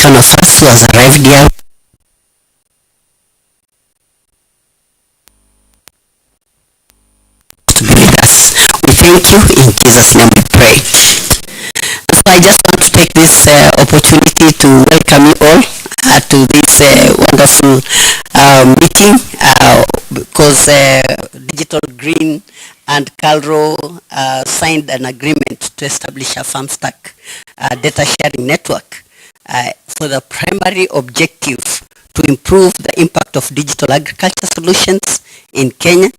one of us who has arrived here to be with us. We thank you. In Jesus' name we pray. And so I just want to take this opportunity to welcome you all to this wonderful meeting because Digital Green and Calro signed an agreement to establish a FarmStack data sharing network for the primary objective to improve the impact of digital agriculture solutions in Kenya,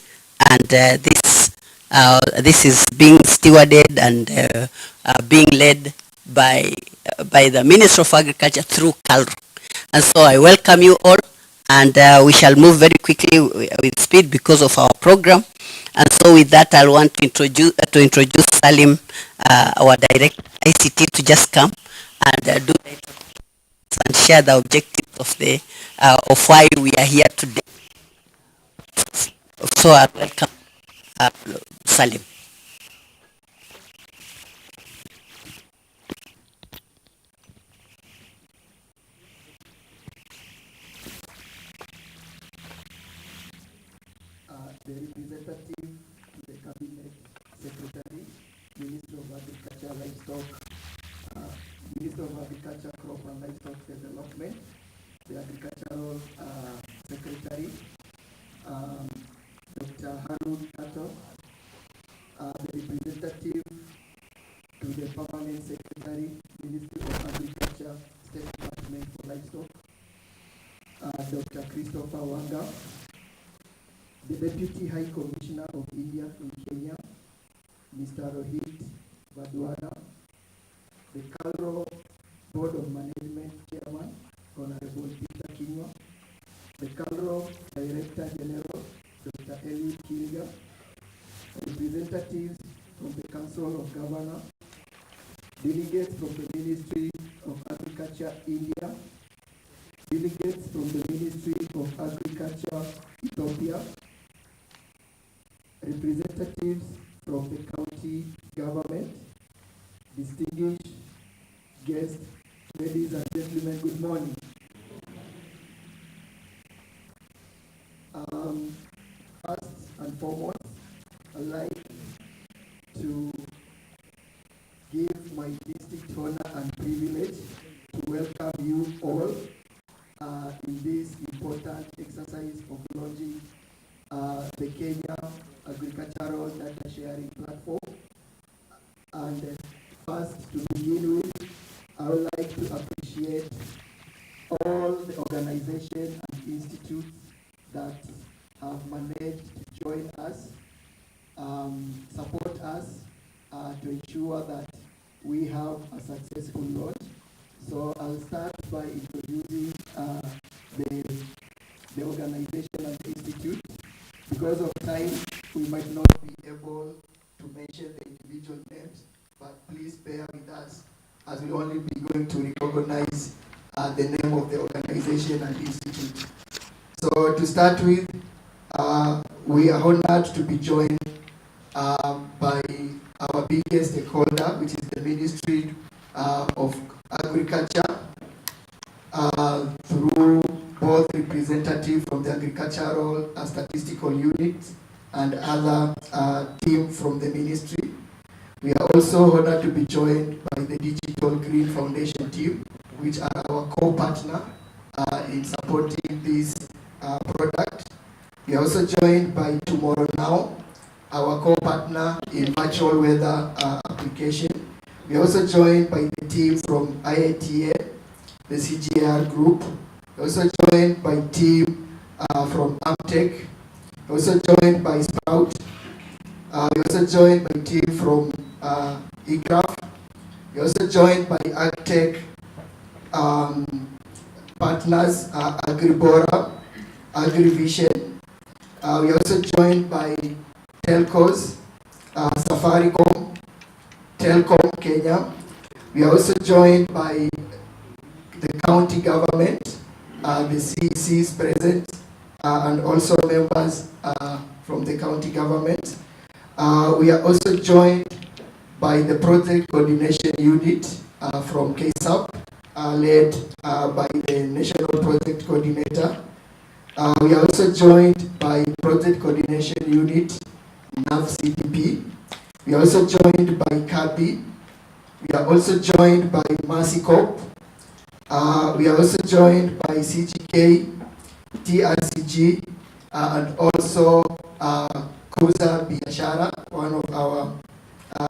and this is being stewarded and being led by the Minister of Agriculture through Calro. And so I welcome you all, and we shall move very quickly with speed because of our program. And so with that, I want to introduce Salim, our Director ICT, to just come and do and share the objectives of the of why we are here today. So I welcome Salim. The representative, the cabinet secretary, Minister of Agriculture, Livestock, Minister of Agriculture, Crop and Livestock Development, the agricultural secretary, Dr. Harun Kato, the representative to the permanent secretary, Ministry of Agriculture, State Department for Livestock, Dr. Christopher Wanga, the Deputy High Commissioner of India in Kenya, Mr. Rohit Vadwana, the Calro Board of Management Chairman, Honorable Peter Kinywa, the Calro Director General, Dr. Eli Kiriga, representatives from the Council of Governors, delegates from the Ministry of Agriculture India, delegates from the Ministry of Agriculture Ethiopia, representatives from the county government, distinguished guests, ladies and gentlemen, good morning. First and foremost, I'd like to give my distinct honor and privilege to welcome you all in this important exercise of launching the Kenya Agricultural Data Sharing Platform. And first, to begin with, I would like to appreciate all the organizations and institutes that have managed to join us, support us to ensure that we have a successful launch. So I'll start by introducing the organization and the institute. Because of time, we might not be able to mention the individual names, but please bear with us as we only be going to recognize the name of the organization and institute. So to start with, we are honored to be joined by our biggest stakeholder, which is the Ministry of Agriculture, through both representatives from the Agricultural and Statistical Unit and other team from the ministry. We are also honored to be joined by the Digital Green Foundation team, which are our co-partner in supporting this product. We are also joined by Tomorrow Now, our co-partner in virtual weather application. We are also joined by the team from IITA, the CGR group. We are also joined by team from Amtech. We are also joined by Sprout. We are also joined by team from eGraph. We are also joined by AgTech partners, Agribora, AgriVision. We are also joined by telcos, Safaricom, Telcom Kenya. We are also joined by the county government, the CECs present, and also members from the county government. We are also joined by the project coordination unit from KSAP, led by the National Project Coordinator. We are also joined by Project Coordination Unit, NAV-CDP. We are also joined by Kadp. We are also joined by Mercy Corp. We are also joined by CGK, TRCG, and also Kuza Biashara, one of our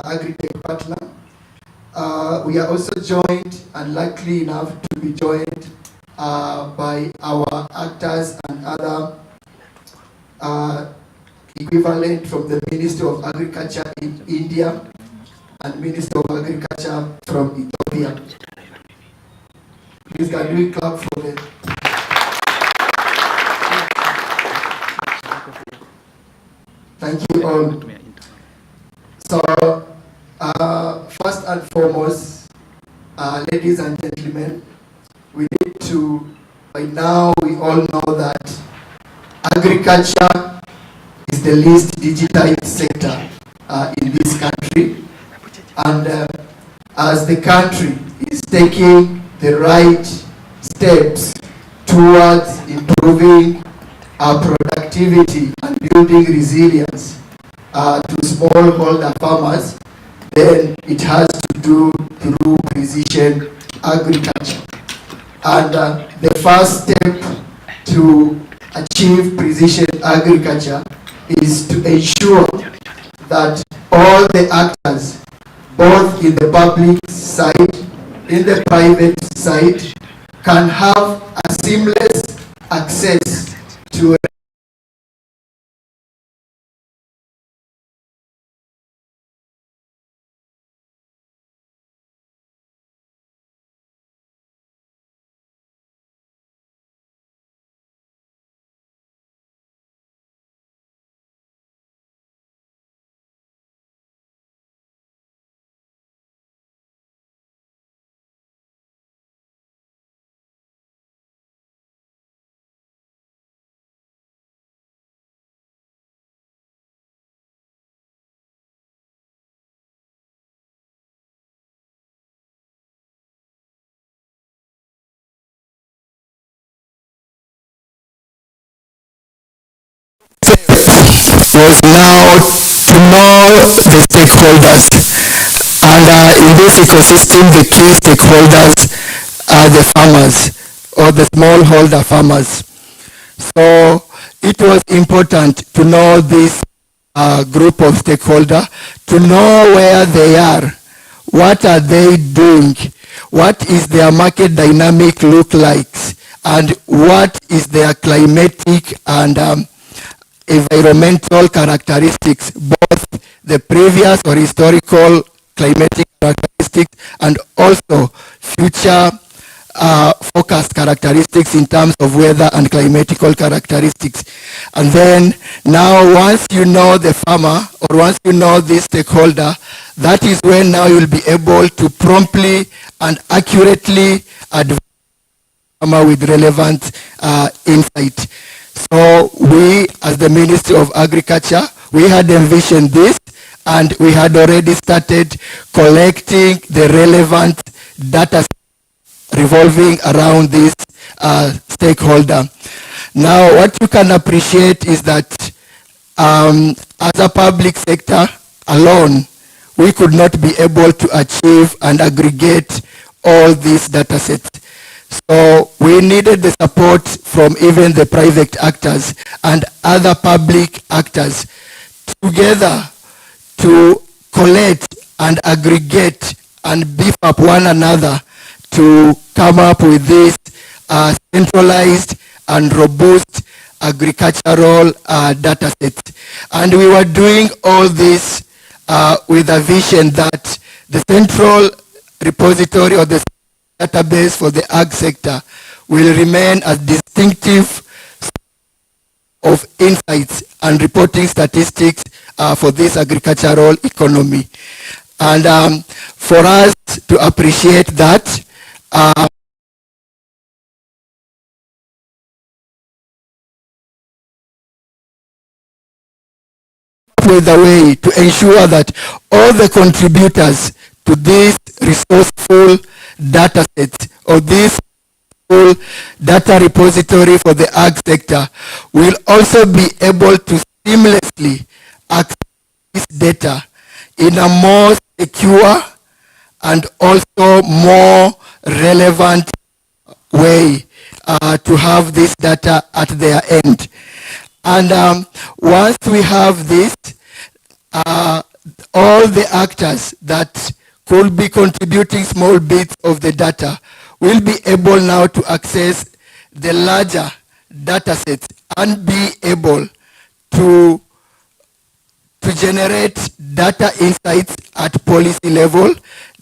agri-tech partner. We are also joined, and luckily enough to be joined by our actors and other equivalent from the Ministry of Agriculture in India and Ministry of Agriculture from Ethiopia. Please can we clap for them? Thank you all. So, first and foremost, ladies and gentlemen, we need to, by now we all know that agriculture is the least digitized sector in this country. And as the country is taking the right steps towards improving our productivity and building resilience to smallholder farmers, then it has to do through precision agriculture. And the first step to achieve precision agriculture is to ensure that all the actors, both in the public side, in the private side, can have a seamless access to was now to know the stakeholders. And in this ecosystem, the key stakeholders are the farmers or the smallholder farmers. So it was important to know this group of stakeholders, to know where they are, what are they doing, what is their market dynamic look like, and what is their climatic and environmental characteristics, both the previous or historical climatic characteristics and also future forecast characteristics in terms of weather and climatical characteristics. And then now once you know the farmer or once you know this stakeholder, that is when now you'll be able to promptly and accurately advise the farmer with relevant insight. So we, as the Ministry of Agriculture, we had envisioned this and we had already started collecting the relevant data revolving around this stakeholder. Now, what you can appreciate is that as a public sector alone, we could not be able to achieve and aggregate all these data sets. So we needed the support from even the private actors and other public actors together to collect and aggregate and beef up one another to come up with this centralized and robust agricultural data set. And we were doing all this with a vision that the central repository or the database for the ag sector will remain a distinctive of insights and reporting statistics for this agricultural economy. And for us to appreciate that, with a way to ensure that all the contributors to this resourceful data sets or this full data repository for the ag sector will also be able to seamlessly access this data in a more secure and also more relevant way to have this data at their end. And once we have this, all the actors that could be contributing small bits of the data will be able now to access the larger data sets and be able to generate data insights at policy level,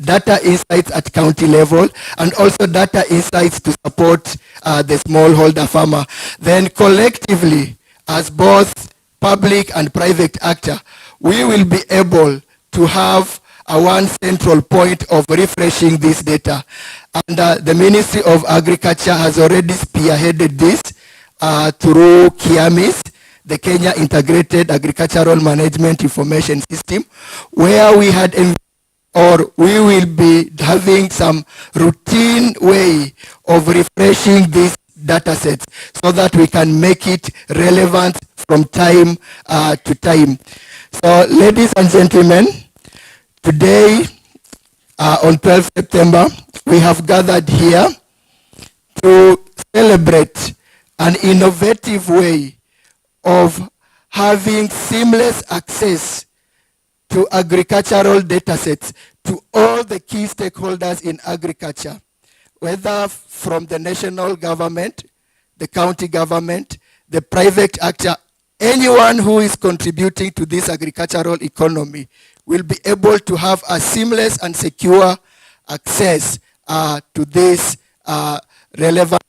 data insights at county level, and also data insights to support the smallholder farmer. Then collectively, as both public and private actor, we will be able to have a one central point of refreshing this data. And the Ministry of Agriculture has already spearheaded this through KIAMIS, the Kenya Integrated Agricultural Management Information System, where we had we will be having some routine way of refreshing these data sets so that we can make it relevant from time to time. So ladies and gentlemen, today on 12 September, we have gathered here to celebrate an innovative way of having seamless access to agricultural data sets to all the key stakeholders in agriculture, whether from the national government, the county government, the private actor, anyone who is contributing to this agricultural economy will be able to have a seamless and secure access to this relevant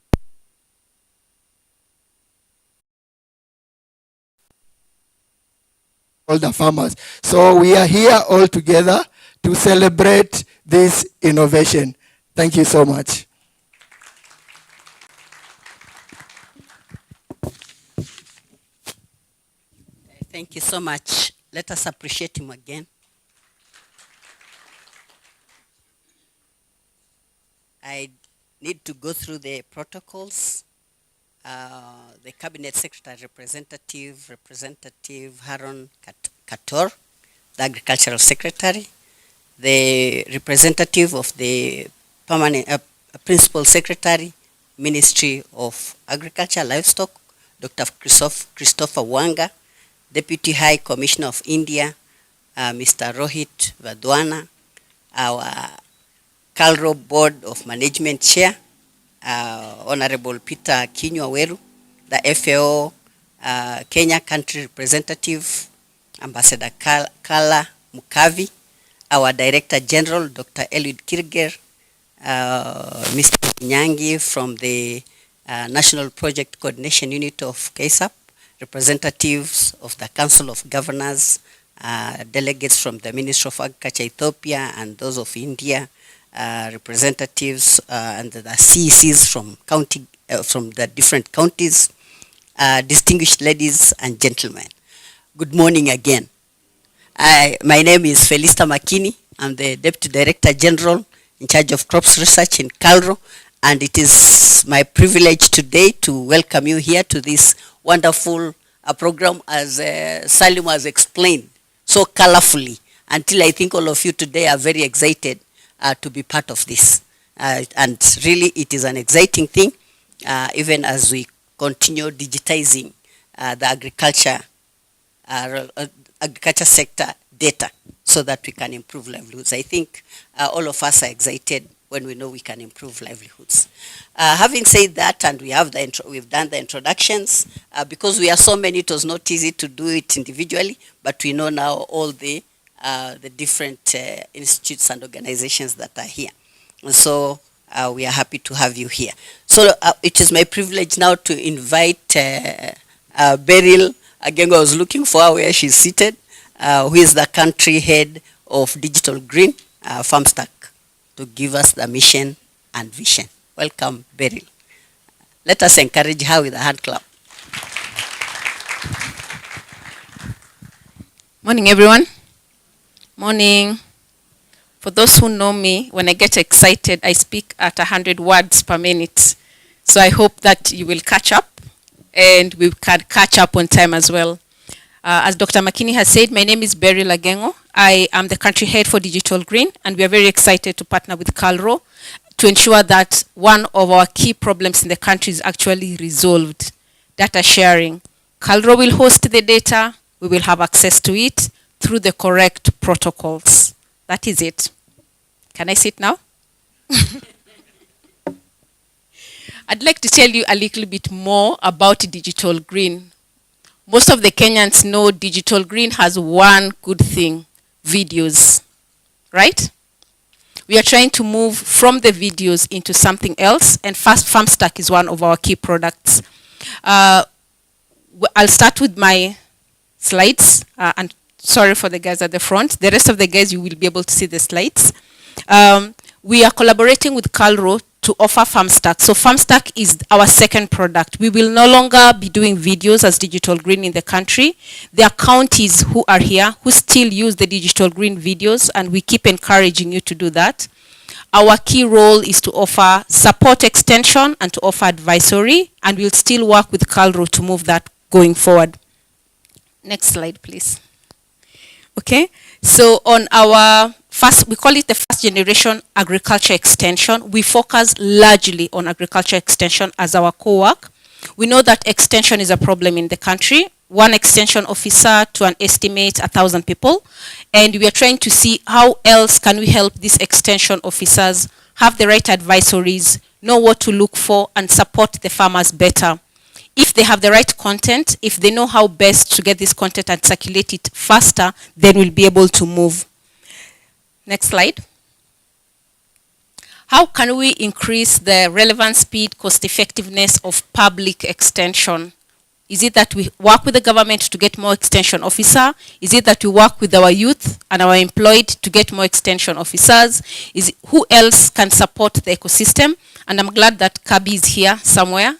the farmers. So we are here all together to celebrate this innovation. Thank you so much. Thank you so much. Let us appreciate him again. I need to go through the protocols. The Cabinet Secretary Representative Haron Kator, the Agricultural Secretary, the representative of the permanent Principal Secretary, Ministry of Agriculture, Livestock, Dr. Christopher Wanga, Deputy High Commissioner of India, Mr. Rohit Vadwana, our Calro Board of Management Chair, Honorable Peter Kinywa Weru, the FAO Kenya Country Representative, Ambassador Kala Mukavi, our Director General, Dr. Eliud Kirger, Mr. Nyangi from the National Project Coordination Unit of KSAP, representatives of the Council of Governors, delegates from the Ministry of Agriculture Ethiopia and those of India, representatives and the CECs from from the different counties, distinguished ladies and gentlemen. Good morning again. My name is Felista Makini. I'm the Deputy Director General in charge of crops research in Calro, and it is my privilege today to welcome you here to this wonderful program, as Salim has explained so colorfully, until I think all of you today are very excited to be part of this. And really it is an exciting thing, even as we continue digitizing the agriculture sector data so that we can improve livelihoods. I think all of us are excited when we know we can improve livelihoods. Having said that, and we've done the introductions, because we are so many, it was not easy to do it individually, but we know now all the different institutes and organizations that are here. And so we are happy to have you here. So it is my privilege now to invite Beryl. Again, I was looking for her where she's seated, who is the country head of Digital Green Farmstack, to give us the mission and vision. Welcome, Beryl. Let us encourage her with a hand clap. Morning, everyone. Morning. For those who know me, when I get excited, I speak at 100 words per minute. So I hope that you will catch up and we can catch up on time as well. As Dr. Makini has said, my name is Berry Lagengo. I am the country head for Digital Green, and we are very excited to partner with KALRO to ensure that one of our key problems in the country is actually resolved: data sharing. KALRO will host the data. We will have access to it through the correct protocols. That is it. Can I sit now? I'd like to tell you a little bit more about Digital Green. Most of the Kenyans know Digital Green has one good thing: videos, right? We are trying to move from the videos into something else, and FarmStack is one of our key products. I'll start with my slides, and sorry for the guys at the front. The rest of the guys, you will be able to see the slides. We are collaborating with KALRO to offer FarmStack. So FarmStack is our second product. We will no longer be doing videos as Digital Green in the country. There are counties who are here who still use the Digital Green videos, and we keep encouraging you to do that. Our key role is to offer support extension and to offer advisory, and we'll still work with KALRO to move that going forward. Next slide, please. Okay, so on our first, we call it the first generation agriculture extension. We focus largely on agriculture extension as our core work. We know that extension is a problem in the country. One extension officer to an estimate 1,000 people. And we are trying to see how else can we help these extension officers have the right advisories, know what to look for, and support the farmers better. If they have the right content, if they know how best to get this content and circulate it faster, then we'll be able to move. Next slide. How can we increase the relevance, speed, cost effectiveness of public extension? Is it that we work with the government to get more extension officer? Is it that we work with our youth and our employed to get more extension officers? Who else can support the ecosystem? And I'm glad that Kadp is here somewhere.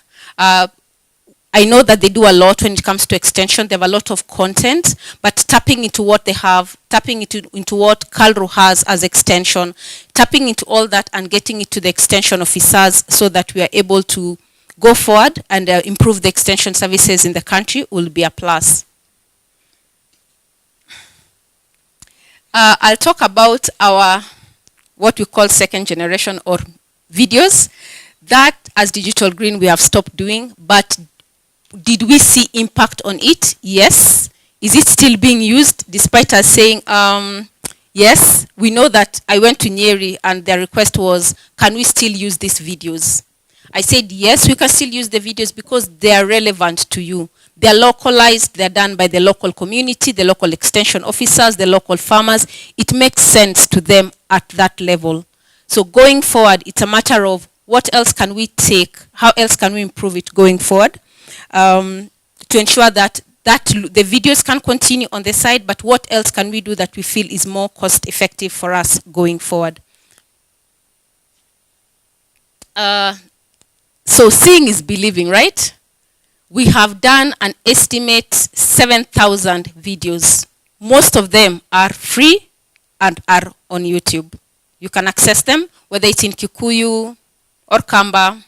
I know that they do a lot when it comes to extension. They have a lot of content, but tapping into what they have, tapping into what KALRO has as extension, tapping into all that and getting it to the extension officers so that we are able to go forward and improve the extension services in the country will be a plus. I'll talk about our, what we call second generation or videos. That as Digital Green we have stopped doing, but did we see impact on it? Yes. Is it still being used despite us saying, yes? We know that I went to Nyeri and their request was, can we still use these videos? I said, yes, we can still use the videos because they are relevant to you. They are localized, they are done by the local community, the local extension officers, the local farmers. It makes sense to them at that level. So going forward, it's a matter of what else can we take, how else can we improve it going forward? To ensure that the videos can continue on the side, but what else can we do that we feel is more cost effective for us going forward? So seeing is believing, right? We have done an estimate 7,000 videos. Most of them are free and are on YouTube. You can access them, whether it's in Kikuyu or Kamba.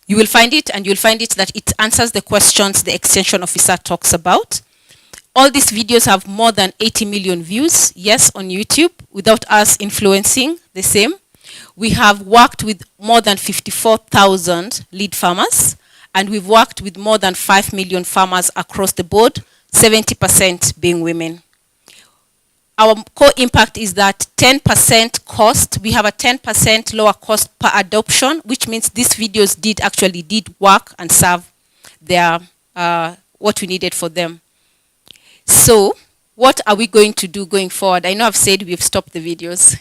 You will find it, and you'll find it that it answers the questions the extension officer talks about. All these videos have more than 80 million views, yes, on YouTube, without us influencing the same. We have worked with more than 54,000 lead farmers, and we've worked with more than 5 million farmers across the board, 70% being women. Our core impact is that 10% cost, we have a 10% lower cost per adoption, which means these videos did work and serve their, what we needed for them. So what are we going to do going forward? I know I've said we've stopped the videos.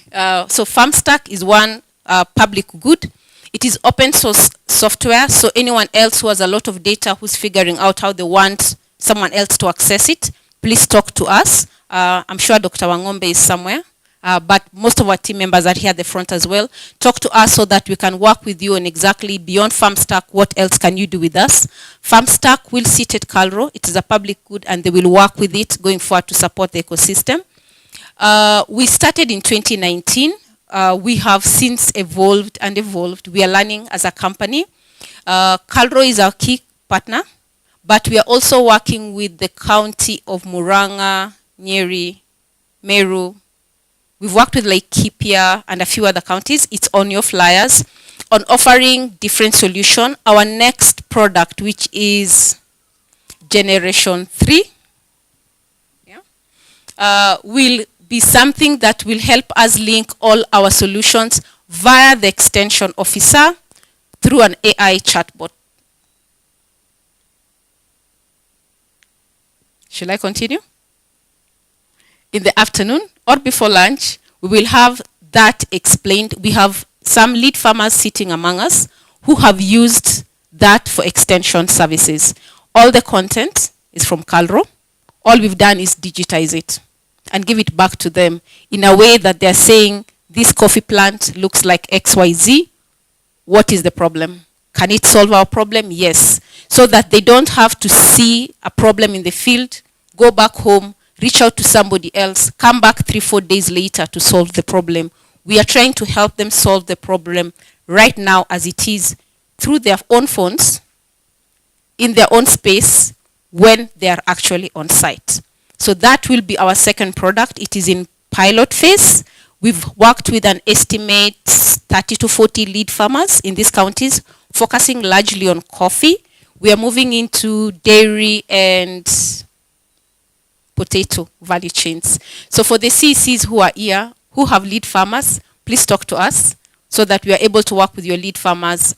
So FarmStack is one public good. It is open source software, so anyone else who has a lot of data who's figuring out how they want someone else to access it, please talk to us. I'm sure Dr. Wangombe is somewhere, but most of our team members are here at the front as well. Talk to us so that we can work with you on exactly beyond FarmStack, what else can you do with us. FarmStack will sit at KALRO. It is a public good, and they will work with it going forward to support the ecosystem. We started in 2019. We have since evolved and evolved. We are learning as a company. Calro is our key partner, but we are also working with the county of Muranga, Nyeri, Meru. We've worked with Laikipia and a few other counties. It's on your flyers on offering different solution. Our next product, which is Generation 3, will be something that will help us link all our solutions via the extension officer through an AI chatbot. Shall I continue? In the afternoon or before lunch, we will have that explained. We have some lead farmers sitting among us who have used that for extension services. All the content is from Calro. All we've done is digitize it and give it back to them in a way that they're saying, this coffee plant looks like XYZ. What is the problem? Can it solve our problem? Yes. So that they don't have to see a problem in the field, go back home, reach out to somebody else, come back 3-4 days later to solve the problem. We are trying to help them solve the problem right now as it is through their own phones, in their own space, when they are actually on site. So that will be our second product. It is in pilot phase. We've worked with an estimate 30 to 40 lead farmers in these counties, focusing largely on coffee. We are moving into dairy and potato value chains. So for the CECs who are here, who have lead farmers, please talk to us so that we are able to work with your lead farmers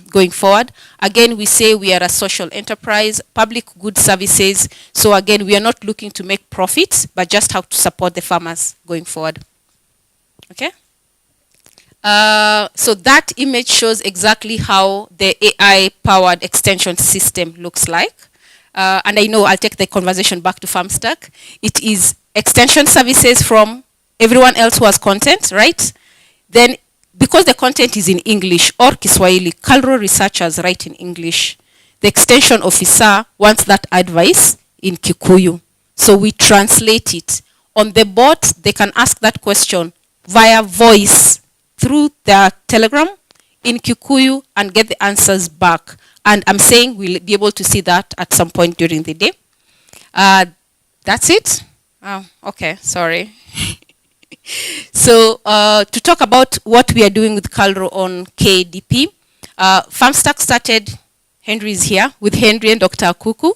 going forward. Again, we say we are a social enterprise, public good services. So again, we are not looking to make profits, but just how to support the farmers going forward. Okay? So that image shows exactly how the AI-powered extension system looks like. And I know I'll take the conversation back to FarmStack. It is extension services from everyone else who has content, right? Then, because the content is in English or Kiswahili, Calro researchers write in English. The extension officer wants that advice in Kikuyu. So we translate it. On the bot, they can ask that question via voice through their Telegram in Kikuyu and get the answers back. And I'm saying we'll be able to see that at some point during the day. That's it? Oh, okay, sorry. So to talk about what we are doing with Calro on KDP, FarmStack started, Henry is here, with Henry and Dr. Akuku.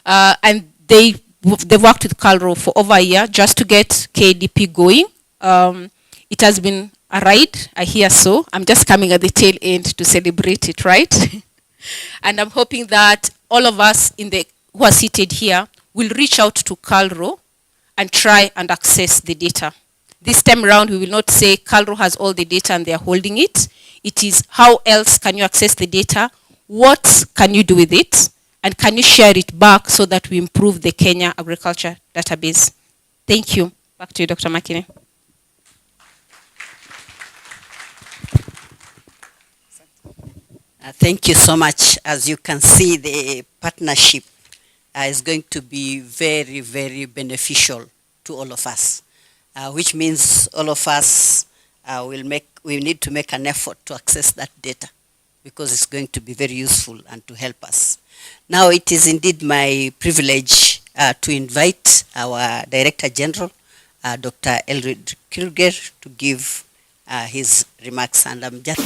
And they've worked with Calro for over a year just to get KDP going. It has been a ride, I hear so. I'm just coming at the tail end to celebrate it, right? And I'm hoping that all of us who are seated here will reach out to Calro and try and access the data. This time around, we will not say Calro has all the data and they are holding it. It is how else can you access the data? What can you do with it? And can you share it back so that we improve the Kenya agriculture database? Thank you. Back to you, Dr. Makine. Thank you so much. As you can see, the partnership is going to be very, very beneficial to all of us, which means all of us we need to make an effort to access that data because it's going to be very useful and to help us. Now it is indeed my privilege to invite our Director General, Dr. Elred Kruger, to give his remarks, and I'm just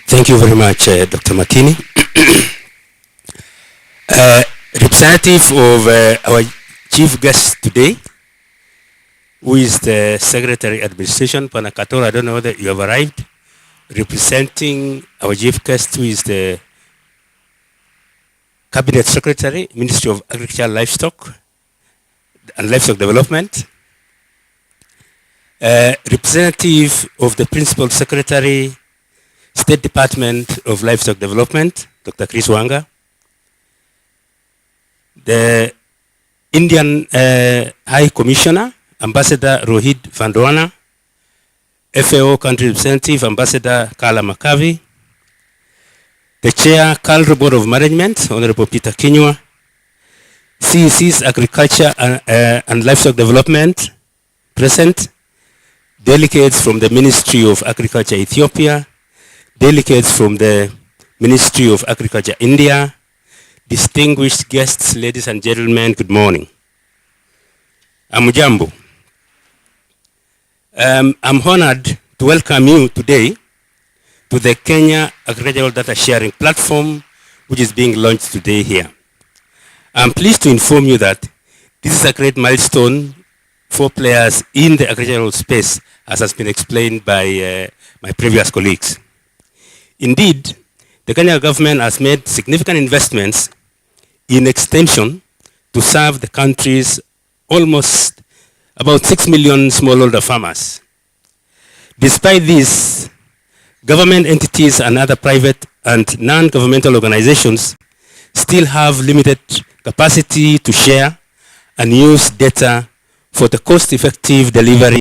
thank you very much, Dr. Makini. Representative of our chief guest today, who is the Secretary Administration, Panakator, I don't know whether you have arrived, representing our chief guest, who is the Cabinet Secretary, Ministry of Agriculture, Livestock and Livestock Development, representative of the Principal Secretary, State Department of Livestock Development, Dr. Chris Wanga, the Indian High Commissioner, Ambassador Rohit Vandwana, FAO Country Representative, Ambassador Kala Makavi, the Chair, Calro Board of Management, Honorable Peter Kinyua, CEC's Agriculture and Livestock Development, present, delegates from the Ministry of Agriculture Ethiopia, delegates from the Ministry of Agriculture India, distinguished guests, ladies and gentlemen, good morning. Amujambo. I'm honored to welcome you today to the Kenya Agricultural Data Sharing Platform, which is being launched today here. I'm pleased to inform you that this is a great milestone for players in the agricultural space, as has been explained by my previous colleagues. Indeed, the Kenya government has made significant investments in extension to serve the country's almost about 6 million smallholder farmers. Despite this, government entities and other private and non-governmental organizations still have limited capacity to share and use data for the cost-effective delivery.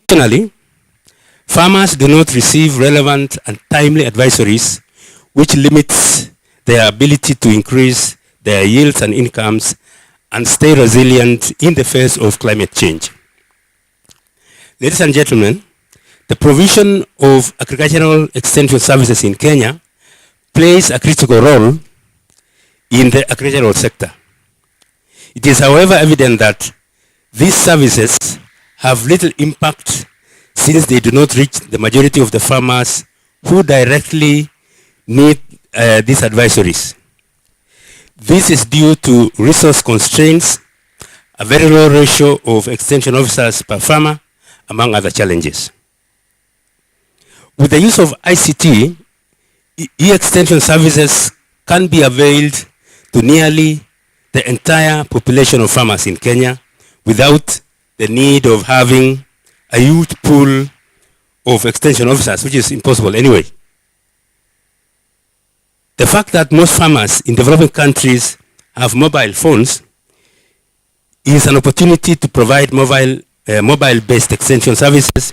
Additionally, farmers do not receive relevant and timely advisories, which limits their ability to increase their yields and incomes and stay resilient in the face of climate change. Ladies and gentlemen, the provision of agricultural extension services in Kenya plays a critical role in the agricultural sector. It is, however, evident that these services have little impact since they do not reach the majority of the farmers who directly need these advisories. This is due to resource constraints, a very low ratio of extension officers per farmer, among other challenges. With the use of ICT, e-extension services can be availed to nearly the entire population of farmers in Kenya without the need of having a huge pool of extension officers, which is impossible anyway. The fact that most farmers in developing countries have mobile phones is an opportunity to provide mobile-based extension services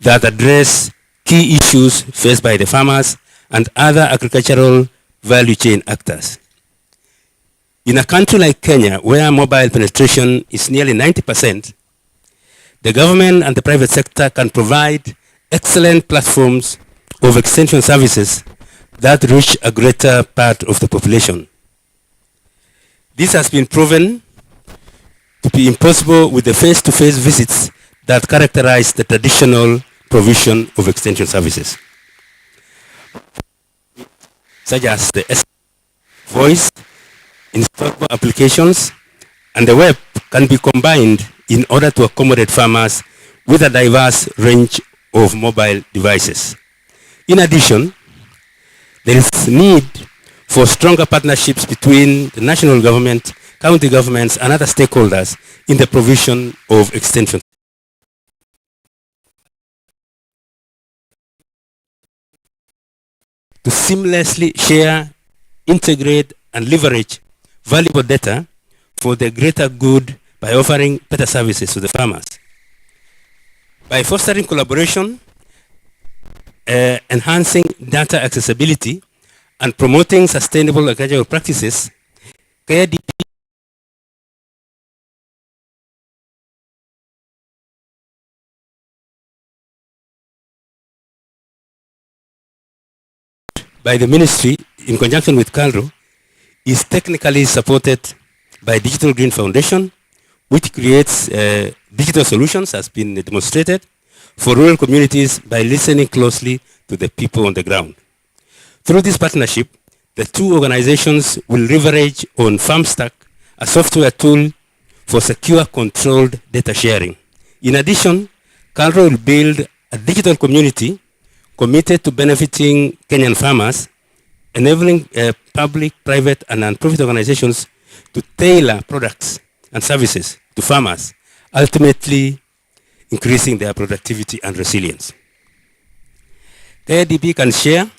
that address key issues faced by the farmers and other agricultural value chain actors. In a country like Kenya, where mobile penetration is nearly 90%, the government and the private sector can provide excellent platforms of extension services that reach a greater part of the population. This has been proven to be impossible with the face-to-face visits that characterize the traditional provision of extension services, such as the voice, installable applications, and the web can be combined in order to accommodate farmers with a diverse range of mobile devices. In addition, there is need for stronger partnerships between the national government, county governments, and other stakeholders in the provision of extension. To seamlessly share, integrate, and leverage valuable data for the greater good by offering better services to the farmers. By fostering collaboration, enhancing data accessibility, and promoting sustainable agricultural practices, Kadp by the ministry in conjunction with Calro is technically supported by Digital Green Foundation, which creates digital solutions, has been demonstrated, for rural communities by listening closely to the people on the ground. Through this partnership, the two organizations will leverage on FarmStack, a software tool for secure, controlled data sharing. In addition, Calro will build a digital community committed to benefiting Kenyan farmers, enabling public, private, and non-profit organizations to tailor products and services to farmers, ultimately increasing their productivity and resilience. Kadp can share,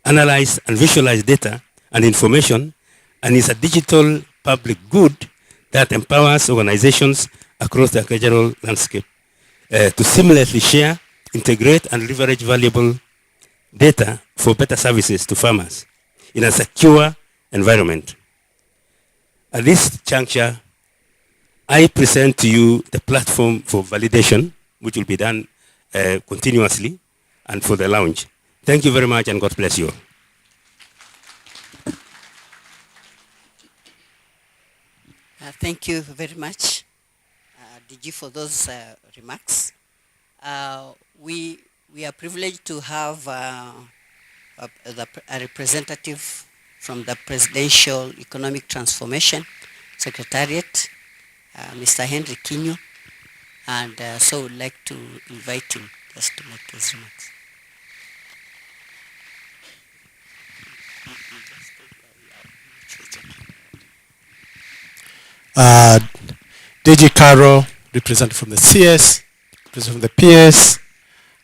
analyze, and visualize data and information, and is a digital public good that empowers organizations across the agricultural landscape to seamlessly share, integrate, and leverage valuable data for better services to farmers in a secure environment. At this juncture, I present to you the platform for validation, which will be done continuously, and for the launch. Thank you very much, and God bless you. Thank you very much, DG, for those remarks. We are privileged to have a representative from the Presidential Economic Transformation Secretariat, Mr. Henry Kinyo, and so we'd like to invite him just to make his remarks. DG Caro, representative from the CS, representative from the PS,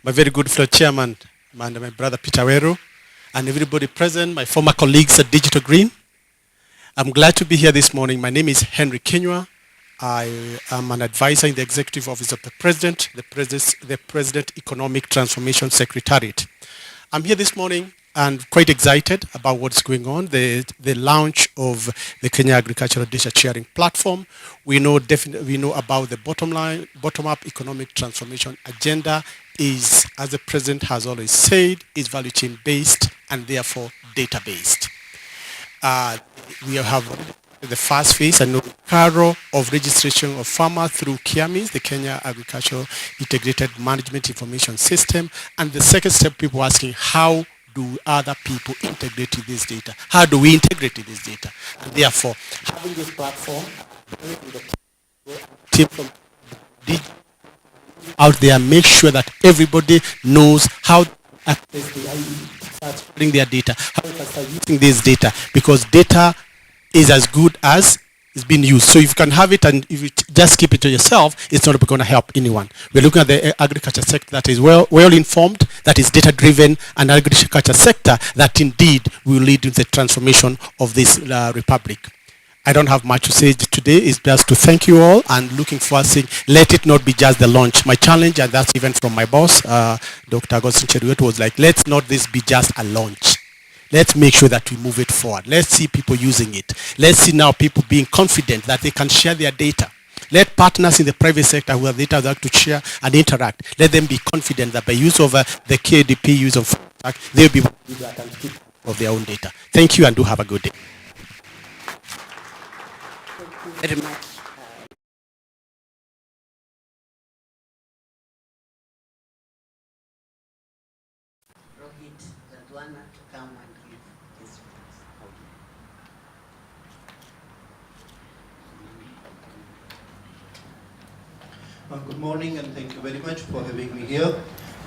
my very good fellow chairman, and my brother Peter Weru, and everybody present, my former colleagues at Digital Green. I'm glad to be here this morning. My name is Henry Kinywa. I am an advisor in the Executive Office of the President, the President Economic Transformation Secretariat. I'm here this morning and quite excited about what's going on, the launch of the Kenya Agricultural Data Sharing Platform. We know about the bottom-up economic transformation agenda is, as the President has always said, is value chain based and therefore data based. We have the first phase, a Caro of registration of farmers through KIAMIS, the Kenya Agricultural Integrated Management Information System. And the second step, people are asking, how do other people integrate this data? How do we integrate this data? And therefore, having this platform, the team from out there, make sure that everybody knows how to access start storing their data, how to start using this data, because data is as good as it's been used. So if you can have it and if you just keep it to yourself, it's not going to help anyone. We're looking at the agriculture sector that is well informed, that is data driven, and agriculture sector that indeed will lead to the transformation of this republic. I don't have much to say today. It's just to thank you all and looking forward to saying, let it not be just the launch. My challenge, and that's even from my boss, Dr. Agustin Cheruiyot, was like, let's not this be just a launch. Let's make sure that we move it forward. Let's see people using it. Let's see now people being confident that they can share their data. Let partners in the private sector who have data that to share and interact. Let them be confident that by use of the KDP, use of they'll be able to do that and keep of their own data. Thank you and do have a good day. Thank you very much. Good morning and thank you very much for having me here.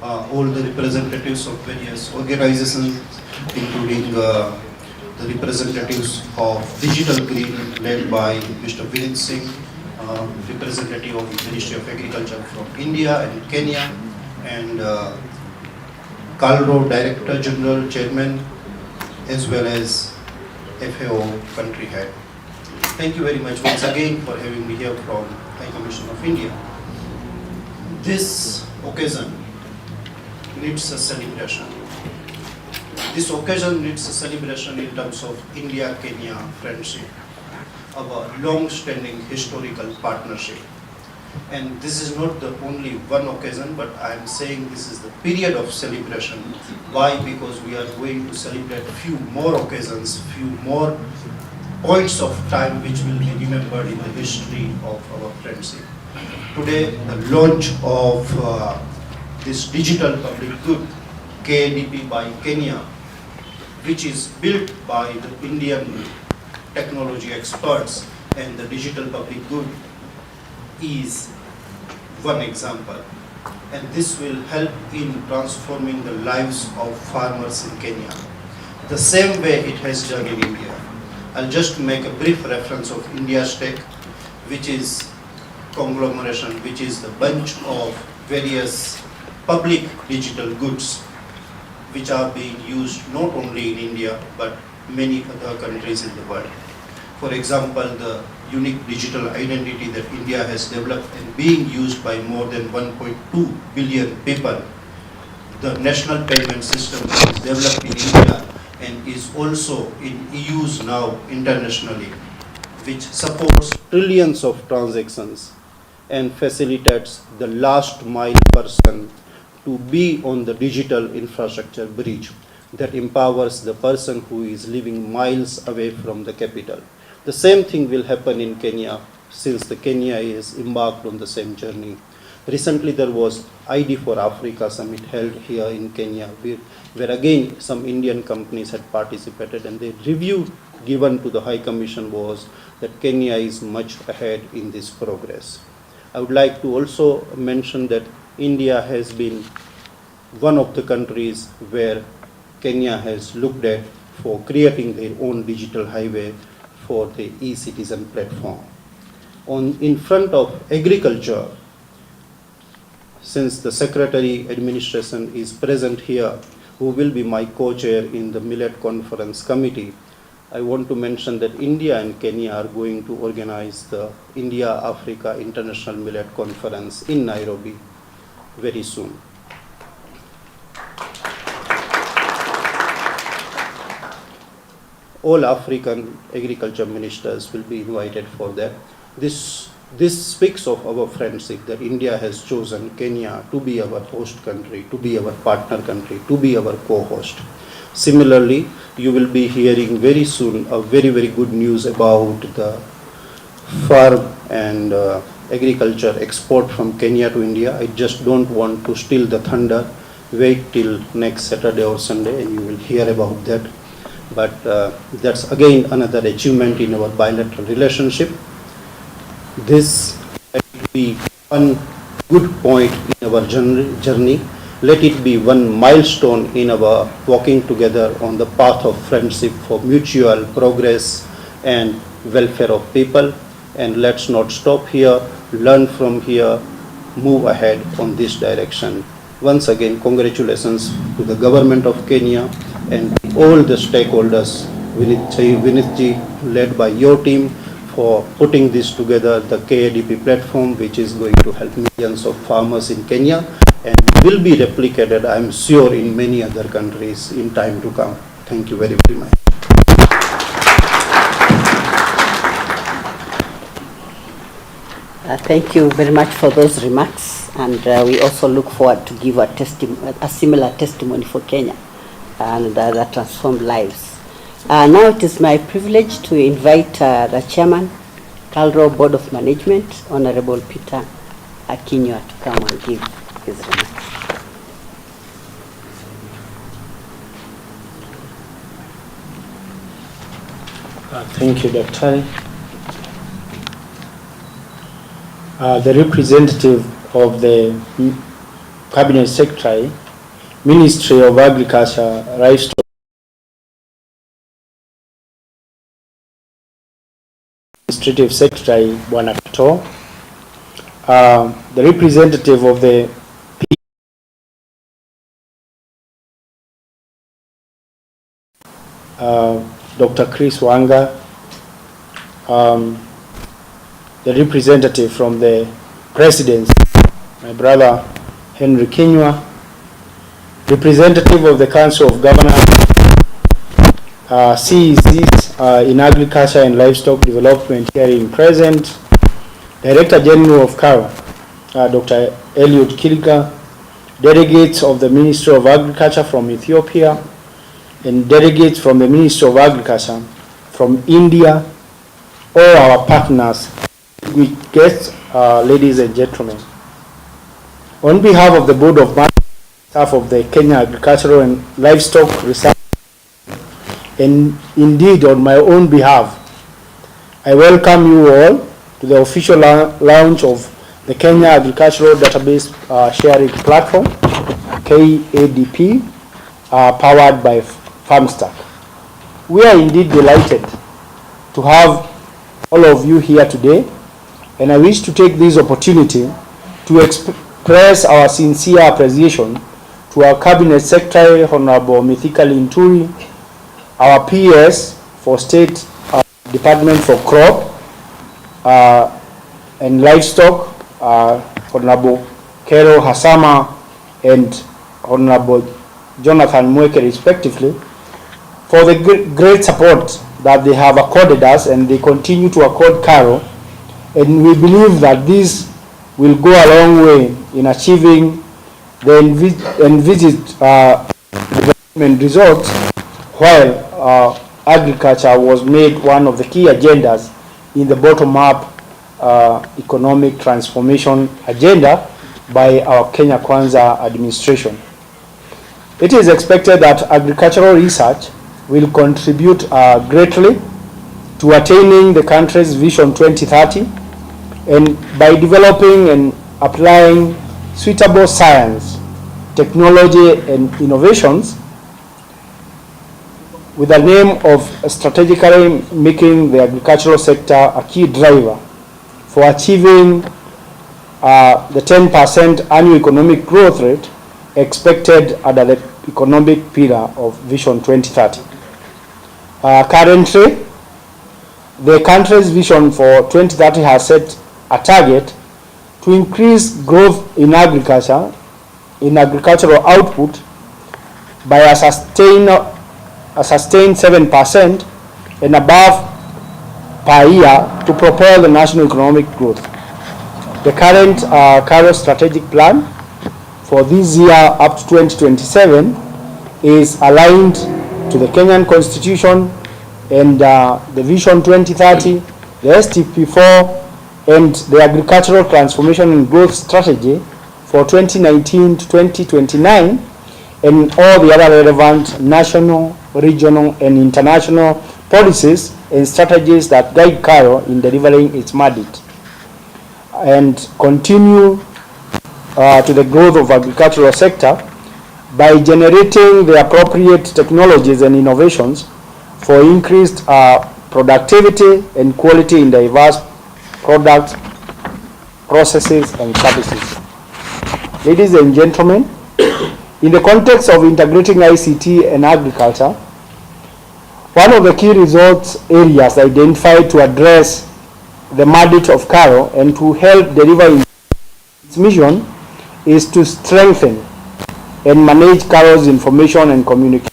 All the representatives of various organizations, including the representatives of Digital Green led by Mr. Vinit Singh, representative of the Ministry of Agriculture from India and Kenya, and Kalro Director General Chairman, as well as FAO country head. Thank you very much once again for having me here from High Commission of India. This occasion needs a celebration. This occasion needs a celebration in terms of India-Kenya friendship, our long-standing historical partnership. And this is not the only one occasion, but I am saying this is the period of celebration. Why? Because we are going to celebrate few more occasions, few more points of time which will be remembered in the history of our friendship. Today, the launch of this digital public good, Kadp by Kenya, which is built by the Indian technology experts and the digital public good, is one example. And this will help in transforming the lives of farmers in Kenya, the same way it has done in India. I'll just make a brief reference of India's Tech, which is conglomeration, which is the bunch of various public digital goods which are being used not only in India but many other countries in the world. For example, the unique digital identity that India has developed and being used by more than 1.2 billion people. The national payment system is developed in India and is also in use now internationally, which supports trillions of transactions and facilitates the last mile person to be on the digital infrastructure bridge that empowers the person who is living miles away from the capital. The same thing will happen in Kenya, since the Kenya is embarked on the same journey. Recently there was ID for Africa summit held here in Kenya, where again some Indian companies had participated, and the review given to the High Commission was that Kenya is much ahead in this progress. I would like to also mention that India has been one of the countries where Kenya has looked at for creating their own digital highway for the e-citizen platform. In front of agriculture, since the Secretary Administration is present here, who will be my co-chair in the Millet Conference Committee, I want to mention that India and Kenya are going to organize the India-Africa International Millet Conference in Nairobi very soon. All African agriculture ministers will be invited for that. This speaks of our friendship, that India has chosen Kenya to be our host country, to be our partner country, to be our co-host. Similarly, you will be hearing very soon a very, very good news about the farm and agriculture export from Kenya to India. I just don't want to steal the thunder. Wait till next Saturday or Sunday and you will hear about that. But that's again another achievement in our bilateral relationship. This will be one good point in our journey. Let it be one milestone in our walking together on the path of friendship for mutual progress and welfare of people. And let's not stop here, learn from here, move ahead on this direction. Once again, congratulations to the government of Kenya and all the stakeholders, Vinithji, led by your team, for putting this together, the Kadp platform, which is going to help millions of farmers in Kenya and will be replicated, I'm sure, in many other countries in time to come. Thank you very, very much. Thank you very much for those remarks, and we also look forward to give a similar testimony for Kenya and that transformed lives. Now it is my privilege to invite the Chairman, Calro Board of Management, Honorable Peter Akinywa, to come and give his remarks. Thank you, Dr. The representative of the Cabinet Secretary, Ministry of Agriculture, Livestock, Administrative Secretary, Bwana Kato, the representative of the Dr. Chris Wanga, the representative from the Presidency, my brother Henry Kinywa, representative of the Council of Governors, CECs in Agriculture and Livestock Development here in present, Director General of CARA, Dr. Eliud Kirga, delegates of the Ministry of Agriculture from Ethiopia, and delegates from the Ministry of Agriculture from India, all our partners, with guests, ladies and gentlemen. On behalf of the Board of Management, staff of the Kenya Agricultural and Livestock Research, and indeed on my own behalf, I welcome you all to the official launch of the Kenya Agricultural Database Sharing Platform, KADP, powered by FarmStack. We are indeed delighted to have all of you here today, and I wish to take this opportunity to express our sincere appreciation to our Cabinet Secretary, Honorable Mithika Linturi, our PS for State Department for Crop and Livestock, Honorable Kero Hasama and Honorable Jonathan Mweke respectively, for the great support that they have accorded us and they continue to accord Karo, and we believe that this will go a long way in achieving the envisaged development results, while agriculture was made one of the key agendas in the bottom-up economic transformation agenda by our Kenya Kwanza administration. It is expected that agricultural research will contribute greatly to attaining the country's Vision 2030, and by developing and applying suitable science, technology and innovations with the aim of strategically making the agricultural sector a key driver for achieving the 10% annual economic growth rate expected under the economic pillar of Vision 2030. Currently, the country's vision for 2030 has set a target to increase growth in agricultural output by a sustained 7% and above per year to propel the national economic growth. The current Karo strategic plan for this year up to 2027 is aligned to the Kenyan Constitution and the Vision 2030, the STP4, and the Agricultural Transformation and Growth Strategy for 2019 to 2029, and all the other relevant national, regional, and international policies and strategies that guide Karo in delivering its mandate, and continue to the growth of agricultural sector by generating the appropriate technologies and innovations for increased productivity and quality in diverse products, processes, and services. Ladies and gentlemen, in the context of integrating ICT and agriculture, one of the key results areas identified to address the mandate of Karo and to help deliver its mission is to strengthen and manage Karo's information and communication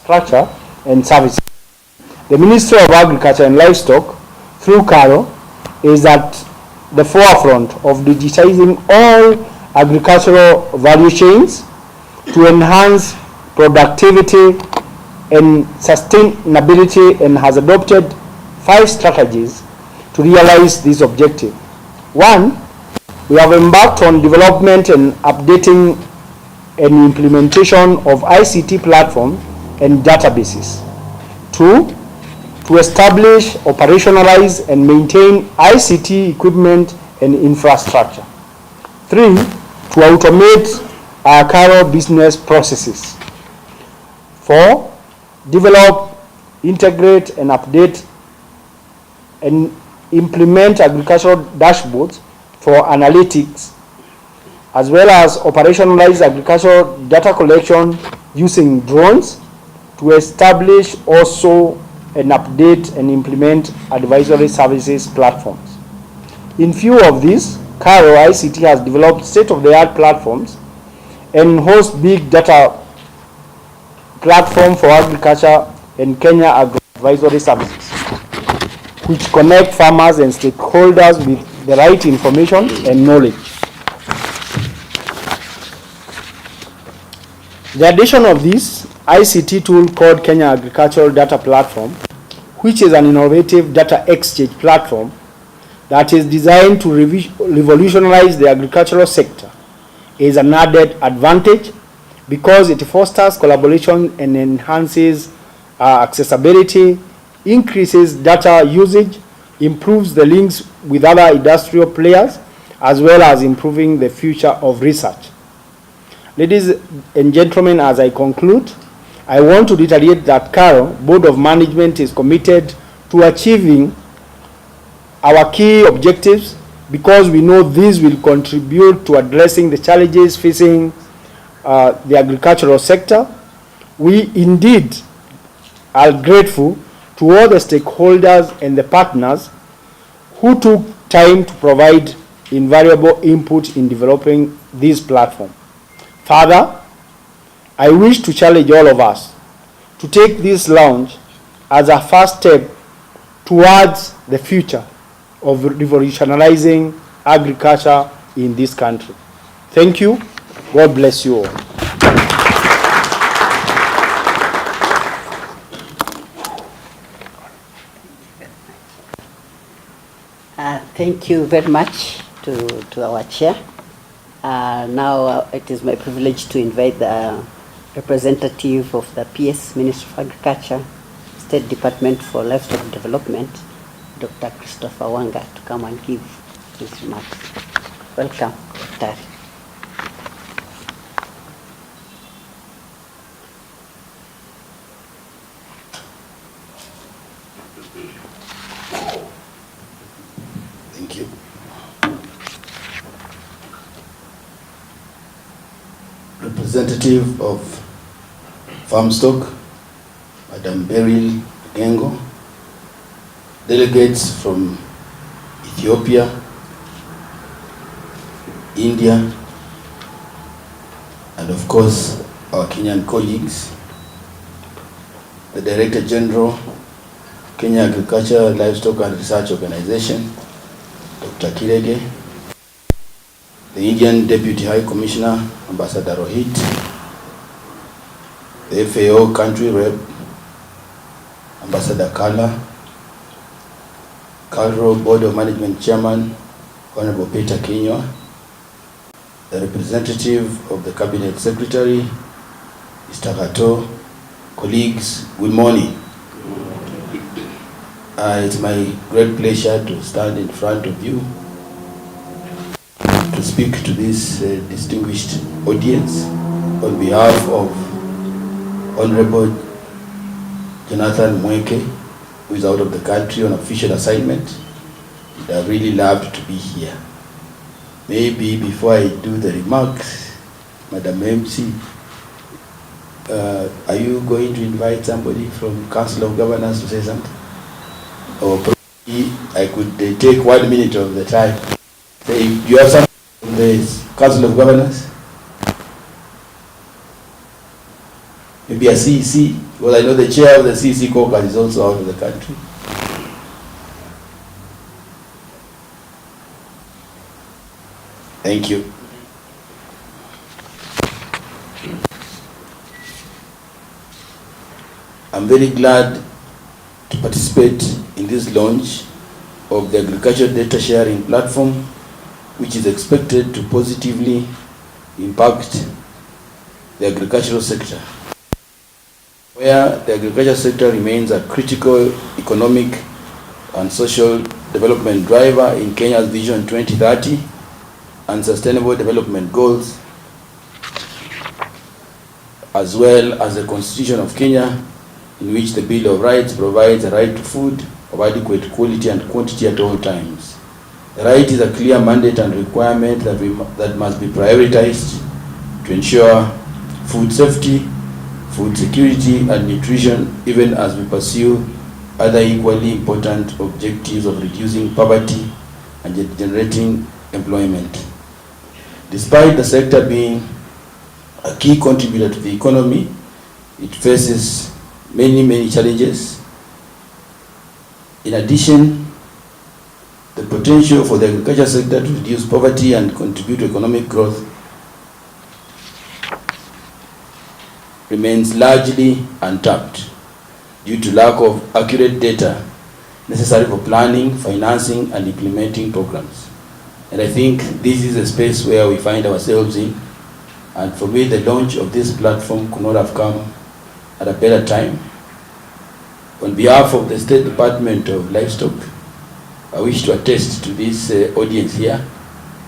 structure and services. The Ministry of Agriculture and Livestock, through Karo, is at the forefront of digitizing all agricultural value chains to enhance productivity and sustainability, and has adopted 5 strategies to realize this objective. 1, we have embarked on development and updating and implementation of ICT platform and databases. 2, to establish, operationalize, and maintain ICT equipment and infrastructure. 3, to automate our Karo business processes. 4, develop, integrate, and update and implement agricultural dashboards for analytics, as well as operationalize agricultural data collection using drones to establish also and update and implement advisory services platforms. In view of this, Karo ICT has developed state-of-the-art platforms and hosts big data platform for agriculture and Kenya Agro-Advisory Services, which connect farmers and stakeholders with the right information and knowledge. The addition of this ICT tool called Kenya Agricultural Data Platform, which is an innovative data exchange platform that is designed to revolutionize the agricultural sector, is an added advantage because it fosters collaboration and enhances accessibility, increases data usage, improves the links with other industrial players, as well as improving the future of research. Ladies and gentlemen, as I conclude, I want to reiterate that Karo Board of Management is committed to achieving our key objectives because we know these will contribute to addressing the challenges facing the agricultural sector. We indeed are grateful to all the stakeholders and the partners who took time to provide invaluable input in developing this platform. Further, I wish to challenge all of us to take this launch as a first step towards the future of revolutionizing agriculture in this country. Thank you. God bless you all. Thank you very much to our chair. Now it is my privilege to invite the representative of the PS, Ministry of Agriculture, State Department for Livestock Development, Dr. Christopher Wanga, to come and give his remarks. Welcome, Dr. Thank you. Representative of Farmstock, Madam Beryl Gengo, delegates from Ethiopia, India, and of course our Kenyan colleagues, the Director General, Kenya Agriculture, Livestock and Research Organization, Dr. Kirege, the Indian Deputy High Commissioner, Ambassador Rohit, the FAO Country Rep, Ambassador Kala, Calro Board of Management Chairman, Honorable Peter Kinywa, the representative of the Cabinet Secretary, Mr. Gato, colleagues, good morning. It's my great pleasure to stand in front of you to speak to this distinguished audience on behalf of Honorable Jonathan Mweke, who is out of the country on official assignment. I really loved to be here. Maybe before I do the remarks, Madam MC, are you going to invite somebody from Council of Governors to say something? Or probably I could take 1 minute of the time. Say, you have something from the Council of Governors? Maybe a CEC, because I know the chair of the CEC caucus is also out of the country. Thank you. I'm very glad to participate in this launch of the agricultural data sharing platform, which is expected to positively impact the agricultural sector, where the agricultural sector remains a critical economic and social development driver in Kenya's Vision 2030 and Sustainable Development Goals, as well as the Constitution of Kenya, in which the Bill of Rights provides a right to food of adequate quality and quantity at all times. The right is a clear mandate and requirement that must be prioritized to ensure food safety, food security, and nutrition, even as we pursue other equally important objectives of reducing poverty and generating employment. Despite the sector being a key contributor to the economy, it faces many challenges. In addition, the potential for the agriculture sector to reduce poverty and contribute to economic growth remains largely untapped due to lack of accurate data necessary for planning, financing, and implementing programs. And I think this is a space where we find ourselves in, and for me the launch of this platform could not have come at a better time. On behalf of the State Department of Livestock, I wish to attest to this audience here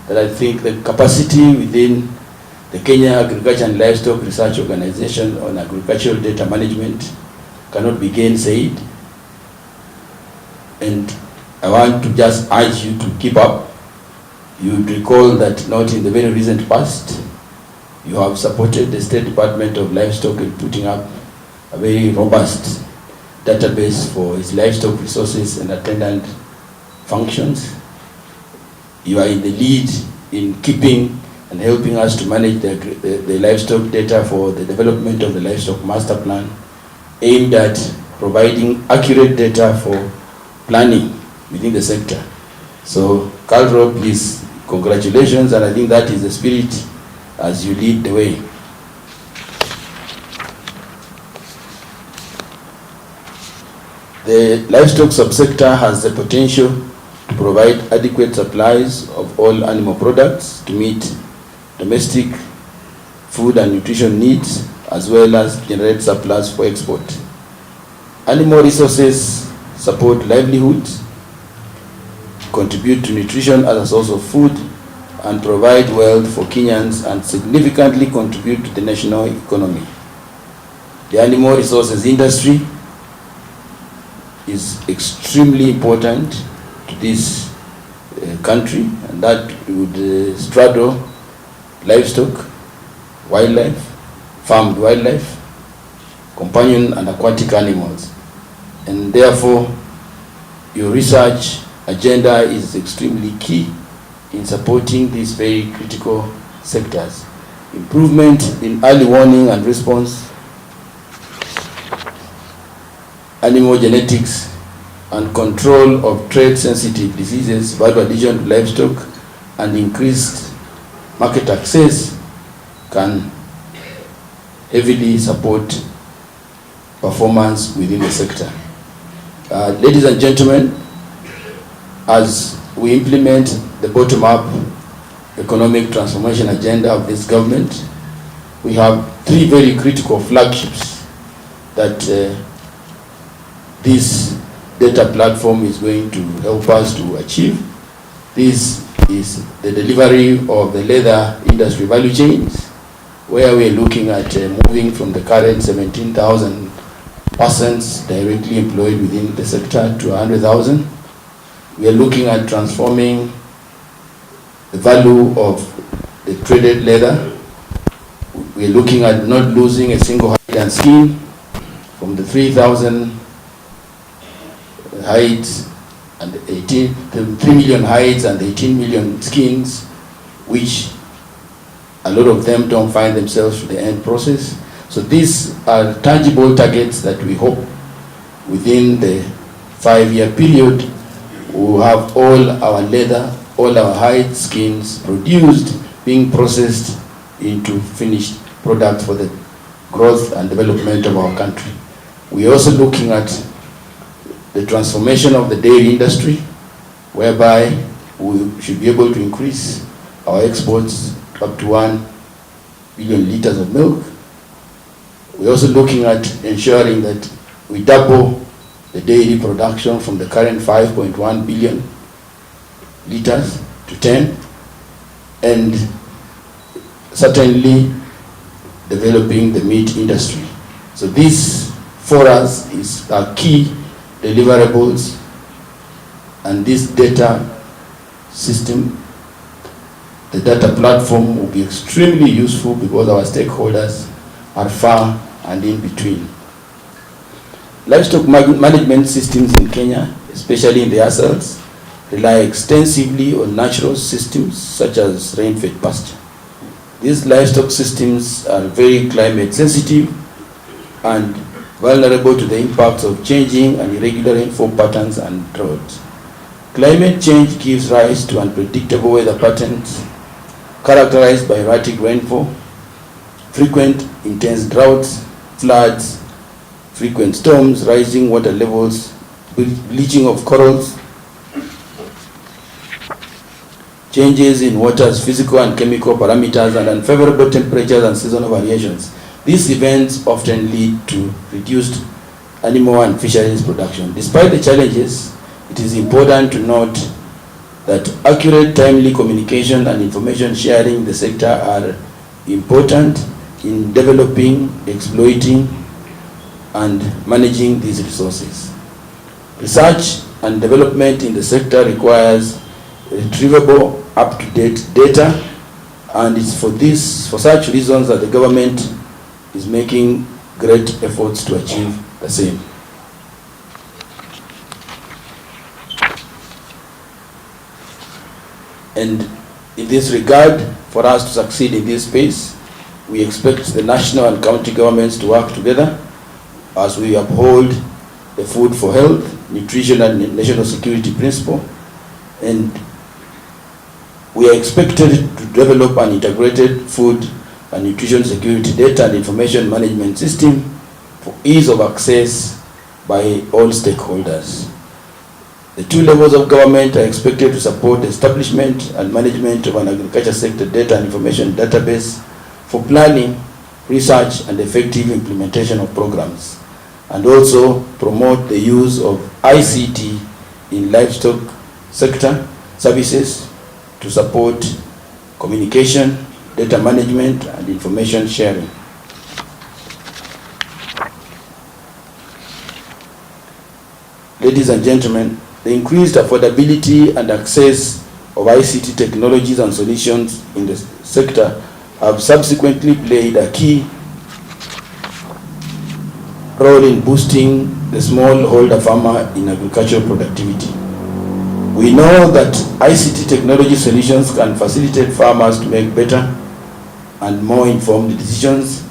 that I think the capacity within the Kenya Agriculture and Livestock Research Organization on agricultural data management cannot be gainsaid. And I want to just urge you to keep up. You would recall that not in the very recent past, you have supported the State Department of Livestock in putting up a very robust database for its livestock resources and attendant functions. You are in the lead in keeping and helping us to manage the livestock data for the development of the livestock master plan, aimed at providing accurate data for planning within the sector. So, Carl, please, congratulations, and I think that is the spirit as you lead the way. The livestock subsector has the potential to provide adequate supplies of all animal products to meet domestic food and nutrition needs, as well as generate surplus for export. Animal resources support livelihoods, contribute to nutrition as a source of food, and provide wealth for Kenyans and significantly contribute to the national economy. The animal resources industry is extremely important to this country, and that would straddle livestock, wildlife, farmed wildlife, companion and aquatic animals. And therefore, your research agenda is extremely key in supporting these very critical sectors. Improvement in early warning and response, animal genetics, and control of trade-sensitive diseases, value addition to livestock, and increased market access can heavily support performance within the sector. Ladies and gentlemen, as we implement the bottom-up economic transformation agenda of this government, we have three very critical flagships that this data platform is going to help us to achieve. This is the delivery of the leather industry value chains, where we're looking at moving from the current 17,000 persons directly employed within the sector to 100,000. We are looking at transforming the value of the traded leather. We are looking at not losing a single hide and skin from the 3,000 hides and 3 million hides and 18 million skins, which a lot of them don't find themselves to the end process. So these are tangible targets that we hope within the 5-year period we will have all our leather, all our hide skins produced, being processed into finished products for the growth and development of our country. We are also looking at the transformation of the dairy industry, whereby we should be able to increase our exports up to 1 billion liters of milk. We're also looking at ensuring that we double the dairy production from the current 5.1 billion liters to 10, and certainly developing the meat industry. So this for us is our key deliverables, and this data system, the data platform, will be extremely useful because our stakeholders are far and in between. Livestock management systems in Kenya, especially in the ASALs, rely extensively on natural systems such as rain-fed pasture. These livestock systems are very climate sensitive and vulnerable to the impacts of changing and irregular rainfall patterns and droughts. Climate change gives rise to unpredictable weather patterns characterized by erratic rainfall, frequent intense droughts, floods, frequent storms, rising water levels, bleaching of corals, changes in water's physical and chemical parameters, and unfavorable temperatures and seasonal variations. These events often lead to reduced animal and fisheries production. Despite the challenges, it is important to note that accurate, timely communication and information sharing in the sector are important in developing, exploiting, and managing these resources. Research and development in the sector requires retrievable, up-to-date data, and it's for such reasons that the government is making great efforts to achieve the same. And in this regard, for us to succeed in this space, we expect the national and county governments to work together as we uphold the food for health, nutrition and national security principle. And we are expected to develop an integrated food and nutrition security data and information management system for ease of access by all stakeholders. The two levels of government are expected to support the establishment and management of an agriculture sector data and information database for planning, research, and effective implementation of programs, and also promote the use of ICT in livestock sector services to support communication, data management, and information sharing. Ladies and gentlemen, the increased affordability and access of ICT technologies and solutions in the sector have subsequently played a key role in boosting the smallholder farmer in agricultural productivity. We know that ICT technology solutions can facilitate farmers to make better and more informed decisions,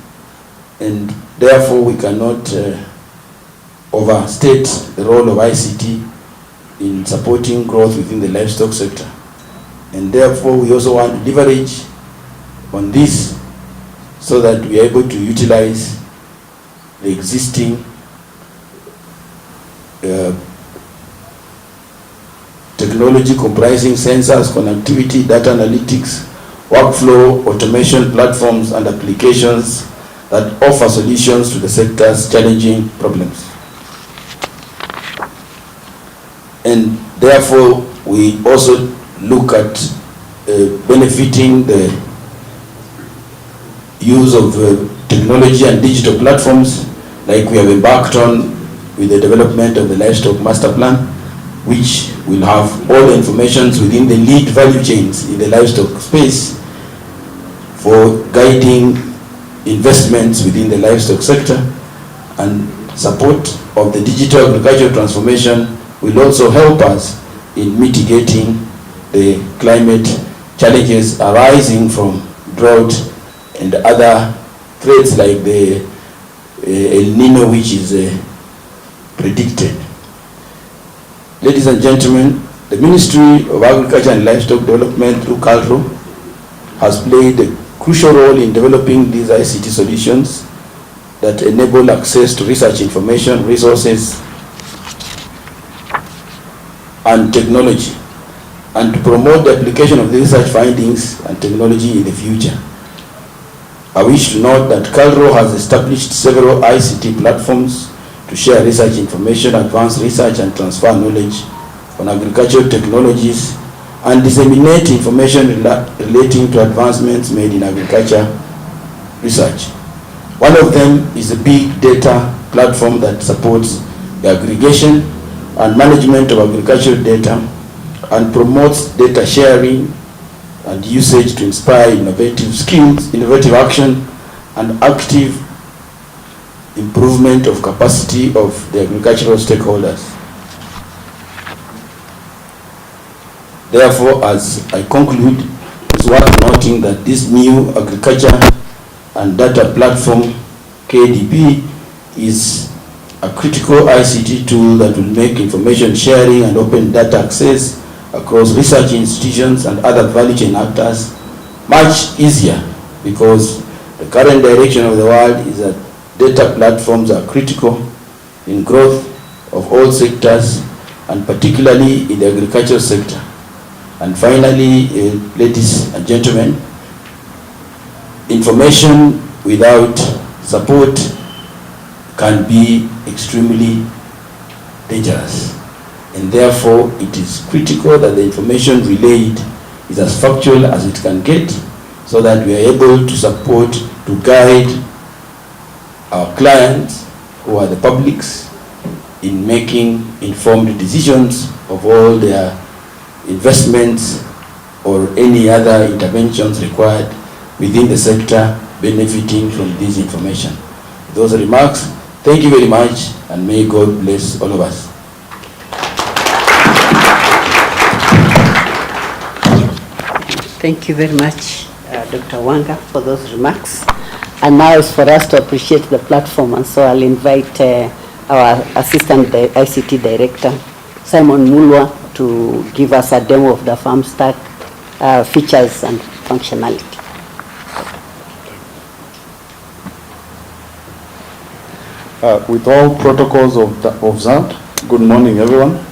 and therefore we cannot overstate the role of ICT in supporting growth within the livestock sector. And therefore we also want to leverage on this so that we are able to utilize the existing technology comprising sensors, connectivity, data analytics, workflow, automation platforms and applications that offer solutions to the sector's challenging problems. And therefore, we also look at benefiting the use of technology and digital platforms like we have embarked on with the development of the Livestock Master Plan, which will have all the information within the lead value chains in the livestock space for guiding investments within the livestock sector, and support of the digital agricultural transformation will also help us in mitigating the climate challenges arising from drought and other threats like the El Nino, which is predicted. Ladies and gentlemen, the Ministry of Agriculture and Livestock Development through KALRO has played a crucial role in developing these ICT solutions that enable access to research information, resources, and technology, and to promote the application of the research findings and technology in the future. I wish to note that KALRO has established several ICT platforms to share research information, advance research, and transfer knowledge on agricultural technologies and disseminate information relating to advancements made in agriculture research. One of them is a big data platform that supports the aggregation and management of agricultural data and promotes data sharing and usage to inspire innovative skills, innovative action, and active improvement of capacity of the agricultural stakeholders. Therefore, as I conclude, it's worth noting that this new agriculture and data platform, KDP, is a critical ICT tool that will make information sharing and open data access across research institutions and other value chain actors much easier, because the current direction of the world is that data platforms are critical in growth of all sectors, and particularly in the agricultural sector. And finally, ladies and gentlemen, information without support can be extremely dangerous, and therefore it is critical that the information relayed is as factual as it can get, so that we are able to support, to guide our clients, who are the publics, in making informed decisions of all their investments or any other interventions required within the sector benefiting from this information. Those remarks, thank you very much, and may God bless all of us. Thank you very much, Dr. Wanga, for those remarks. And now it's for us to appreciate the platform, and so I'll invite our Assistant ICT Director, Simon Mulwa, to give us a demo of the farm stack features and functionality. With all protocols observed, good morning, everyone.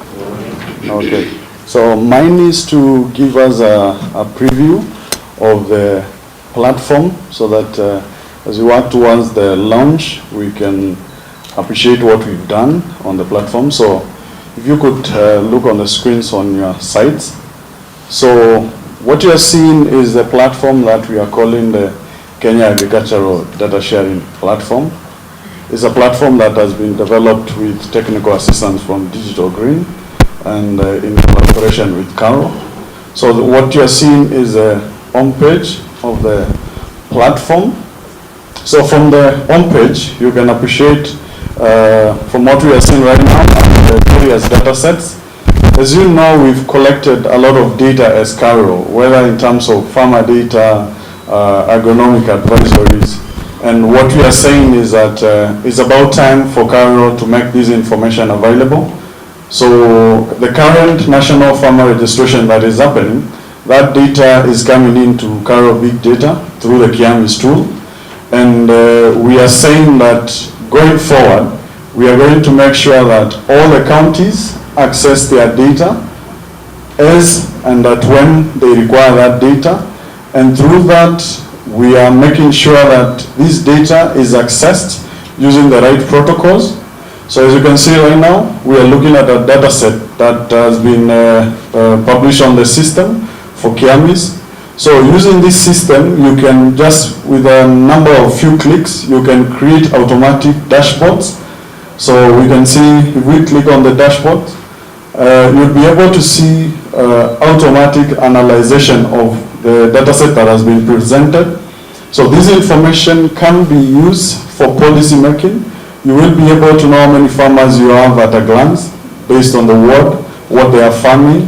Okay, so mine is to give us a preview of the platform so that as we work towards the launch, we can appreciate what we've done on the platform. So if you could look on the screens on your sites. So what you are seeing is the platform that we are calling the Kenya Agricultural Data Sharing Platform. It's a platform that has been developed with technical assistance from Digital Green and in collaboration with Caro. So what you are seeing is a home page of the platform. So from the home page, you can appreciate from what we are seeing right now, the various data sets. As you know, we've collected a lot of data as Caro, whether in terms of farmer data, agronomic advisories, and what we are saying is that it's about time for Caro to make this information available. So the current national farmer registration that is happening, that data is coming into Caro Big Data through the Kiamis tool. And we are saying that going forward, we are going to make sure that all the counties access their data as and that when they require that data. And through that, we are making sure that this data is accessed using the right protocols. So as you can see right now, we are looking at a data set that has been published on the system for Kiamis. So using this system, you can just, with a number of few clicks, you can create automatic dashboards. So we can see, if we click on the dashboard, you'll be able to see automatic analyzation of the data set that has been presented. So this information can be used for policy making. You will be able to know how many farmers you have at a glance, based on the ward, what they are farming,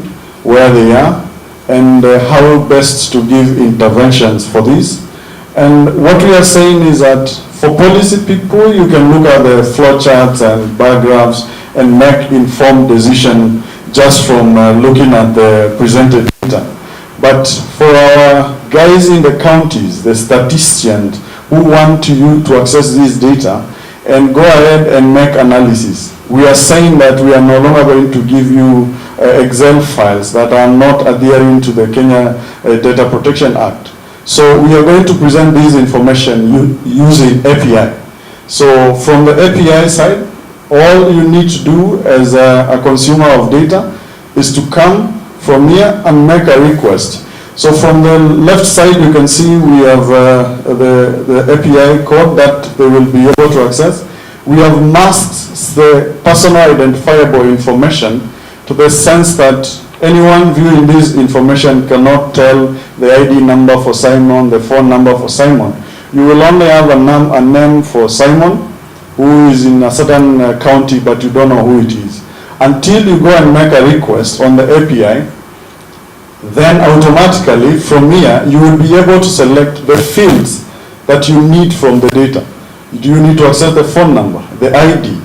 where they are, and how best to give interventions for this. And what we are saying is that for policy people, you can look at the flow charts and bar graphs and make informed decision just from looking at the presented data. But for our guys in the counties, the statisticians who want you to access this data and go ahead and make analysis, we are saying that we are no longer going to give you Excel files that are not adhering to the Kenya Data Protection Act. So we are going to present this information using API. So from the API side, all you need to do as a consumer of data is to come from here and make a request. So from the left side, you can see we have the API code that they will be able to access. We have masked the personal identifiable information to the sense that anyone viewing this information cannot tell the ID number for Simon, the phone number for Simon. You will only have a name for Simon, who is in a certain county, but you don't know who it is. Until you go and make a request on the API, then automatically from here, you will be able to select the fields that you need from the data. Do you need to access the phone number, the ID?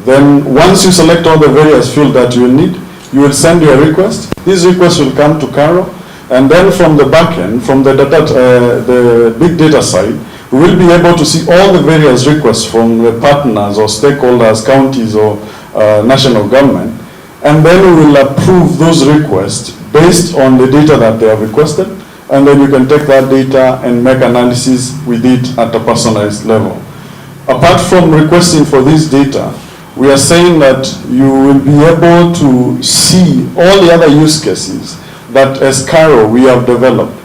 Then once you select all the various fields that you will need, you will send your request. This request will come to Caro, and then from the backend, from the data, the big data side, we will be able to see all the various requests from the partners or stakeholders, counties or national government, and then we will approve those requests based on the data that they have requested, and then you can take that data and make analysis with it at a personalized level. Apart from requesting for this data, we are saying that you will be able to see all the other use cases that as Caro we have developed.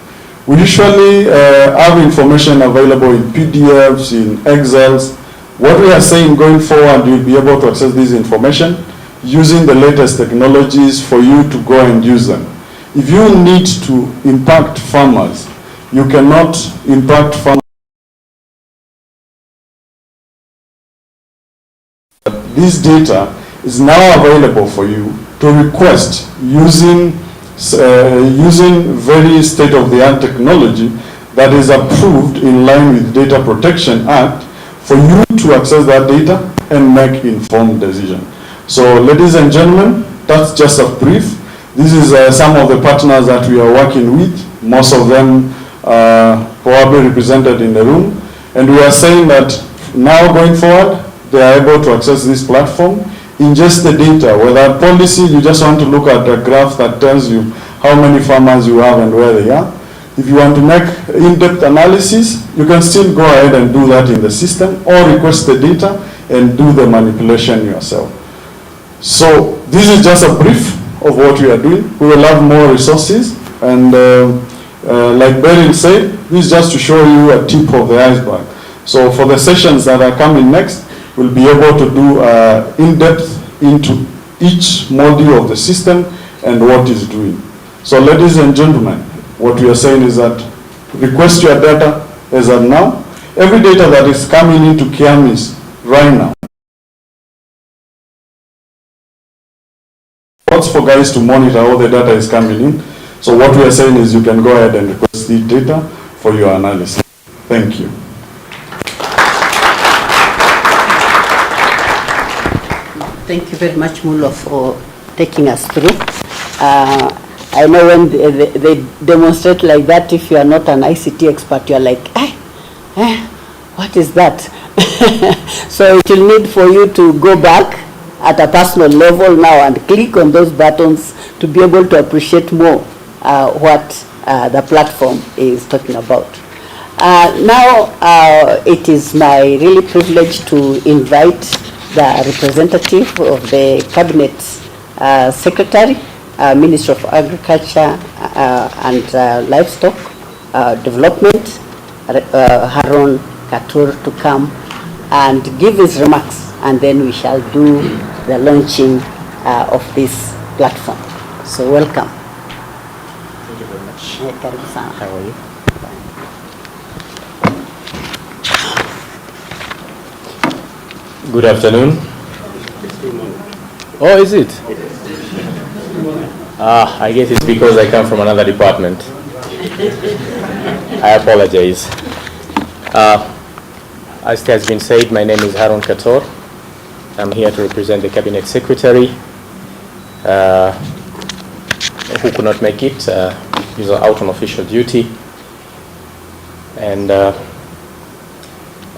We usually have information available in PDFs, in Excels. What we are saying going forward, you'll be able to access this information using the latest technologies for you to go and use them. If you need to impact farmers, you cannot impact farmers. This data is now available for you to request using using very state-of-the-art technology that is approved in line with Data Protection Act for you to access that data and make informed decisions. So, ladies and gentlemen, that's just a brief. This is some of the partners that we are working with, most of them probably represented in the room. And we are saying that now going forward, they are able to access this platform, ingest the data, whether policy, you just want to look at a graph that tells you how many farmers you have and where they are. If you want to make in-depth analysis, you can still go ahead and do that in the system or request the data and do the manipulation yourself. So this is just a brief of what we are doing. We will have more resources, and like Beryl said, this is just to show you a tip of the iceberg. So for the sessions that are coming next, we'll be able to do in-depth into each module of the system and what it's doing. So ladies and gentlemen, what we are saying is that request your data as of now. Every data that is coming into KIAMIS right now, what's for guys to monitor how the data is coming in. So what we are saying is you can go ahead and request the data for your analysis. Thank you. Thank you very much, Mulo, for taking us through. I know when they demonstrate like that, if you are not an ICT expert, you are like, what is that? So it will need for you to go back at a personal level now and click on those buttons to be able to appreciate more what the platform is talking about. Now it is my really privilege to invite the representative of the Cabinet Secretary, Minister of Agriculture and Livestock Development, Haron Katur, to come and give his remarks, and then we shall do the launching of this platform. So welcome. Thank you very much. How are you? Good afternoon. Oh, is it? I guess it's because I come from another department. I apologize. As it has been said, my name is Haron Kator. I'm here to represent the Cabinet Secretary who could not make it. He's out on official duty. And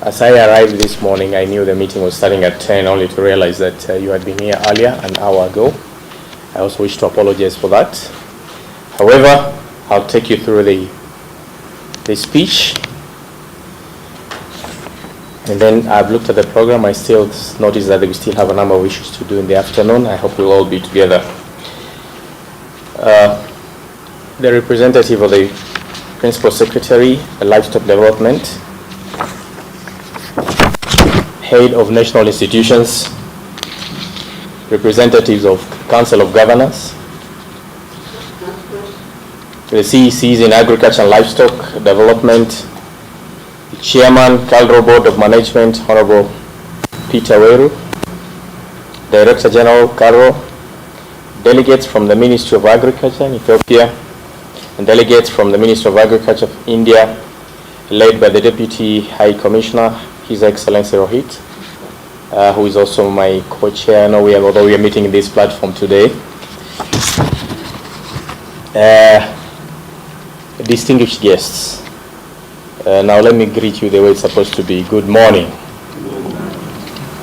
as I arrived this morning, I knew the meeting was starting at 10, only to realize that you had been here earlier, an hour ago. I also wish to apologize for that. However, I'll take you through the speech. And then I've looked at the program. I still notice that we still have a number of issues to do in the afternoon. I hope we'll all be together. The representative of the Principal Secretary, Livestock Development, Head of National Institutions, representatives of Council of Governors, the CECs in Agriculture and Livestock Development, the Chairman, Calro Board of Management, Honorable Peter Weru, Director General Karo, delegates from the Ministry of Agriculture in Ethiopia, and delegates from the Ministry of Agriculture of India, led by the Deputy High Commissioner, His Excellency Rohit, who is also my co-chair. Although we are meeting in this platform today. Distinguished guests, now let me greet you the way it's supposed to be. Good morning.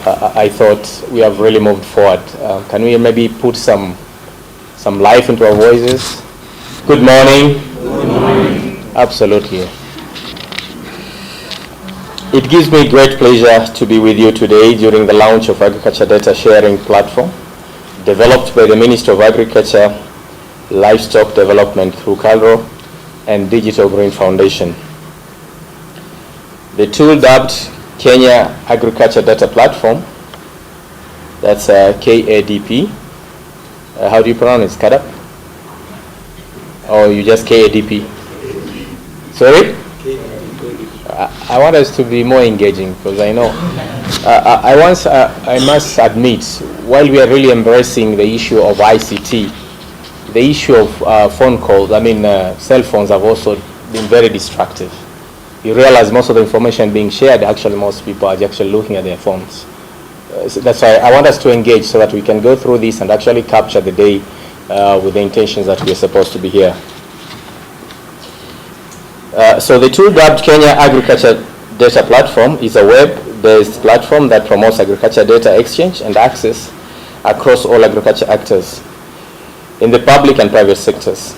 I thought we have really moved forward. Can we maybe put some life into our voices? Good morning. Good morning. Absolutely. It gives me great pleasure to be with you today during the launch of Agriculture Data Sharing Platform, developed by the Ministry of Agriculture, Livestock Development through CALRO and Digital Green Foundation. The tool dubbed Kenya Agriculture Data Platform, that's KADP. How do you pronounce it? Kadp? Or you just KADP? Sorry? I want us to be more engaging, because I know I must admit, while we are really embracing the issue of ICT, the issue of phone calls, cell phones have also been very destructive. You realize most of the information being shared, actually most people are actually looking at their phones. So that's why I want us to engage so that we can go through this and actually capture the day with the intentions that we're supposed to be here. So the tool dubbed Kenya Agriculture Data Platform is a web-based platform that promotes agriculture data exchange and access across all agriculture actors in the public and private sectors.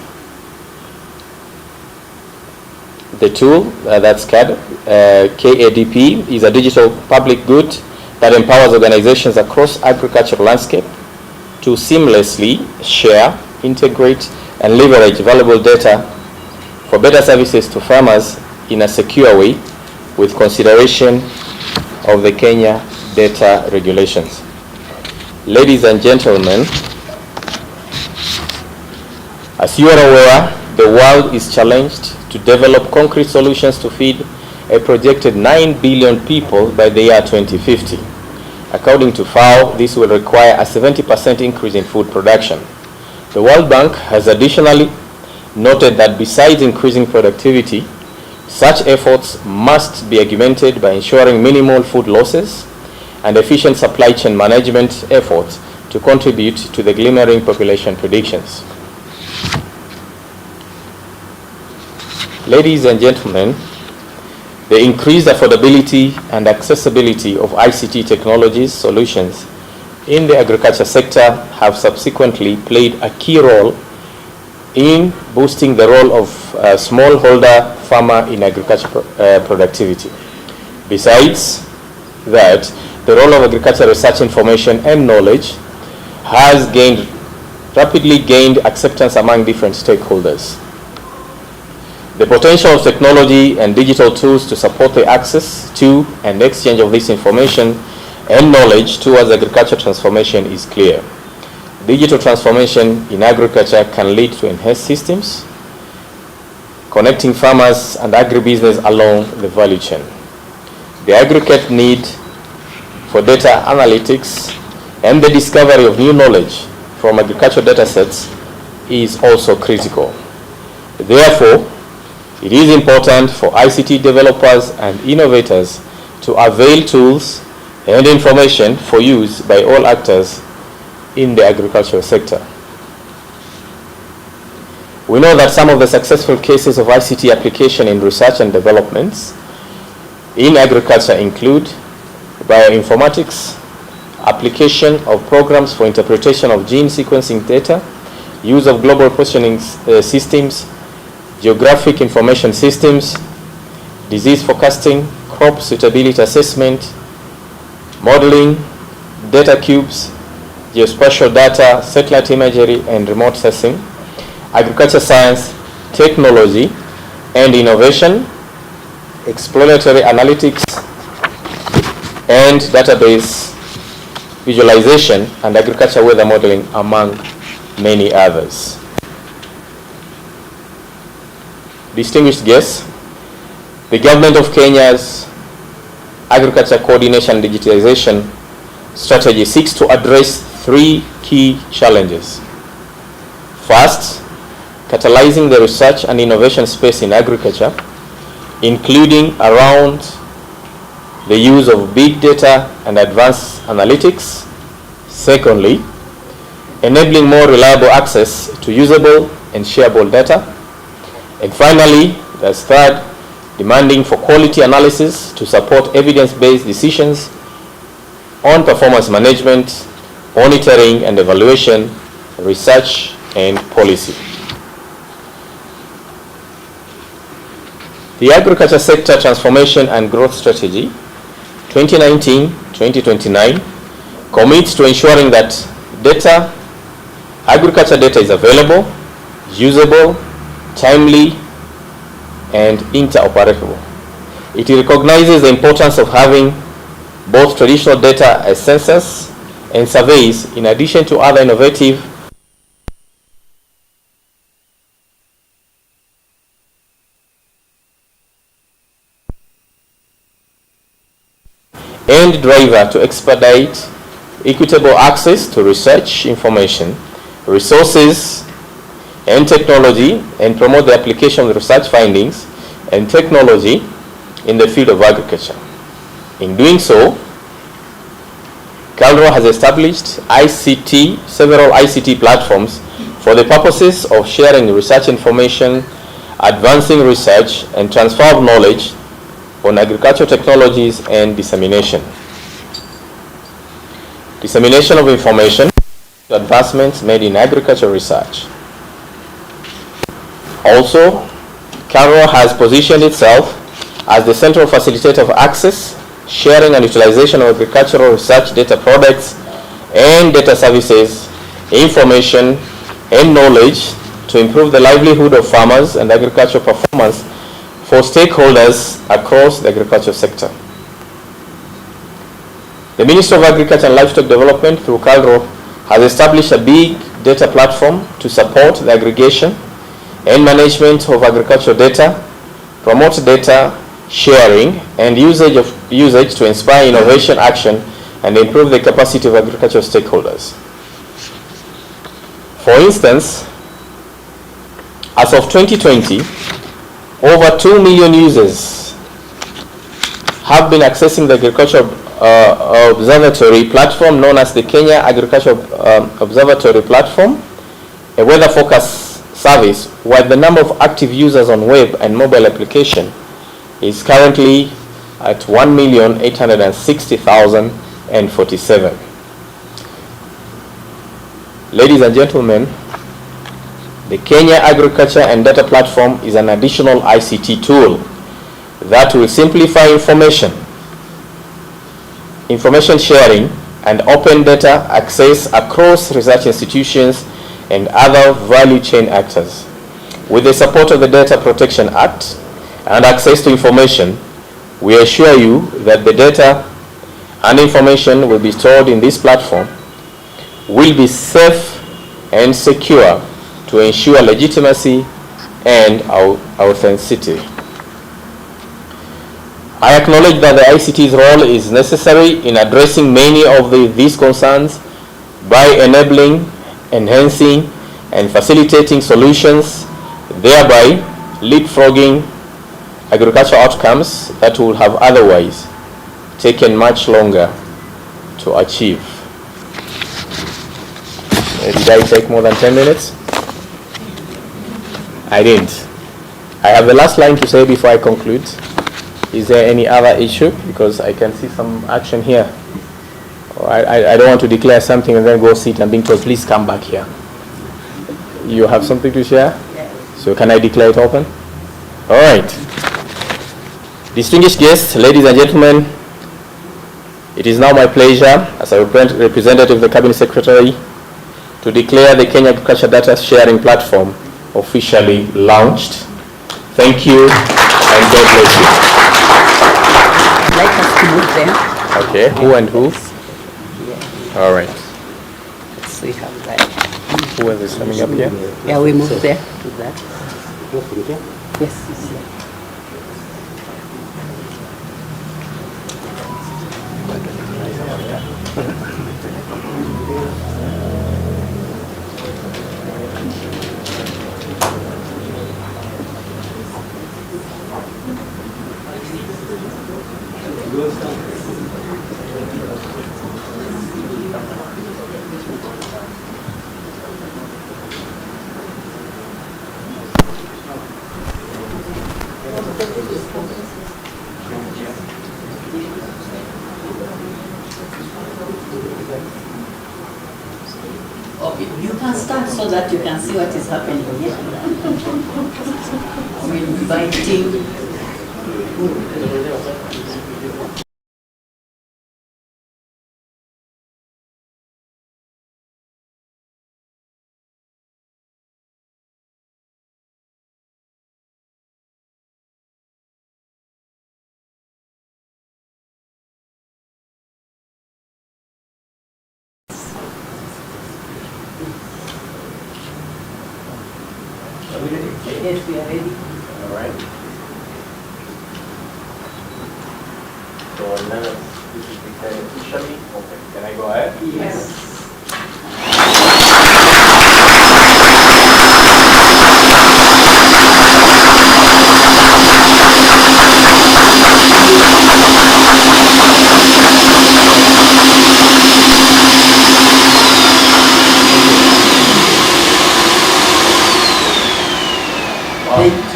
The tool, that's Kadp, is a digital public good that empowers organizations across agricultural landscape to seamlessly share, integrate, and leverage valuable data for better services to farmers in a secure way with consideration of the Kenya data regulations. Ladies and gentlemen, as you are aware, the world is challenged to develop concrete solutions to feed a projected 9 billion people by the year 2050. According to FAO, this will require a 70% increase in food production. The World Bank has additionally noted that besides increasing productivity, such efforts must be augmented by ensuring minimal food losses and efficient supply chain management efforts to contribute to the glimmering population predictions. Ladies and gentlemen, the increased affordability and accessibility of ICT technologies solutions in the agriculture sector have subsequently played a key role in boosting the role of smallholder farmer in agriculture productivity. Besides that, the role of agriculture research information and knowledge has rapidly gained acceptance among different stakeholders. The potential of technology and digital tools to support the access to and exchange of this information and knowledge towards agriculture transformation is clear. Digital transformation in agriculture can lead to enhanced systems, connecting farmers and agribusiness along the value chain. The aggregate need for data analytics and the discovery of new knowledge from agricultural data sets is also critical. Therefore, it is important for ICT developers and innovators to avail tools and information for use by all actors in the agricultural sector. We know that some of the successful cases of ICT application in research and developments in agriculture include bioinformatics, application of programs for interpretation of gene sequencing data, use of global positioning systems, geographic information systems, disease forecasting, crop suitability assessment, modeling, data cubes, geospatial data, satellite imagery, and remote sensing, agriculture science, technology, and innovation, exploratory analytics, and database visualization, and agriculture weather modeling, among many others. Distinguished guests, the government of Kenya's agriculture coordination and digitization strategy seeks to address three key challenges. First, catalyzing the research and innovation space in agriculture, including around the use of big data and advanced analytics. Secondly, enabling more reliable access to usable and shareable data. And finally, there's third, demanding for quality analysis to support evidence-based decisions on performance management, monitoring and evaluation, research, and policy. The Agriculture Sector Transformation and Growth Strategy 2019-2029 commits to ensuring that agriculture data is available, usable, timely, and interoperable. It recognizes the importance of having both traditional data as census and surveys in addition to other innovative and driver to expedite equitable access to research information, resources, and technology and promote the application of research findings and technology in the field of agriculture. In doing so, KALRO has established several ICT platforms for the purposes of sharing research information, advancing research, and transfer of knowledge on agricultural technologies and dissemination. Dissemination of information to advancements made in agricultural research. Also, KALRO has positioned itself as the central facilitator of access, sharing and utilization of agricultural research data products and data services, information and knowledge to improve the livelihood of farmers and agricultural performance for stakeholders across the agriculture sector. The Ministry of Agriculture and Livestock Development through KALRO has established a big data platform to support the aggregation and management of agricultural data, promote data sharing and usage to inspire innovation action and improve the capacity of agricultural stakeholders. For instance, as of 2020, over 2 million users have been accessing the agricultural observatory platform known as the Kenya Agricultural Observatory Platform, a weather forecast service, while the number of active users on web and mobile application is currently at 1,860,047. Ladies and gentlemen, the Kenya Agriculture and Data Platform is an additional ICT tool that will simplify information sharing and open data access across research institutions and other value chain actors. With the support of the Data Protection Act and access to information, we assure you that the data and information will be stored in this platform will be safe and secure to ensure legitimacy and authenticity. I acknowledge that the ICT's role is necessary in addressing many of these concerns by enabling, enhancing, and facilitating solutions, thereby leapfrogging agricultural outcomes that would have otherwise taken much longer to achieve. Did I take more than 10 minutes? I didn't. I have the last line to say before I conclude. Is there any other issue? Because I can see some action here. I don't want to declare something and then go sit and being told, please come back here. You have something to share? Yes. So can I declare it open? All right. Distinguished guests, ladies and gentlemen, it is now my pleasure as a representative of the Cabinet Secretary to declare the Kenya Agriculture Data Sharing Platform officially launched. Thank you and God bless you. I'd like us to move there. Okay, who and who? Yeah. All right. Let's see how that. Who is coming up here? Yeah, we move there to that. Yes, it's there. Okay, you can start so that you can see what is happening here. We're inviting. Yes, we are ready. All right. So now this is declared officially open. Can I go ahead? Yes.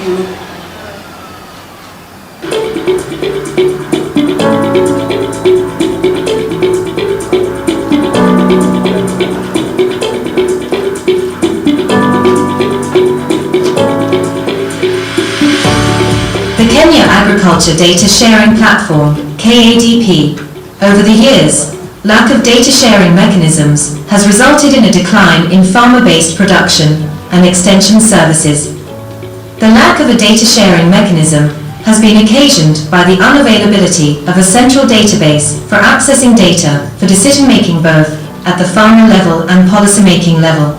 The Kenya Agriculture Data Sharing Platform, KADP. Over the years, lack of data sharing mechanisms has resulted in a decline in farmer-based production and extension services. The lack of a data sharing mechanism has been occasioned by the unavailability of a central database for accessing data for decision-making both at the farmer level and policy-making level.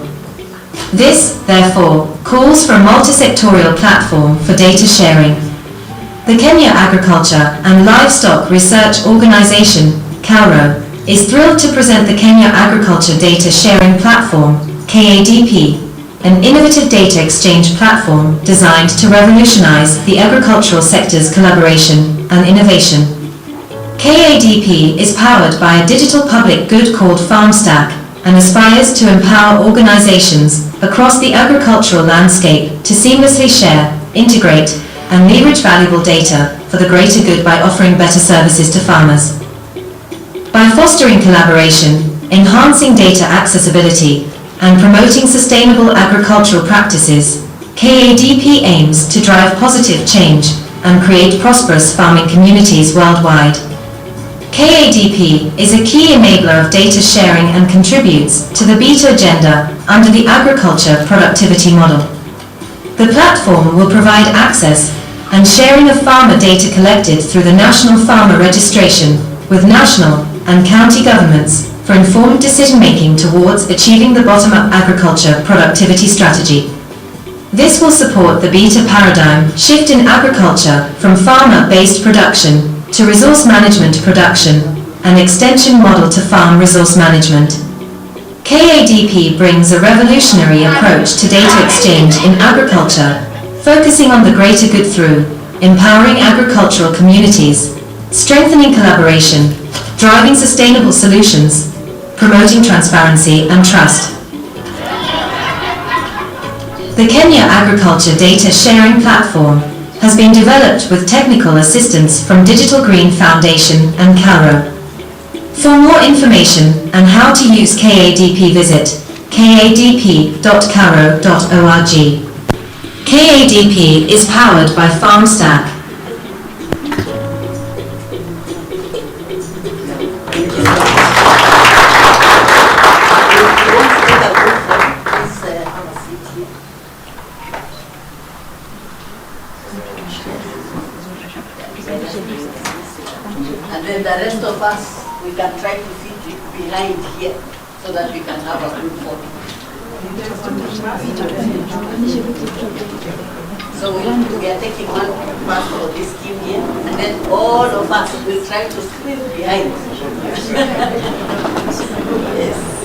This, therefore, calls for a multi-sectorial platform for data sharing. The Kenya Agriculture and Livestock Research Organization, KALRO, is thrilled to present the Kenya Agriculture Data Sharing Platform, KADP, an innovative data exchange platform designed to revolutionize the agricultural sector's collaboration and innovation. KADP is powered by a digital public good called FarmStack and aspires to empower organizations across the agricultural landscape to seamlessly share, integrate, and leverage valuable data for the greater good by offering better services to farmers. By fostering collaboration, enhancing data accessibility, and promoting sustainable agricultural practices, KADP aims to drive positive change and create prosperous farming communities worldwide. KADP is a key enabler of data sharing and contributes to the BETA agenda under the agriculture productivity model. The platform will provide access and sharing of farmer data collected through the National Farmer Registration with national and county governments for informed decision-making towards achieving the bottom-up agriculture productivity strategy. This will support the BETA paradigm shift in agriculture from farmer-based production to resource management production and extension model to farm resource management. KADP brings a revolutionary approach to data exchange in agriculture, focusing on the greater good through empowering agricultural communities, strengthening collaboration, driving sustainable solutions, promoting transparency and trust. The Kenya Agriculture Data Sharing Platform has been developed with technical assistance from Digital Green Foundation and KALRO. For more information on how to use KADP, visit kadp.karo.org. KADP is powered by FarmStack. And then the rest of us, we can try to fit it behind here so that we can have a good photo. So we are taking one pass for this scheme here, and then all of us will try to squeeze behind. Yes.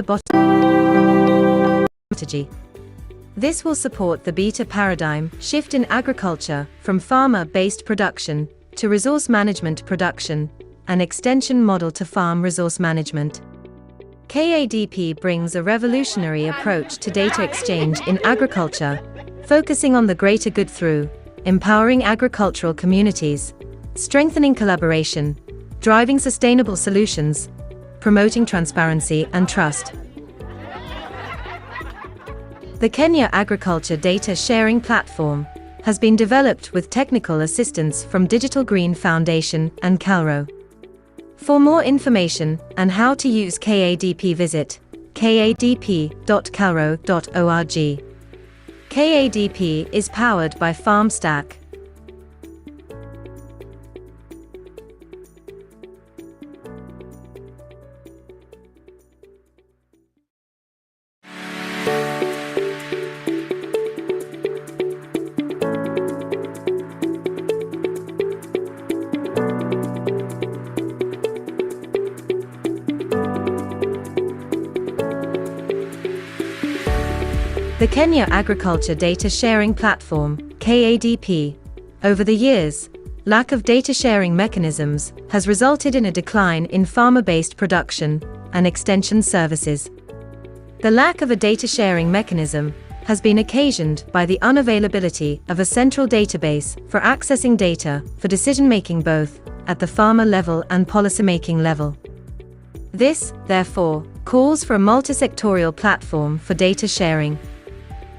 bottom strategy. This will support the beta paradigm shift in agriculture from farmer-based production to resource management production, an extension model to farm resource management. KADP brings a revolutionary approach to data exchange in agriculture, focusing on the greater good through empowering agricultural communities, strengthening collaboration, driving sustainable solutions, promoting transparency and trust. The Kenya Agriculture Data Sharing Platform has been developed with technical assistance from Digital Green Foundation and CalRO. For more information and how to use KADP, visit kadp.calro.org. KADP is powered by FarmStack. The Kenya Agriculture Data Sharing Platform, KADP. Over the years, lack of data sharing mechanisms has resulted in a decline in farmer-based production and extension services. The lack of a data sharing mechanism has been occasioned by the unavailability of a central database for accessing data for decision-making both at the farmer level and policymaking level. This, therefore, calls for a multi-sectorial platform for data sharing.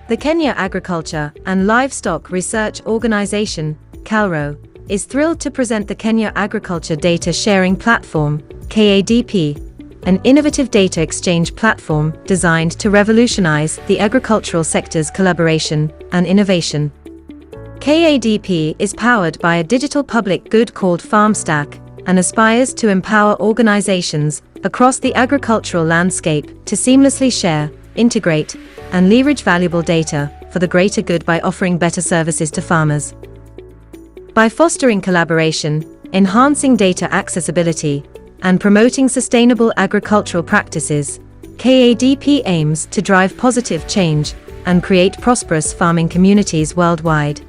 The Kenya Agriculture and Livestock Research Organization, CalRO, is thrilled to present the Kenya Agriculture Data Sharing Platform, KADP, an innovative data exchange platform designed to revolutionize the agricultural sector's collaboration and innovation. KADP is powered by a digital public good called FarmStack and aspires to empower organizations across the agricultural landscape to seamlessly share, integrate, and leverage valuable data for the greater good by offering better services to farmers. By fostering collaboration, enhancing data accessibility, and promoting sustainable agricultural practices, KADP aims to drive positive change and create prosperous farming communities worldwide.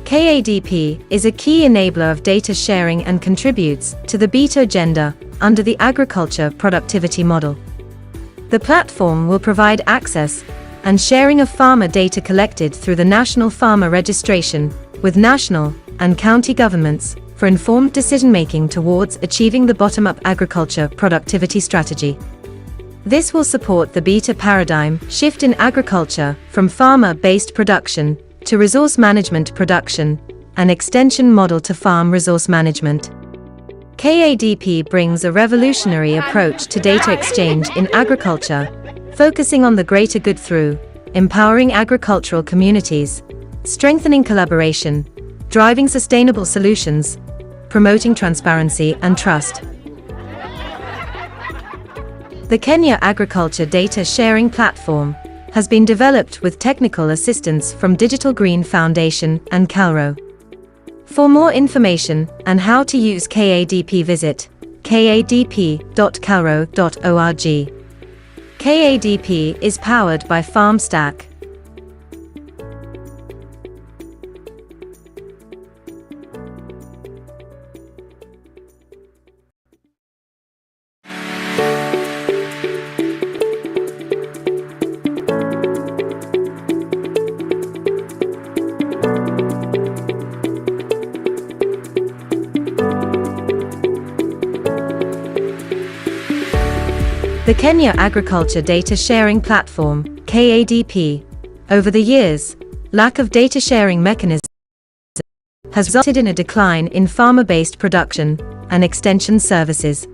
KADP is a key enabler of data sharing and contributes to the beta agenda under the agriculture productivity model. The platform will provide access and sharing of farmer data collected through the National Farmer Registration with national and county governments for informed decision-making towards achieving the bottom-up agriculture productivity strategy. This will support the beta paradigm shift in agriculture from farmer-based production to resource management production, an extension model to farm resource management. KADP brings a revolutionary approach to data exchange in agriculture, focusing on the greater good through empowering agricultural communities, strengthening collaboration, driving sustainable solutions, promoting transparency and trust. The Kenya Agriculture Data Sharing Platform has been developed with technical assistance from Digital Green Foundation and CalRO. For more information and how to use KADP, visit kadp.calro.org. KADP is powered by FarmStack. The Kenya Agriculture Data Sharing Platform, KADP. Over the years, lack of data sharing mechanisms has resulted in a decline in farmer-based production and extension services.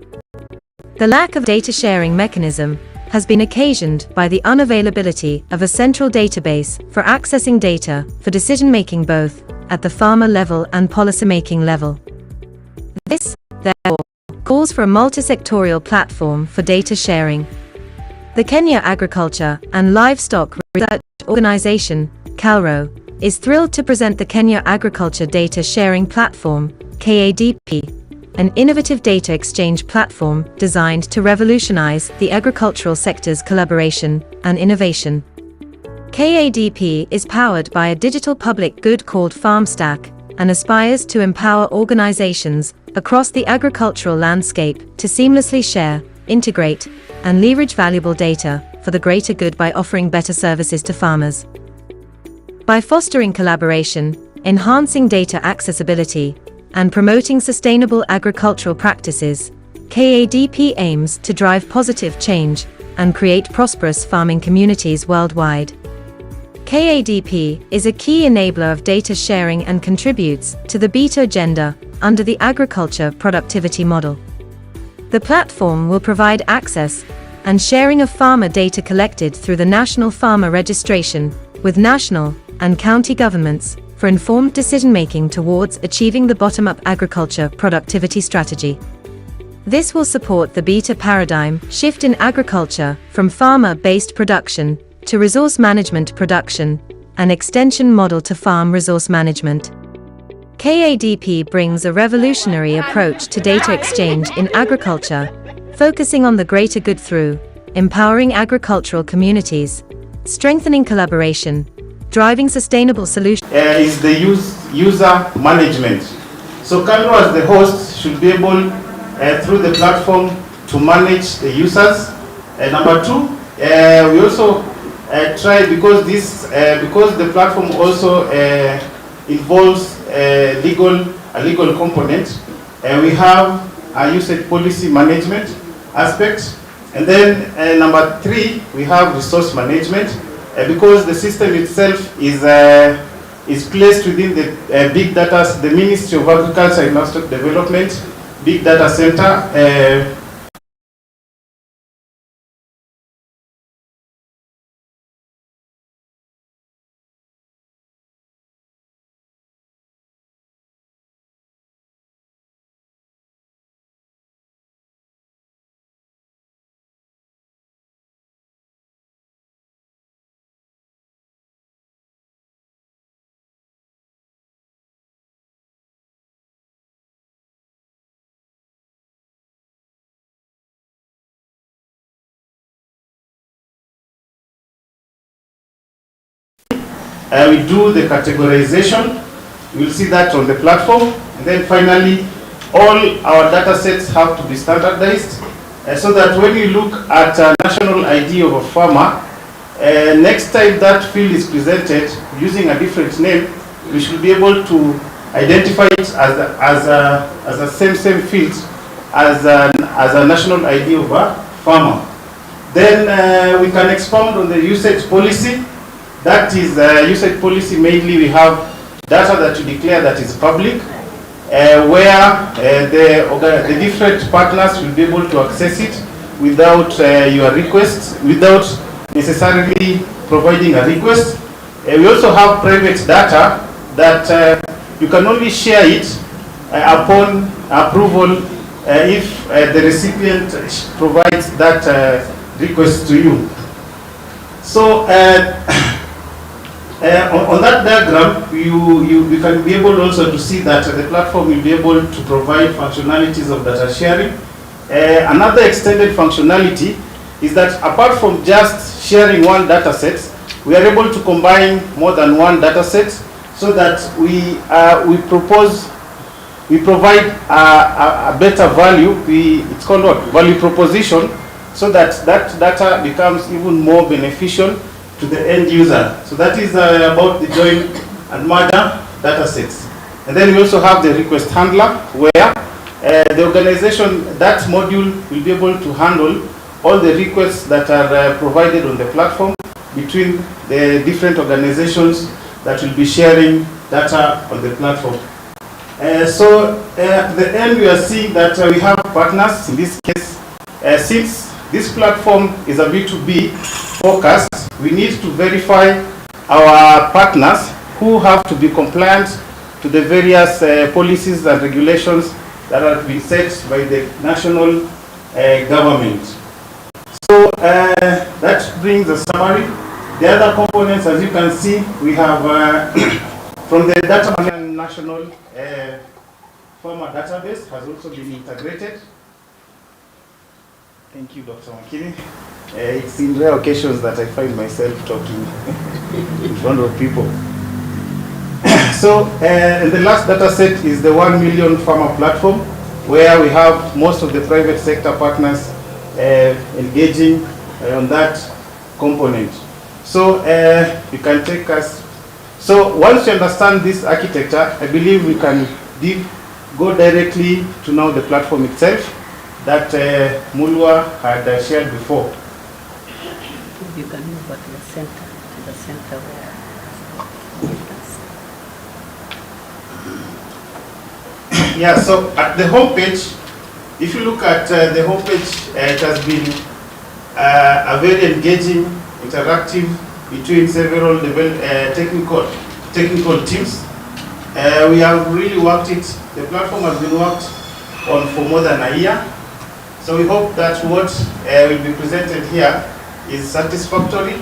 The lack of data sharing mechanism has been occasioned by the unavailability of a central database for accessing data for decision-making both at the farmer level and policymaking level. This, therefore, calls for a multi-sectorial platform for data sharing. The Kenya Agriculture and Livestock Research Organization, CalRO, is thrilled to present the Kenya Agriculture Data Sharing Platform, KADP, an innovative data exchange platform designed to revolutionize the agricultural sector's collaboration and innovation. KADP is powered by a digital public good called FarmStack and aspires to empower organizations across the agricultural landscape to seamlessly share, integrate, and leverage valuable data for the greater good by offering better services to farmers. By fostering collaboration, enhancing data accessibility, and promoting sustainable agricultural practices, KADP aims to drive positive change and create prosperous farming communities worldwide. KADP is a key enabler of data sharing and contributes to the BETA agenda under the agriculture productivity model. The platform will provide access and sharing of farmer data collected through the National Farmer Registration with national and county governments for informed decision-making towards achieving the bottom-up agriculture productivity strategy. This will support the BETA paradigm shift in agriculture from farmer-based production to resource management production, and extension model to farm resource management. KADP brings a revolutionary approach to data exchange in agriculture, focusing on the greater good through empowering agricultural communities, strengthening collaboration, driving sustainable solutions. Is the user management. So Carlo as the host should be able, through the platform, to manage the users. Number two, we also try, because the platform also involves a legal component, we have a usage policy management aspect. And then number three, we have resource management, because the system itself is placed within the big data, the Ministry of Agriculture and Livestock Development, big data center. We do the categorization. You'll see that on the platform. And then finally, all our data sets have to be standardized so that when you look at a national ID of a farmer, next time that field is presented using a different name, we should be able to identify it as a same field as a national ID of a farmer. Then we can expound on the usage policy. That is usage policy. Mainly we have data that you declare that is public, where the different partners will be able to access it without your request, without necessarily providing a request. We also have private data that you can only share it upon approval if the recipient provides that request to you. So on that diagram, you can be able also to see that the platform will be able to provide functionalities of data sharing. Another extended functionality is that apart from just sharing one data set, we are able to combine more than one data set so that we provide a better value. It's called what? Value proposition, so that data becomes even more beneficial to the end user. So that is about the join and merger data sets. And then we also have the request handler, where the organization, that module will be able to handle all the requests that are provided on the platform between the different organizations that will be sharing data on the platform. So at the end, we are seeing that we have partners. In this case, since this platform is a B2B focused, we need to verify our partners who have to be compliant to the various policies and regulations that have been set by the national government. So that brings a summary. The other components, as you can see, we have from the data national farmer database has also been integrated. Thank you, Dr. Makini. It's in rare occasions that I find myself talking in front of people. So the last data set is the 1 million farmer platform, where we have most of the private sector partners engaging on that component. So you can take us. So once you understand this architecture, I believe we can go directly to now the platform itself that Mulwa had shared before. You can move to the center where you can see. Yeah, so at the home page, if you look at the home page, it has been a very engaging, interactive between several technical teams. We have really worked it. The platform has been worked on for more than a year. So we hope that what will be presented here is satisfactory.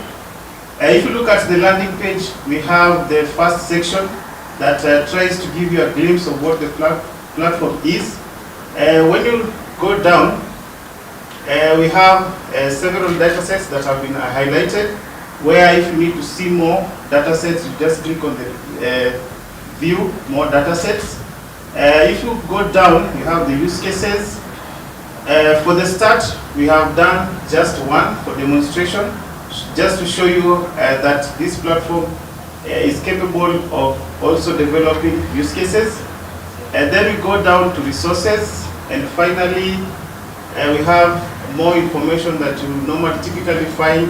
If you look at the landing page, we have the first section that tries to give you a glimpse of what the platform is. When you go down, we have several data sets that have been highlighted, where if you need to see more data sets, you just click on the view more data sets. If you go down, you have the use cases. For the start, we have done just one for demonstration, just to show you that this platform is capable of also developing use cases. And then we go down to resources, and finally we have more information that you normally typically find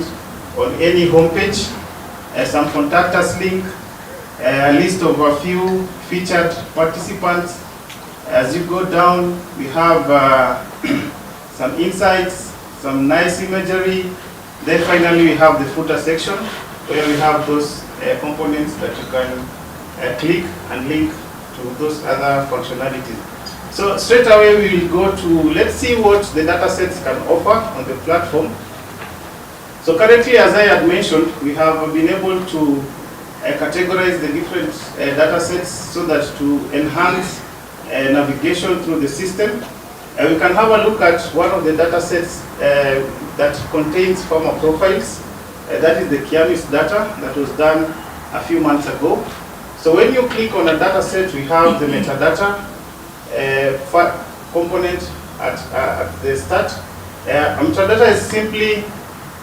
on any homepage, some contact us link, a list of a few featured participants. As you go down, we have some insights, some nice imagery. Then finally we have the footer section, where we have those components that you can click and link to those other functionalities. So straight away we will go to, let's see what the data sets can offer on the platform. So currently, as I had mentioned, we have been able to categorize the different data sets so that to enhance navigation through the system. We can have a look at one of the data sets that contains farmer profiles. That is the Kiamis data that was done a few months ago. So when you click on a data set, we have the metadata component at the start. Metadata is simply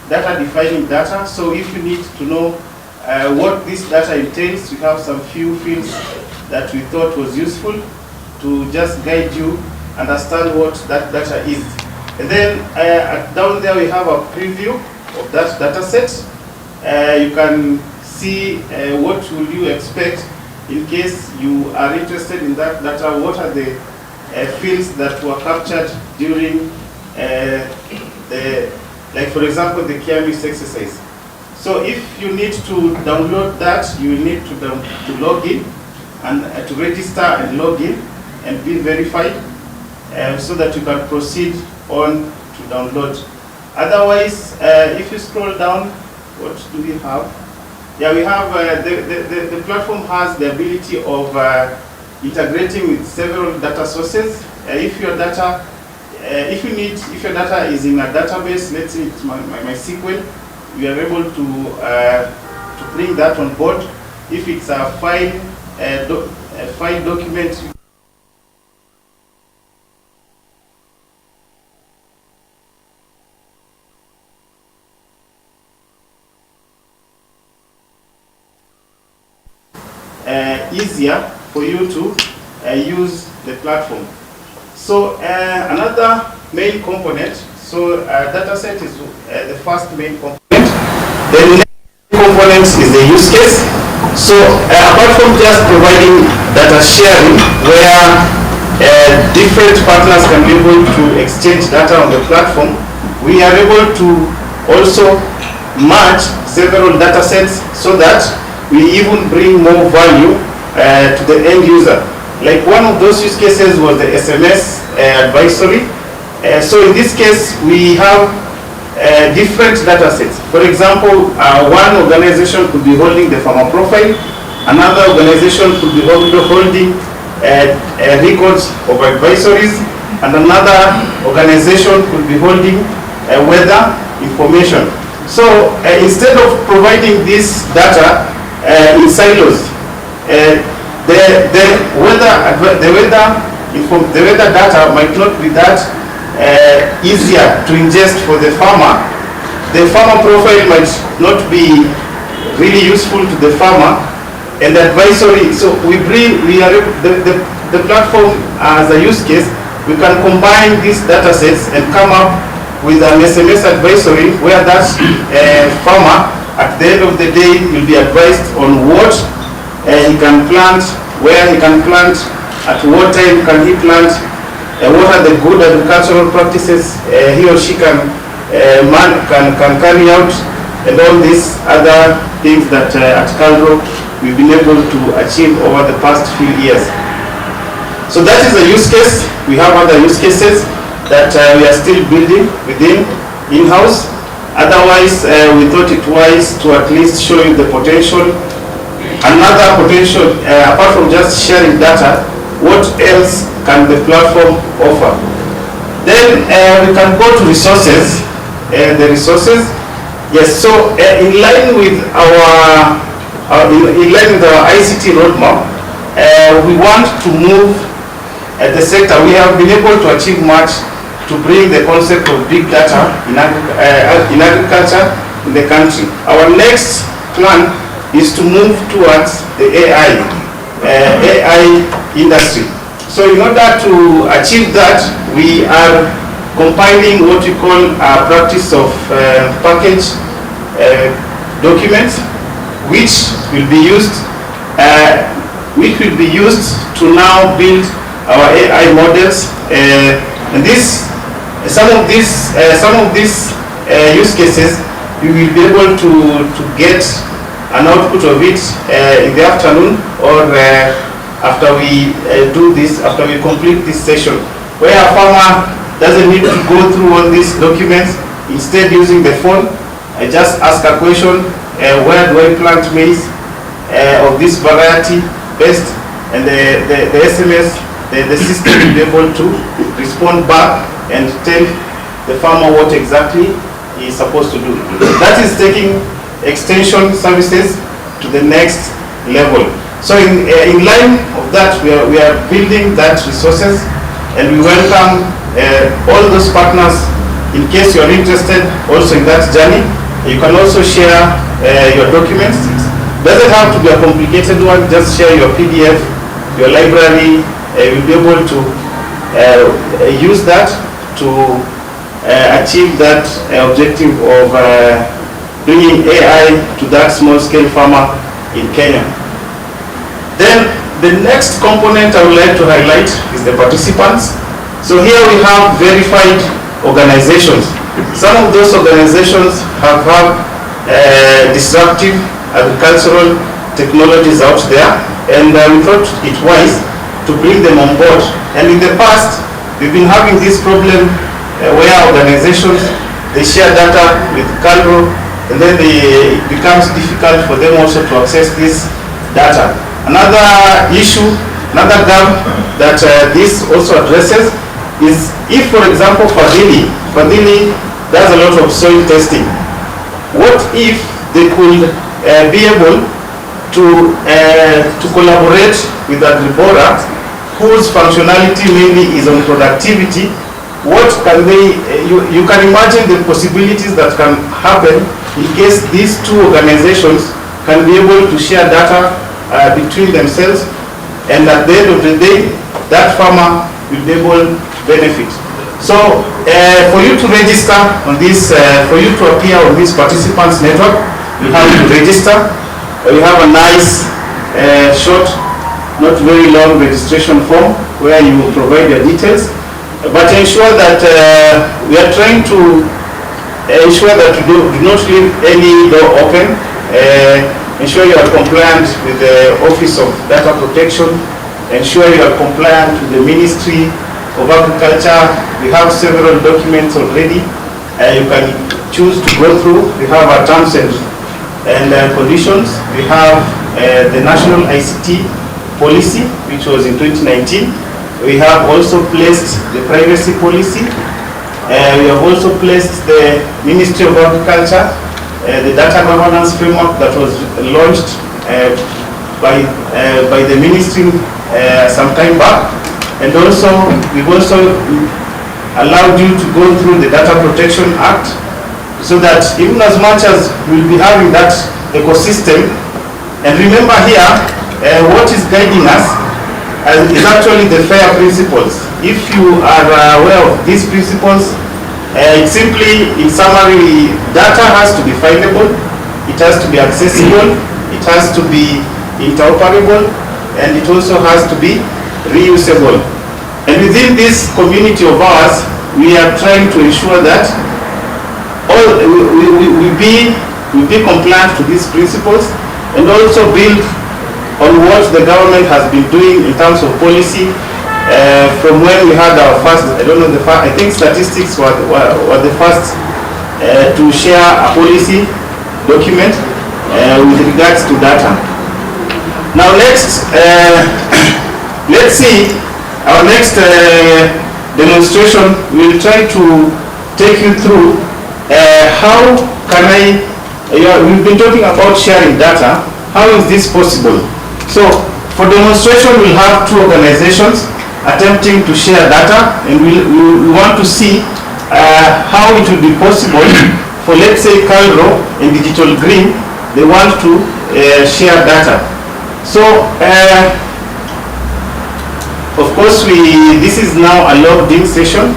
data defining data. So if you need to know what this data entails, we have some few fields that we thought was useful to just guide you, understand what that data is. And then down there we have a preview of that data set. You can see what will you expect in case you are interested in that data. What are the fields that were captured during like for example, the Kiamis exercise. So if you need to download that, you will need to log in and to register and log in and be verified so that you can proceed on to download. Otherwise, if you scroll down, what do we have? Yeah, we have the platform has the ability of integrating with several data sources. If your data is in a database, let's say it's MySQL, we are able to bring that on board. If it's a file document, easier for you to use the platform. So another main component, so data set is the first main component. The next component is the use case. So apart from just providing data sharing, where different partners can be able to exchange data on the platform, we are able to also merge several data sets so that we even bring more value to the end user. Like one of those use cases was the SMS advisory. So in this case, we have different data sets. For example, one organization could be holding the farmer profile, another organization could be holding records of advisories, and another organization could be holding weather information. So instead of providing this data in silos, the weather data might not be that easier to ingest for the farmer. The farmer profile might not be really useful to the farmer, and the advisory. So the platform as a use case. We can combine these data sets and come up with an SMS advisory where that farmer at the end of the day will be advised on what he can plant, where he can plant, at what time can he plant, what are the good agricultural practices he or she can carry out, and all these other things that at Calro we've been able to achieve over the past few years. So that is a use case. We have other use cases that we are still building within in-house. Otherwise, we thought it wise to at least show you the potential. Another potential, apart from just sharing data, what else can the platform offer? Then we can go to resources. The resources, yes. So in line with our ICT roadmap, we want to move the sector. We have been able to achieve much to bring the concept of big data in agriculture in the country. Our next plan is to move towards the AI industry. So in order to achieve that, we are compiling what we call a practice of package documents, which will be used to now build our AI models, and some of these use cases we will be able to get an output of it in the afternoon, or after we after we complete this session, where a farmer doesn't need to go through all these documents. Instead, using the phone, I just ask a question: where do I plant maize of this variety best? And the SMS. The system will be able to respond back and tell the farmer what exactly he is supposed to do. That is taking extension services to the next level. So in line of that, we are building that resources, and we welcome all those partners. In case you are interested also in that journey, you can also share your documents. It doesn't have to be a complicated one, just share your PDF, your library. We'll be able to use that to achieve that objective of bringing AI to that small-scale farmer in Kenya. Then the next component I would like to highlight is the participants. So here we have verified organizations. Some of those organizations have disruptive agricultural technologies out there, and we thought it wise to bring them on board. And in the past, we've been having this problem where organizations, they share data with Calro, and then it becomes difficult for them also to access this data. Another issue, another gap that this also addresses is if, for example, Fadhili does a lot of soil testing. What if they could be able to collaborate with Agribora, whose functionality mainly is on productivity? What can they, you can imagine the possibilities that can happen in case these two organizations can be able to share data between themselves, and at the end of the day, that farmer will be able to benefit. So for you to register on this, for you to appear on this participants network, you have to register. We have a nice, short, not very long registration form where you will provide your details. But ensure that we are trying to ensure that you do not leave any door open. Ensure you are compliant with the Office of Data Protection. Ensure you are compliant with the Ministry of Agriculture. We have several documents already. You can choose to go through. We have our terms and conditions. We have the National ICT policy, which was in 2019. We have also placed the privacy policy. We have also placed the Ministry of Agriculture, the data governance framework that was launched by the ministry some time back. And also, we've also allowed you to go through the Data Protection Act, so that even as much as we'll be having that ecosystem, and remember here, what is guiding us is actually the FAIR principles. If you are aware of these principles, simply, in summary, data has to be findable, it has to be accessible, it has to be interoperable, and it also has to be reusable. And within this community of ours, we are trying to ensure that we be compliant to these principles, and also build on what the government has been doing in terms of policy. From when we had our first, I think statistics were the first to share a policy document with regards to data. Now let's see our next demonstration. We'll try to take you through how can we've been talking about sharing data. How is this possible? So for demonstration, we'll have two organizations attempting to share data, and we want to see how it will be possible for, let's say, Calro and Digital Green, they want to share data. So, of course, this is now a logged-in session.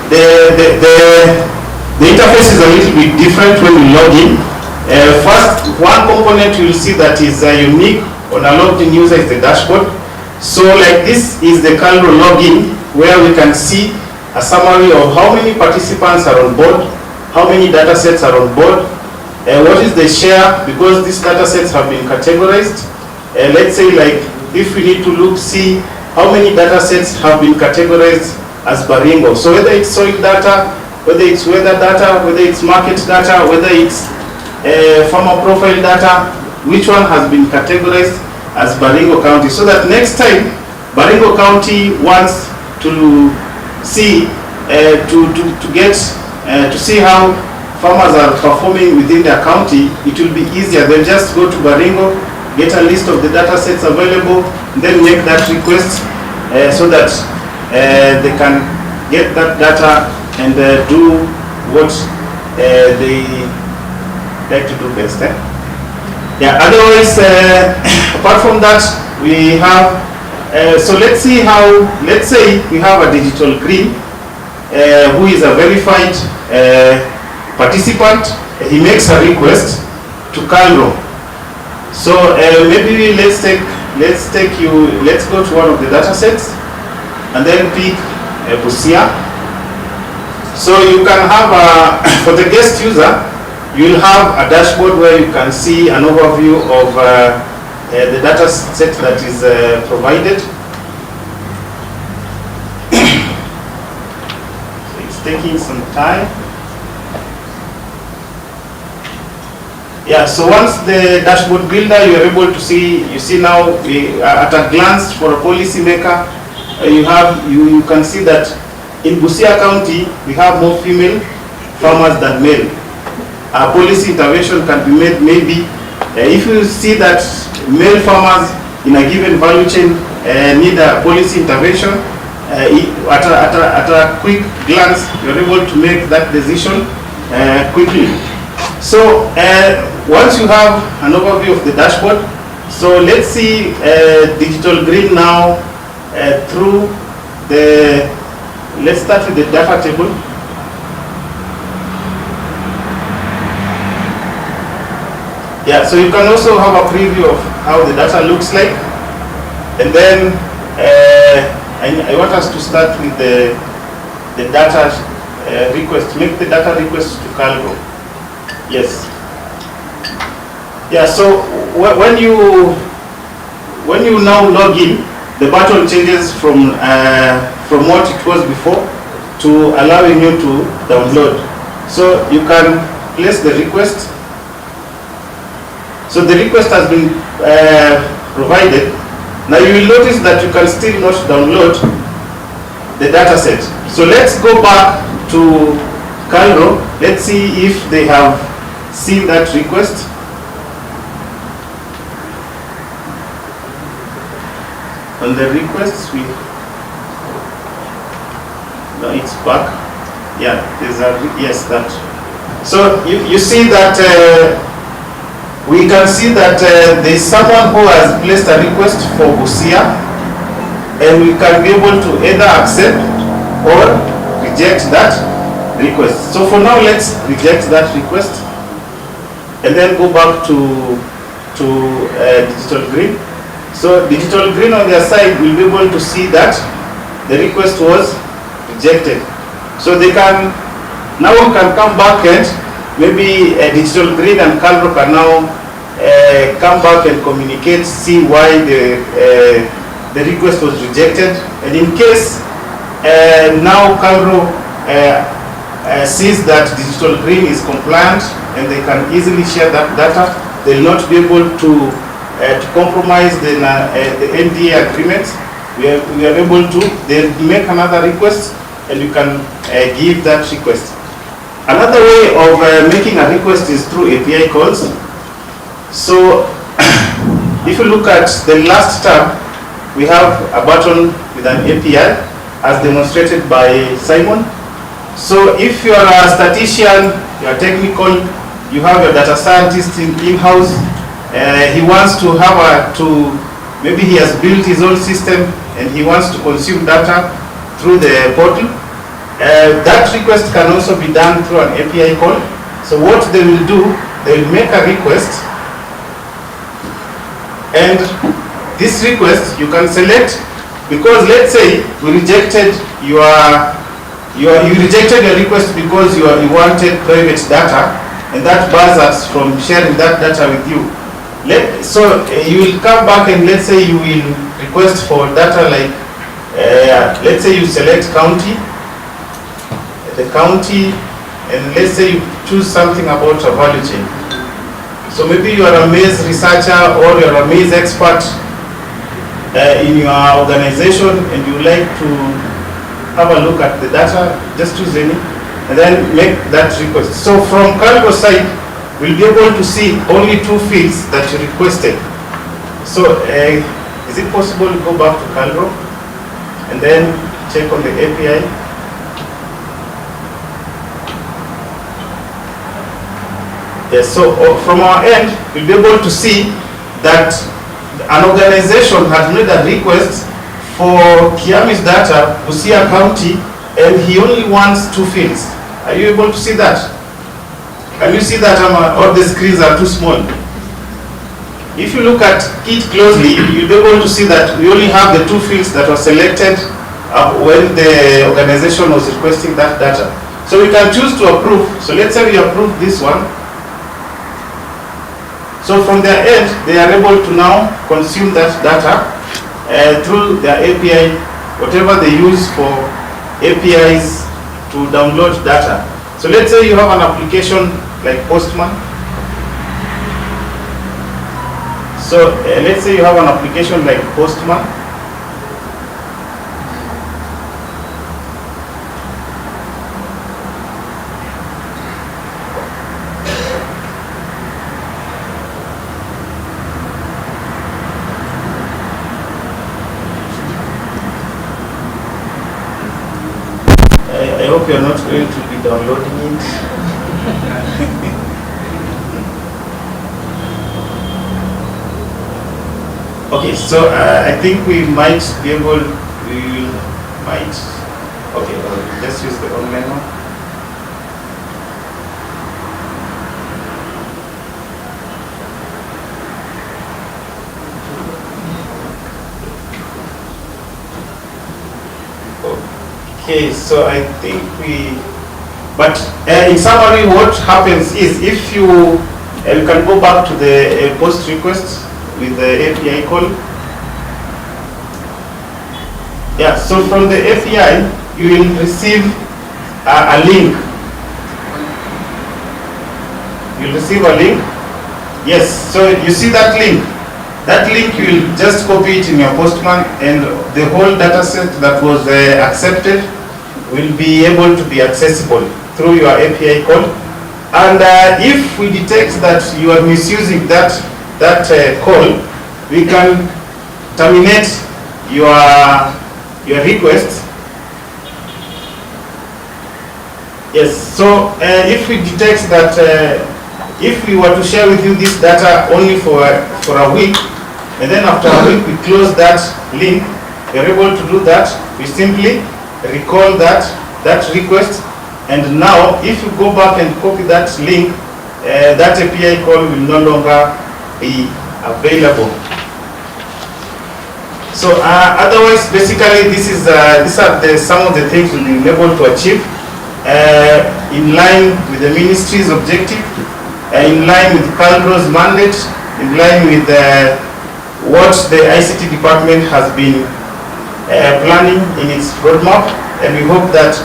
The interface is a little bit different when we log in. First, one component you will see that is unique on a logged-in user is the dashboard. So like this is the Calro login, where we can see a summary of how many participants are on board, how many data sets are on board, what is the share, because these data sets have been categorized. Let's say, like, if we need to see how many data sets have been categorized as Baringo. So whether it's soil data, whether it's weather data, whether it's market data, whether it's farmer profile data, which one has been categorized as Baringo County, so that next time Baringo County wants to see to see how farmers are performing within their county, it will be easier. They'll just go to Baringo, get a list of the data sets available, then make that request so that they can get that data and do what they like to do best. Yeah, otherwise, apart from that, we have, so let's say we have a Digital Green who is a verified participant. He makes a request to Calro. So maybe let's go to one of the data sets and then pick Busia. So you can have for the guest user, you'll have a dashboard where you can see an overview of the data set that is provided. So it's taking some time. Yeah, so once the dashboard builder, you're able to see, you see now at a glance for a policymaker, you can see that in Busia County, we have more female farmers than male. A policy intervention can be made maybe if you see that male farmers in a given value chain need a policy intervention, at a quick glance, you're able to make that decision quickly. So once you have an overview of the dashboard, so let's see Digital Green now through let's start with the data table. Yeah, so you can also have a preview of how the data looks like. And then I want us to start with the data request. Make the data request to Calro. Yes. Yeah, so when you now log in, the button changes from what it was before to allowing you to download. So you can place the request. So the request has been provided. Now you will notice that you can still not download the data set. So let's go back to Cairo. Let's see if they have seen that request. On the requests, no, it's back. Yeah, there's a, yes, that. So you see that we can see that there's someone who has placed a request for Busia, and we can be able to either accept or reject that request. So for now, let's reject that request and then go back to Digital Green. So Digital Green on their side will be able to see that the request was rejected. So they can, now we can come back and maybe Digital Green and Calro can now come back and communicate, see why the request was rejected. And in case now Calro sees that Digital Green is compliant and they can easily share that data, they'll not be able to compromise the NDA agreement. We are able to then make another request and you can give that request. Another way of making a request is through API calls. So if you look at the last tab, we have a button with an API as demonstrated by Simon. So if you are a statistician, you are technical, you have your data scientist in-house, he wants to have maybe he has built his own system and he wants to consume data through the portal. That request can also be done through an API call. So what they will do, they will make a request, and this request you can select, because let's say we rejected you rejected your request because you wanted private data, and that bars us from sharing that data with you. So you will come back and let's say you will request for data like, let's say you select county, the county, and let's say you choose something about a value chain. So maybe you are a maize researcher or you are a maize expert in your organization and you like to have a look at the data, just choose any and then make that request. So from Calgo side, we'll be able to see only 2 fields that you requested. So is it possible to go back to Calgo and then check on the API? Yes, so from our end, we'll be able to see that an organization has made a request for Kiami's data, Busia County, and he only wants 2 fields. Are you able to see that? Can you see that all the screens are too small? If you look at it closely, you'll be able to see that we only have the 2 fields that were selected when the organization was requesting that data. So we can choose to approve. So let's say we approve this one. So from their end, they are able to now consume that data through their API, whatever they use for APIs to download data. So let's say you have an application like Postman. So let's say you have an application like Postman. I hope you're not going to be downloading it. Okay, so I think we might be able, okay, let's use the online one. Okay, so I think but in summary, what happens is if you can go back to the post request with the API call. Yeah, so from the API, you will receive a link. You'll receive a link. Yes, so you see that link. That link, you will just copy it in your postman, and the whole data set that was accepted will be able to be accessible through your API call. And if we detect that you are misusing that call, we can terminate your request. Yes, so if we detect that if we were to share with you this data only for a week, and then after a week we close that link, you're able to do that. We simply recall that request, and now if you go back and copy that link, that API call will no longer be available. So otherwise, basically, these are some of the things we've been able to achieve in line with the ministry's objective, in line with Calgro's mandate, in line with what the ICT department has been planning in its roadmap, and we hope that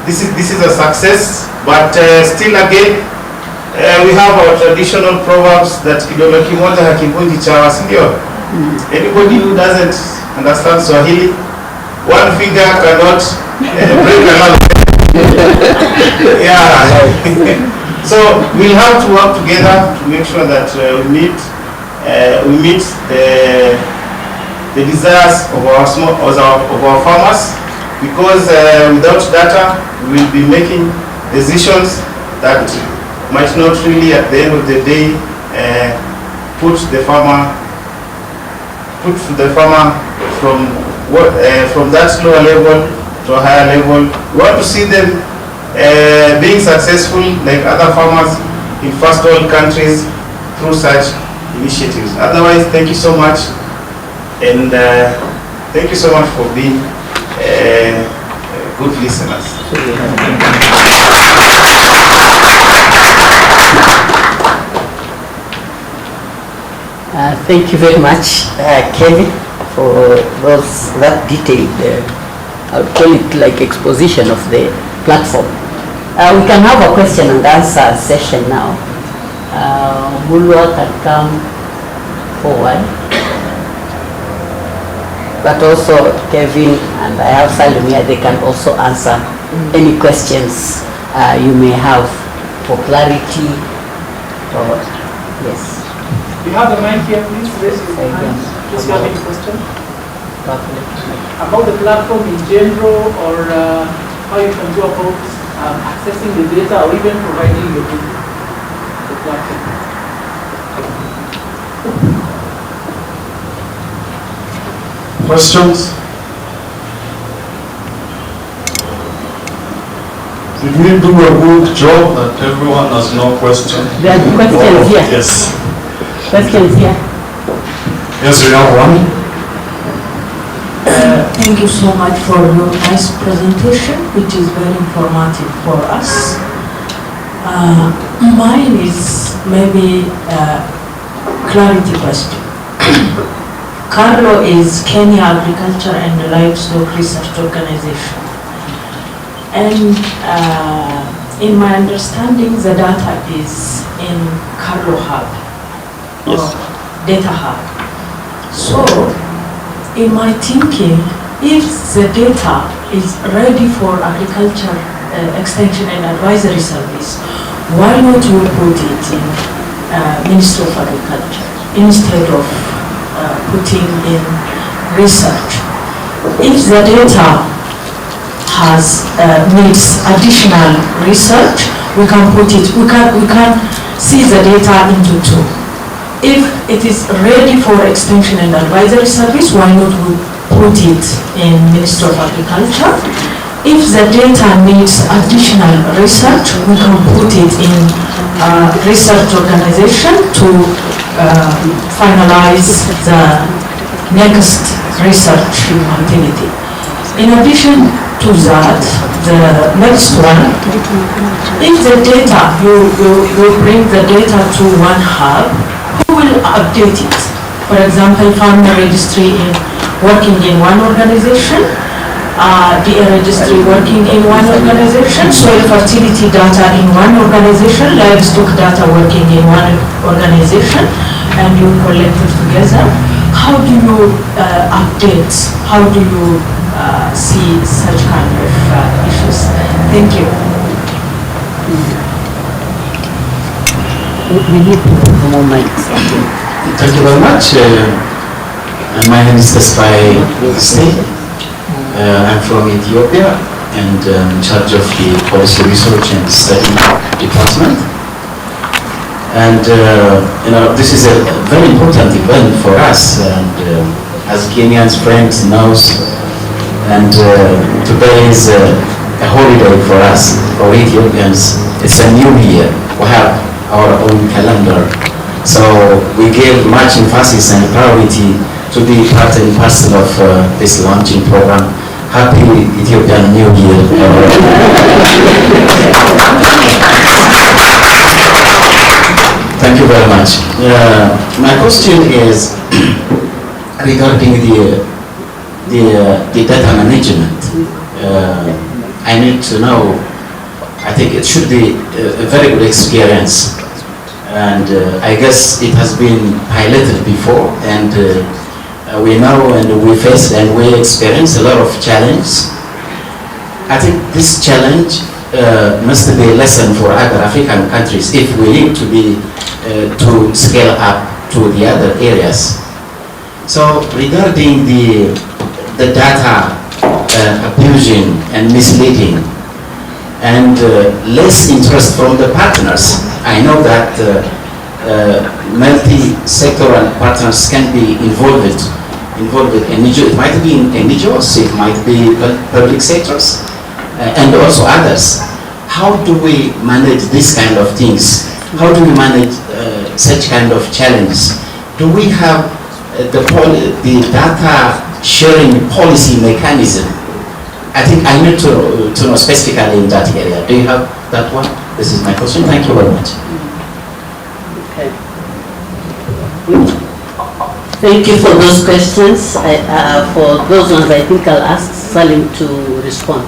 this is a success. But still again, we have our traditional proverbs that kidole kimoja hakivunji chawa, sindio? Anybody who doesn't understand Swahili, one finger cannot break another. Yeah. So we'll have to work together to make sure that we meet the desires of our farmers, because without data we will be making decisions that might not really at the end of the day put the farmer from that lower level to a higher level. We want to see them being successful like other farmers in first world countries through such initiatives. Otherwise, thank you so much, and thank you so much for being good listeners. Thank you very much, Kevin, for that detailed, I would call it like exposition of the platform. We can have a question and answer session now. Mulwa can come forward, but also Kevin and I have Salim here, they can also answer any questions you may have for clarity. Or, yes. You have the mic here, please raise your hand. Please, you have any question? About the platform in general, or how you can go about accessing the data, or even providing your data, the platform. Questions? Did we do a good job that everyone has no question? There are questions here. Yes. Questions here. Yes, we have one. Thank you so much for your nice presentation, which is very informative for us. Mine is maybe a clarity question. CARLO is Kenya Agriculture and Livestock Research Organization. And in my understanding, the data is in CARLO Hub, or Data Hub. So, in my thinking, if the data is ready for agriculture extension and advisory service, why not we put it in Ministry of Agriculture instead of putting in research? If the data needs additional research, we can put it. We can see the data into two. If it is ready for extension and advisory service, why not we put it in Ministry of Agriculture? If the data needs additional research, we can put it in research organization to finalize the next research activity. In addition to that, the next one, if the data, you bring the data to one hub, who will update it? For example, farmer registry working in one organization, DA registry working in one organization, soil fertility data in one organization, livestock data working in one organization, and you collect it together. How do you update? How do you see such kind of issues? Thank you. We need more mics. Thank you very much. My name is Tesfai Stay. I'm from Ethiopia and in charge of the policy research and study department. And this is a very important event for us, and as Kenyans friends knows, and today is a holiday for us, for Ethiopians. It's a new year. We have our own calendar. So we give much emphasis and priority to be part and parcel of this launching program. Happy Ethiopian New Year. Thank you very much. My question is regarding the data management. I need to know, I think it should be a very good experience. And I guess it has been piloted before, and we know and we face and we experience a lot of challenge. I think this challenge must be a lesson for other African countries if we need to be to scale up to the other areas. So regarding the data abusing and misleading and less interest from the partners, I know that multi-sectoral partners can be involved in NGOs. It might be in NGOs, it might be public sectors, and also others. How do we manage this kind of things? How do we manage such kind of challenges? Do we have the data sharing policy mechanism? I think I need to know specifically in that area. Do you have that one? This is my question. Thank you very much. Okay. Thank you for those questions. For those ones, I think I'll ask Salim to respond.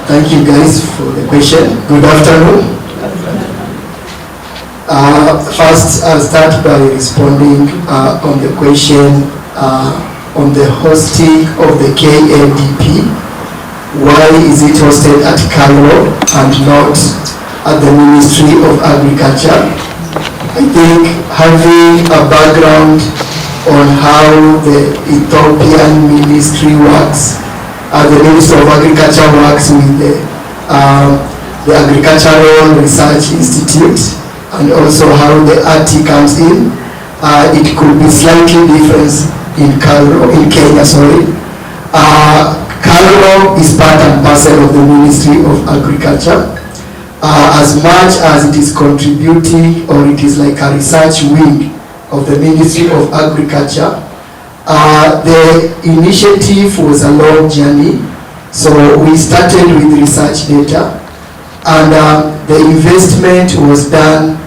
Thank you guys for the question. Good afternoon. First, I'll start by responding on the question on the hosting of the KADP. Why is it hosted at Cairo and not at the Ministry of Agriculture? I think having a background on how the Ethiopian ministry works, the Ministry of Agriculture works with the Agricultural Research Institute, and also how the RT comes in, it could be slightly different in Kenya. Cairo is part and parcel of the Ministry of Agriculture. As much as it is contributing, or it is like a research wing of the Ministry of Agriculture, the initiative was a long journey. So we started with research data, and the investment was done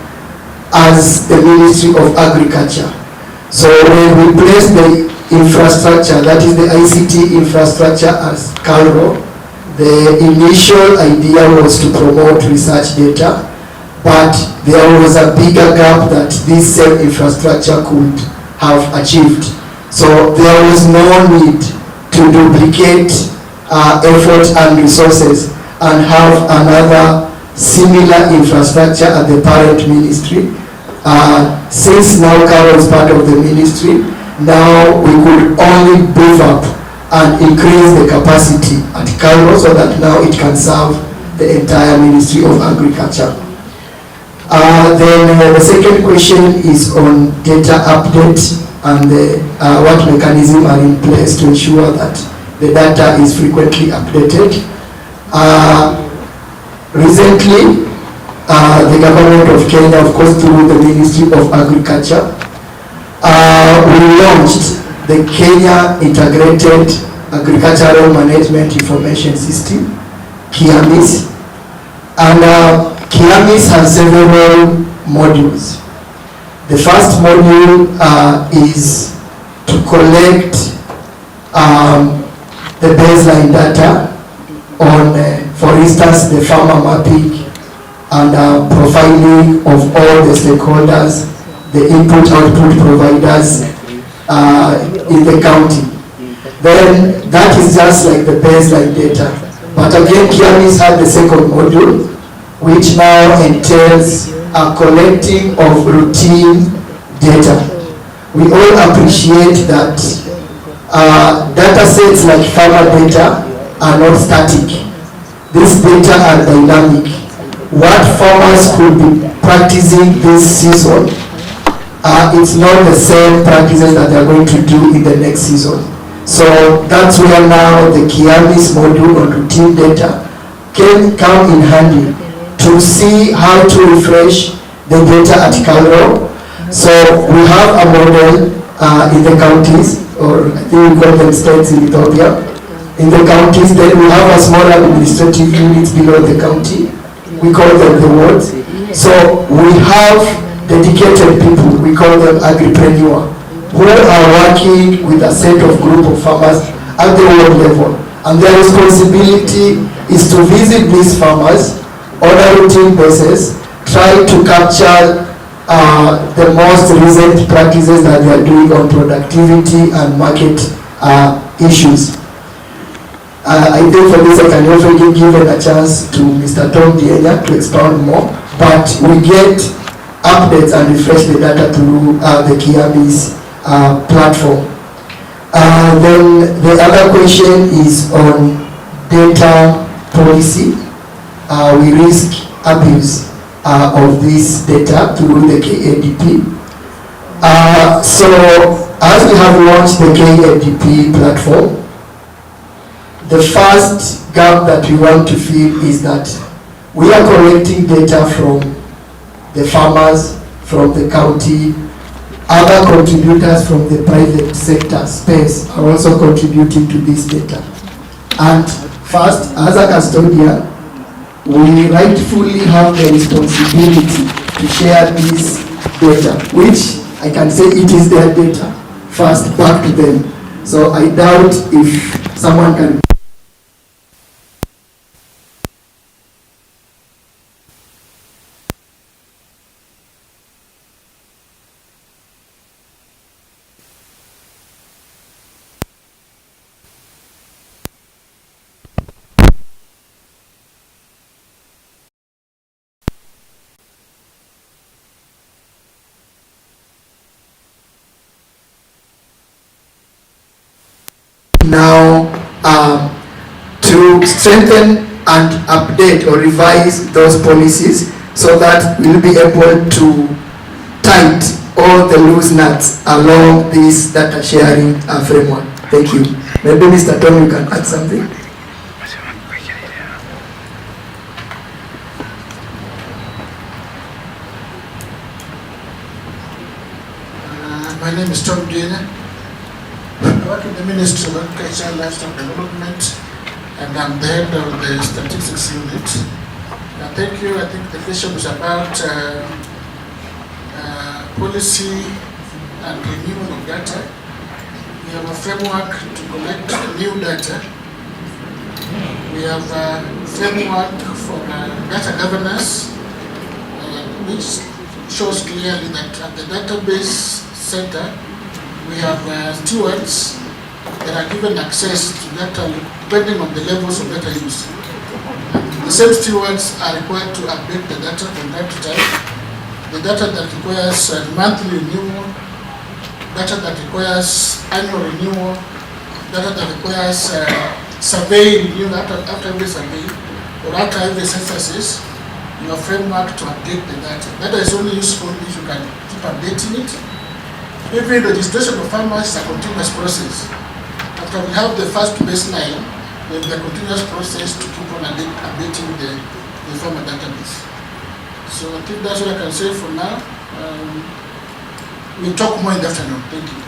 as the Ministry of Agriculture. So when we placed the infrastructure, that is the ICT infrastructure as Cairo, the initial idea was to promote research data, but there was a bigger gap that this same infrastructure could have achieved. So there was no need to duplicate effort and resources and have another similar infrastructure at the parent ministry. Since now Cairo is part of the ministry, now we could only move up and increase the capacity at Cairo so that now it can serve the entire Ministry of Agriculture. Then the second question is on data update and what mechanisms are in place to ensure that the data is frequently updated. Recently, the government of Kenya, of course through the Ministry of Agriculture, we launched the Kenya Integrated Agricultural Management Information System, KIAMIS. And KIAMIS has several modules. The first module is to collect the baseline data on, for instance, the farmer mapping and profiling of all the stakeholders, the input-output providers in the county. Then that is just like the baseline data. But again, Kiamis had the second module, which now entails a collecting of routine data. We all appreciate that data sets like farmer data are not static. These data are dynamic. What farmers could be practicing this season, it's not the same practices that they're going to do in the next season. So that's where now the Kiamis module on routine data can come in handy to see how to refresh the data at Calro. So we have a model in the counties, or I think we call them states in Ethiopia. In the counties, then we have a small administrative units below the county. We call them the wards. So we have dedicated people, we call them agripreneur, who are working with a set of group of farmers at the ward level. And their responsibility is to visit these farmers on a routine basis, try to capture the most recent practices that they are doing on productivity and market issues. I think for this I can also give given a chance to Mr. Tom Dienya to expound more, but we get updates and refresh the data through the Kiamis platform. Then the other question is on data policy. We risk abuse of this data through the KADP. So as we have launched the KADP platform, the first gap that we want to fill is that we are collecting data from the farmers, from the county. Other contributors from the private sector space are also contributing to this data. And first, as a custodian, we rightfully have the responsibility to share this data, which I can say it is their data, first back to them. So I doubt if someone can now to strengthen and update or revise those policies so that we'll be able to tight all the loose nuts along this data sharing framework. Thank you. Maybe Mr. Tom, you can add something. My name is Tom Dienya. I work in the Ministry of Agriculture and Livestock Development, and I'm the head of the Statistics Unit. Thank you. I think the question was about policy and renewal of data. We have a framework to collect new data. We have a framework for data governance, which shows clearly that at the database center, we have stewards that are given access to data depending on the levels of data use. The same stewards are required to update the data from time to time. The data that requires monthly renewal, data that requires annual renewal, data that requires survey renewal after every survey or after every census. You have a framework to update the data. Data is only useful if you can keep updating it. Even the registration of farmers is a continuous process. After we have the first baseline, there will be a continuous process to keep on updating the farmer database. So I think that's what I can say for now. We'll talk more in the afternoon. Thank you.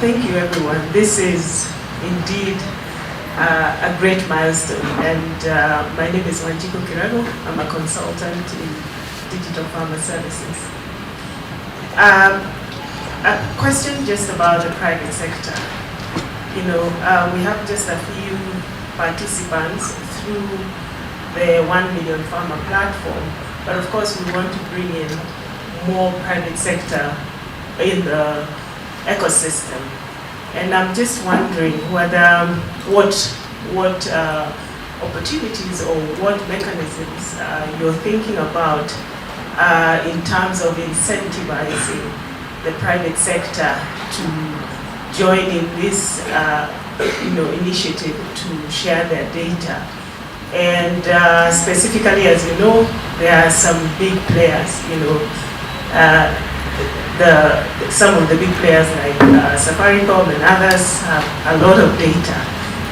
Thank you, everyone. This is indeed a great milestone. And my name is Wanjiko Kirago. I'm a consultant in Digital Farmer Services. A question just about the private sector. You know, we have just a few participants through the 1 Million Farmer platform, but of course we want to bring in more private sector in the ecosystem. And I'm just wondering whether what opportunities or what mechanisms you're thinking about in terms of incentivizing the private sector to join in this initiative to share their data. And specifically, as you know, there are some big players, some of the big players like Safaricom and others have a lot of data.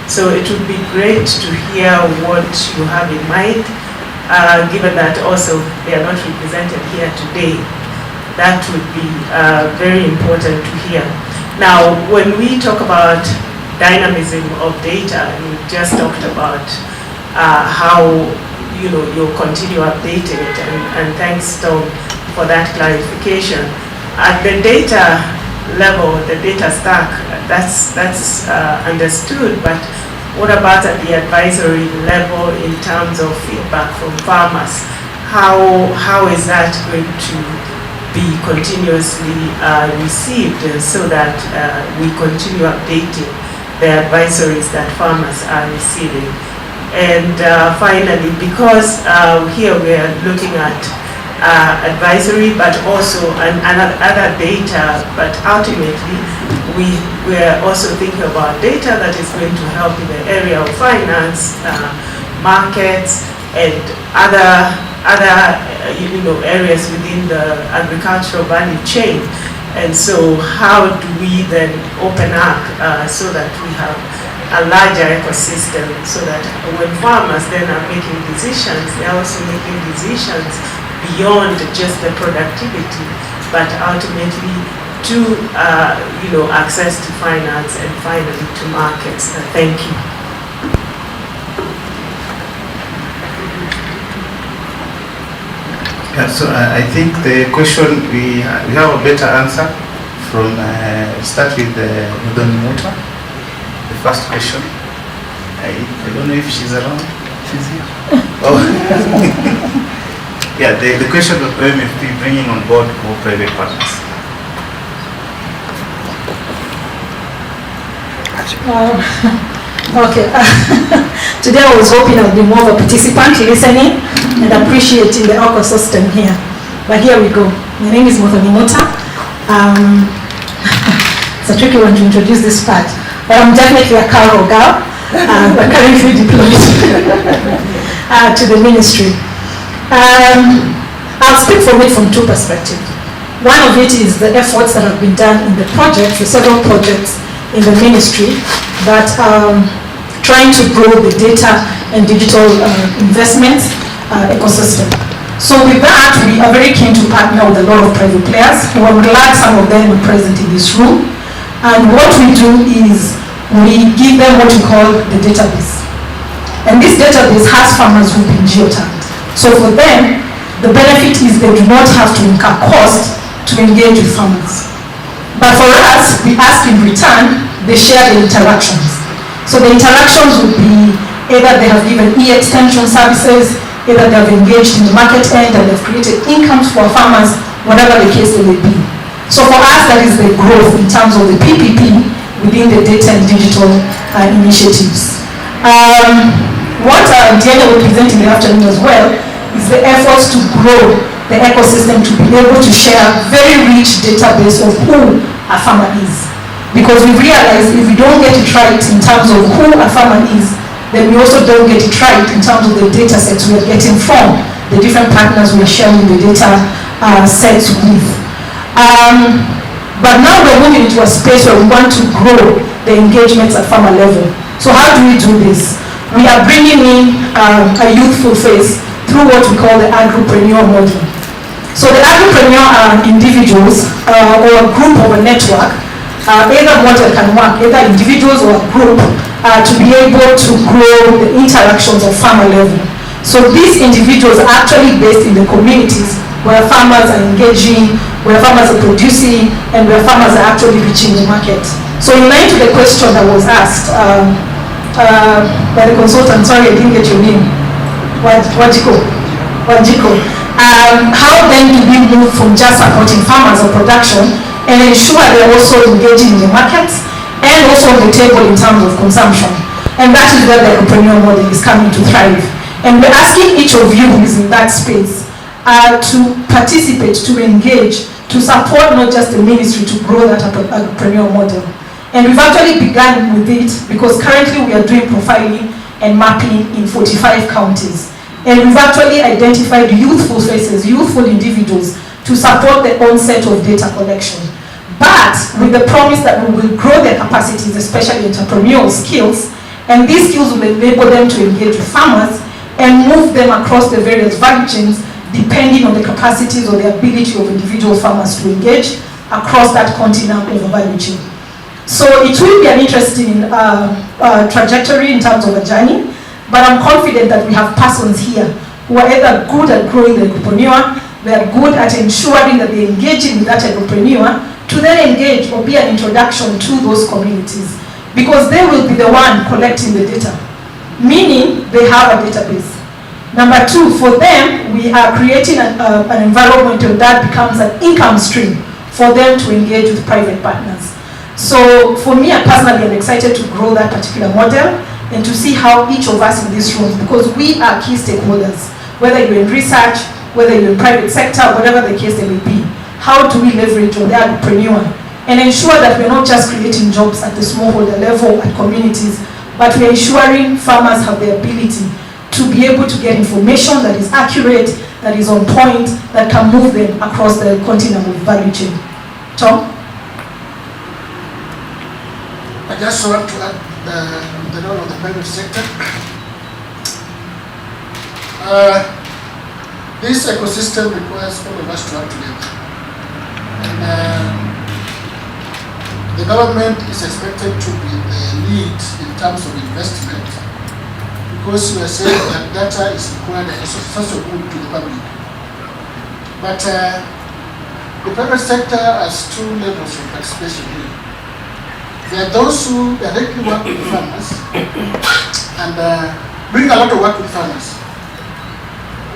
So it would be great to hear what you have in mind, given that also they are not represented here today. That would be very important to hear. Now, when we talk about dynamism of data, and we just talked about how you'll continue updating it, and thanks Tom for that clarification. At the data level, the data stack, that's understood, but what about at the advisory level in terms of feedback from farmers? How is that going to be continuously received so that we continue updating the advisories that farmers are receiving? And finally, because here we are looking at advisory, but also other data, but ultimately we are also thinking about data that is going to help in the area of finance, markets, and other areas within the agricultural value chain. And so how do we then open up so that we have a larger ecosystem, so that when farmers then are making decisions, they're also making decisions beyond just the productivity, but ultimately to access to finance and finally to markets. Thank you. Yeah, so I think the question, we have a better answer from, start with Udon Mota, the first question. I don't know if she's around. She's here. Oh. Yeah, the question of OMFP bringing on board more private partners. Okay. Today I was hoping I would be more of a participant listening and appreciating the ecosystem here. But here we go. My name is Mothoni Mota. It's a tricky one to introduce this part, but I'm definitely a Carol girl, but currently deployed to the ministry. I'll speak from it from two perspectives. One of it is the efforts that have been done in the project, the several projects in the ministry that trying to grow the data and digital investment ecosystem. So with that, we are very keen to partner with a lot of private players. I'm glad some of them are present in this room. And what we do is we give them what we call the database. And this database has farmers who've been geotagged. So for them, the benefit is they do not have to incur cost to engage with farmers. But for us, we ask in return, they share the interactions. So the interactions would be either they have given e-extension services, either they have engaged in the market end and they've created incomes for farmers, whatever the case may be. So for us, that is the growth in terms of the PPP within the data and digital initiatives. What Diana will present in the afternoon as well is the efforts to grow the ecosystem to be able to share very rich database of who a farmer is. Because we realize if we don't get it right in terms of who a farmer is, then we also don't get it right in terms of the data sets we are getting from the different partners we are sharing the data sets with. But now we're moving into a space where we want to grow the engagements at farmer level. So how do we do this? We are bringing in a youthful face through what we call the agripreneur model. So the agripreneur are individuals or a group or a network, either model can work, either individuals or a group to be able to grow the interactions of farmer level. So these individuals are actually based in the communities where farmers are engaging, where farmers are producing, and where farmers are actually reaching the market. So in line to the question that was asked by the consultant, sorry I didn't get your name, Wajiko. How then do we move from just supporting farmers or production and ensure they're also engaging in the markets and also on the table in terms of consumption? And that is where the entrepreneurial model is coming to thrive. And we're asking each of you who is in that space to participate, to engage, to support not just the ministry to grow that entrepreneurial model. And we've actually begun with it because currently we are doing profiling and mapping in 45 counties. And we've actually identified youthful faces, youthful individuals to support the onset of data collection. But with the promise that we will grow their capacities, especially entrepreneurial skills, and these skills will enable them to engage with farmers and move them across the various value chains depending on the capacities or the ability of individual farmers to engage across that continuum of the value chain. So it will be an interesting trajectory in terms of a journey, but I'm confident that we have persons here who are either good at growing the entrepreneur, they are good at ensuring that they're engaging with that entrepreneur to then engage or be an introduction to those communities, because they will be the one collecting the data, meaning they have a database. Number two, for them, we are creating an environment that becomes an income stream for them to engage with private partners. So for me, personally, I'm excited to grow that particular model and to see how each of us in this room, because we are key stakeholders, whether you're in research, whether you're in private sector, whatever the case may be, how do we leverage on the entrepreneur and ensure that we're not just creating jobs at the smallholder level at communities, but we're ensuring farmers have the ability to be able to get information that is accurate, that is on point, that can move them across the continuum of value chain. Tom? I just want to add the role of the private sector. This ecosystem requires all of us to work together. And the government is expected to be the lead in terms of investment, because we are saying that data is required and it's also good to the public. But the private sector has two levels of participation here. There are those who directly work with farmers and bring a lot of work with farmers.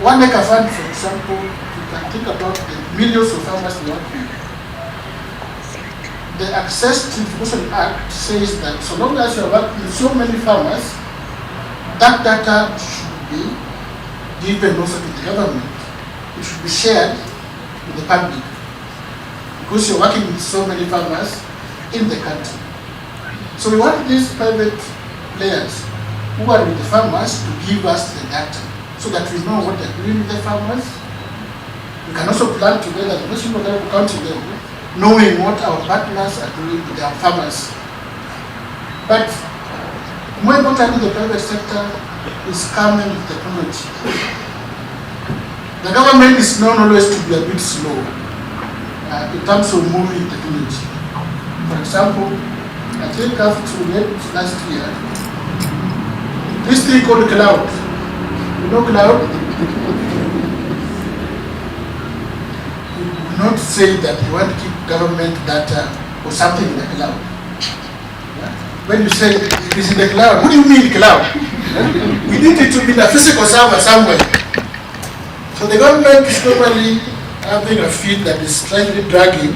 1 acre fund, for example, you can think about the millions of farmers we work with. The Access to Information Act says that so long as you are working with so many farmers, that data should be given also to the government. It should be shared with the public, because you're working with so many farmers in the country. So we want these private players who are with the farmers to give us the data so that we know what they're doing with the farmers. We can also plan together at the national level, county level, knowing what our partners are doing with their farmers. But more importantly, the private sector is coming with technology. The government is known always to be a bit slow in terms of moving technology. For example, I think after last year, this thing called cloud. You know cloud? You do not say that you want to keep government data or something in the cloud. Yeah? When you say it is in the cloud, what do you mean cloud? We need it to be in a physical server somewhere. So the government is normally having a feed that is slightly dragging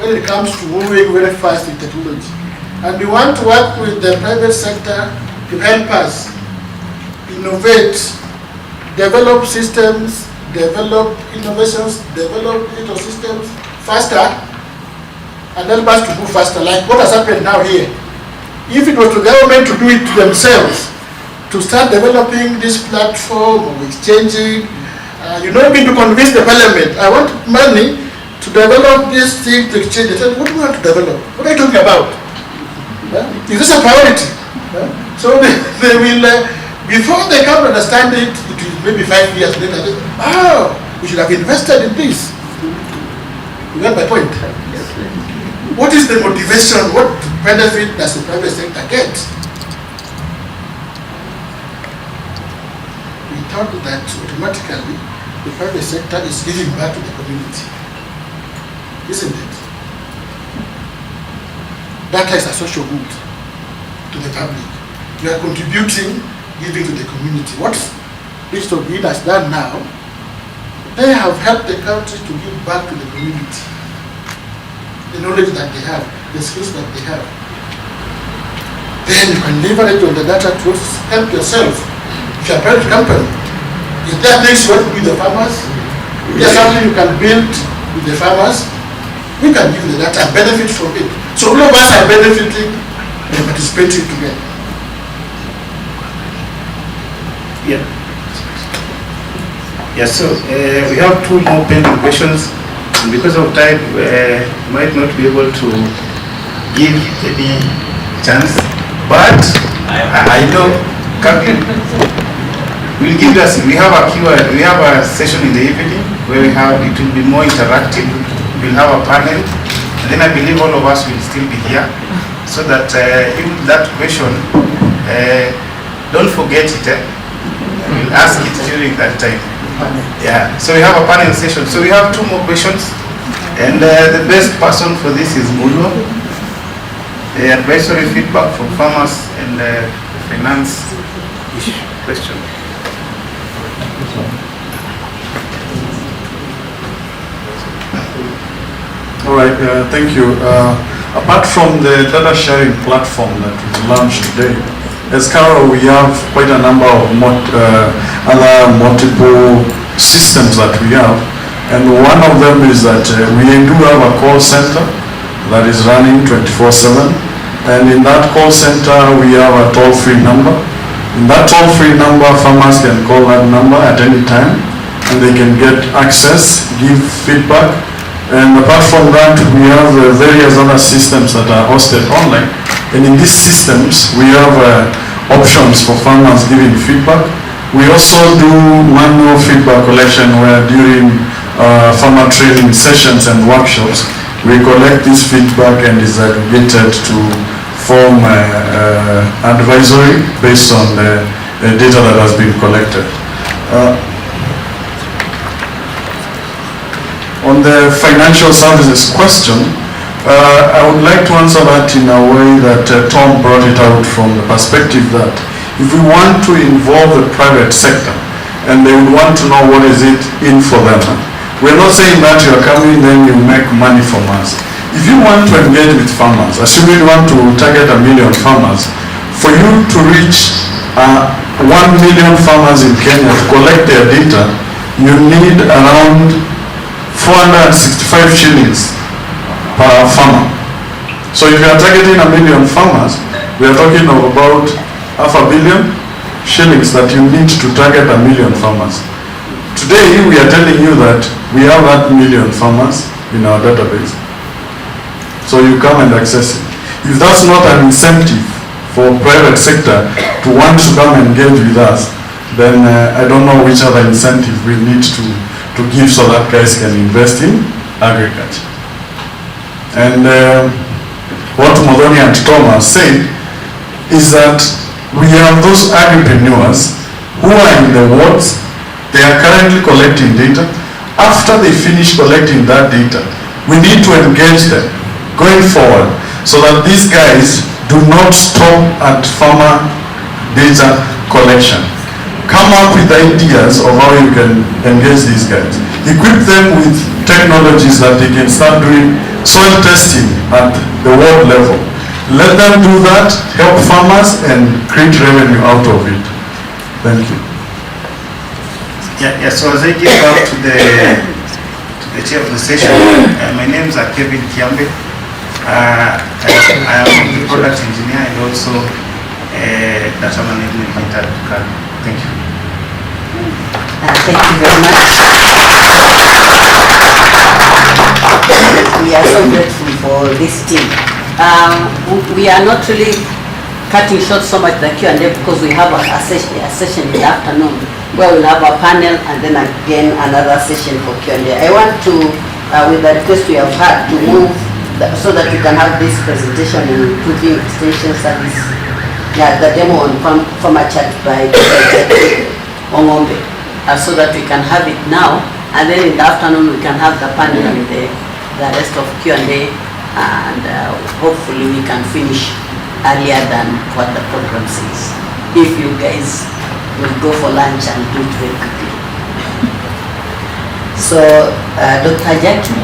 when it comes to moving very fast in technology. And we want to work with the private sector to help us innovate, develop systems, develop innovations, develop digital systems faster, and help us to move faster, like what has happened now here. If it was the government to do it to themselves, to start developing this platform or exchanging, you don't need to convince the parliament, I want money to develop this thing to exchange. They said, what do you want to develop? What are you talking about? Is this a priority? So they will, before they come to understand it, it will maybe 5 years later, we should have invested in this. You get my point? What is the motivation? What benefit does the private sector get thought that automatically the private sector is giving back to the community. Isn't it? Data is a social good to the public. You are contributing, giving to the community. What Digital Green has done now, they have helped the country to give back to the community. The knowledge that they have, the skills that they have. Then you can leverage on the data to help yourself. If you're a private company, if there are things you want to do with the farmers, if there's something you can build with the farmers, we can give the data and benefit from it. So all of us are benefiting and participating together. Yeah. Yes, so we have two more pending questions. And because of time, might not be able to give any chance. But I know, we'll give us. We have a session in the evening where it will be more interactive. We'll have a panel, and then I believe all of us will still be here, so that even that question, don't forget it. We'll ask it during that time. Yeah. So we have a panel session. So we have two more questions, and the best person for this is Mulo. The advisory feedback from farmers and finance issue question. All right, thank you. Apart from the data sharing platform that we launched today, as Carol, we have quite a number of other multiple systems that we have. And one of them is that we do have a call center that is running 24/7. And in that call center, we have a toll-free number. In that toll-free number, farmers can call that number at any time, and they can get access, give feedback. And apart from that, we have various other systems that are hosted online. And in these systems, we have options for farmers giving feedback. We also do manual feedback collection, where during farmer training sessions and workshops, we collect this feedback and is aggregated to form advisory based on the data that has been collected. On the financial services question, I would like to answer that in a way that Tom brought it out, from the perspective that if we want to involve the private sector and they would want to know what is it in for them, we're not saying that you are coming then you make money from us. If you want to engage with farmers, assuming you want to target 1 million farmers, for you to reach 1 million farmers in Kenya to collect their data, you need around 465 shillings per farmer. So if you are targeting 1 million farmers, we are talking of about 500 million shillings that you need to target 1 million farmers. Today we are telling you that we have that 1 million farmers in our database. So you come and access it. If that's not an incentive for private sector to want to come and engage with us, then I don't know which other incentive we need to give so that guys can invest in agriculture. And what Modoni and Tom are saying is that we have those agripreneurs who are in the wards. They are currently collecting data. After they finish collecting that data, we need to engage them going forward so that these guys do not stop at farmer data collection. Come up with ideas of how you can engage these guys. Equip them with technologies that they can start doing soil testing at the world level. Let them do that, help farmers, and create revenue out of it. Thank you. Yeah, so as I give back to the chair of the session, my name is Kevin Kiambe. I am the product engineer and also data management at Kadp. Thank you. Thank you very much. We are so grateful for this team. We are not really cutting short so much the Q&A because we have a session in the afternoon where we'll have a panel and then again another session for Q&A. I want to, with the request we have had, to move so that we can have this presentation on improving extension service, the demo on farmer chat by Ongombe, so that we can have it now, and then in the afternoon we can have the panel and the rest of Q&A, and hopefully we can finish earlier than what the program says, if you guys will go for lunch and do it very quickly. So, Dr. Jackie.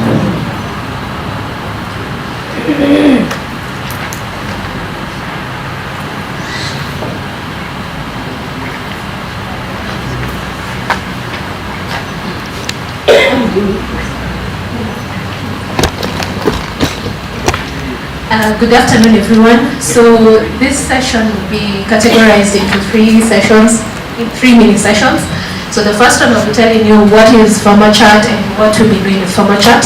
Good afternoon, everyone. So this session will be categorized into three mini sessions. So the first one will be telling you what is farmer chat and what we'll be doing with farmer chat.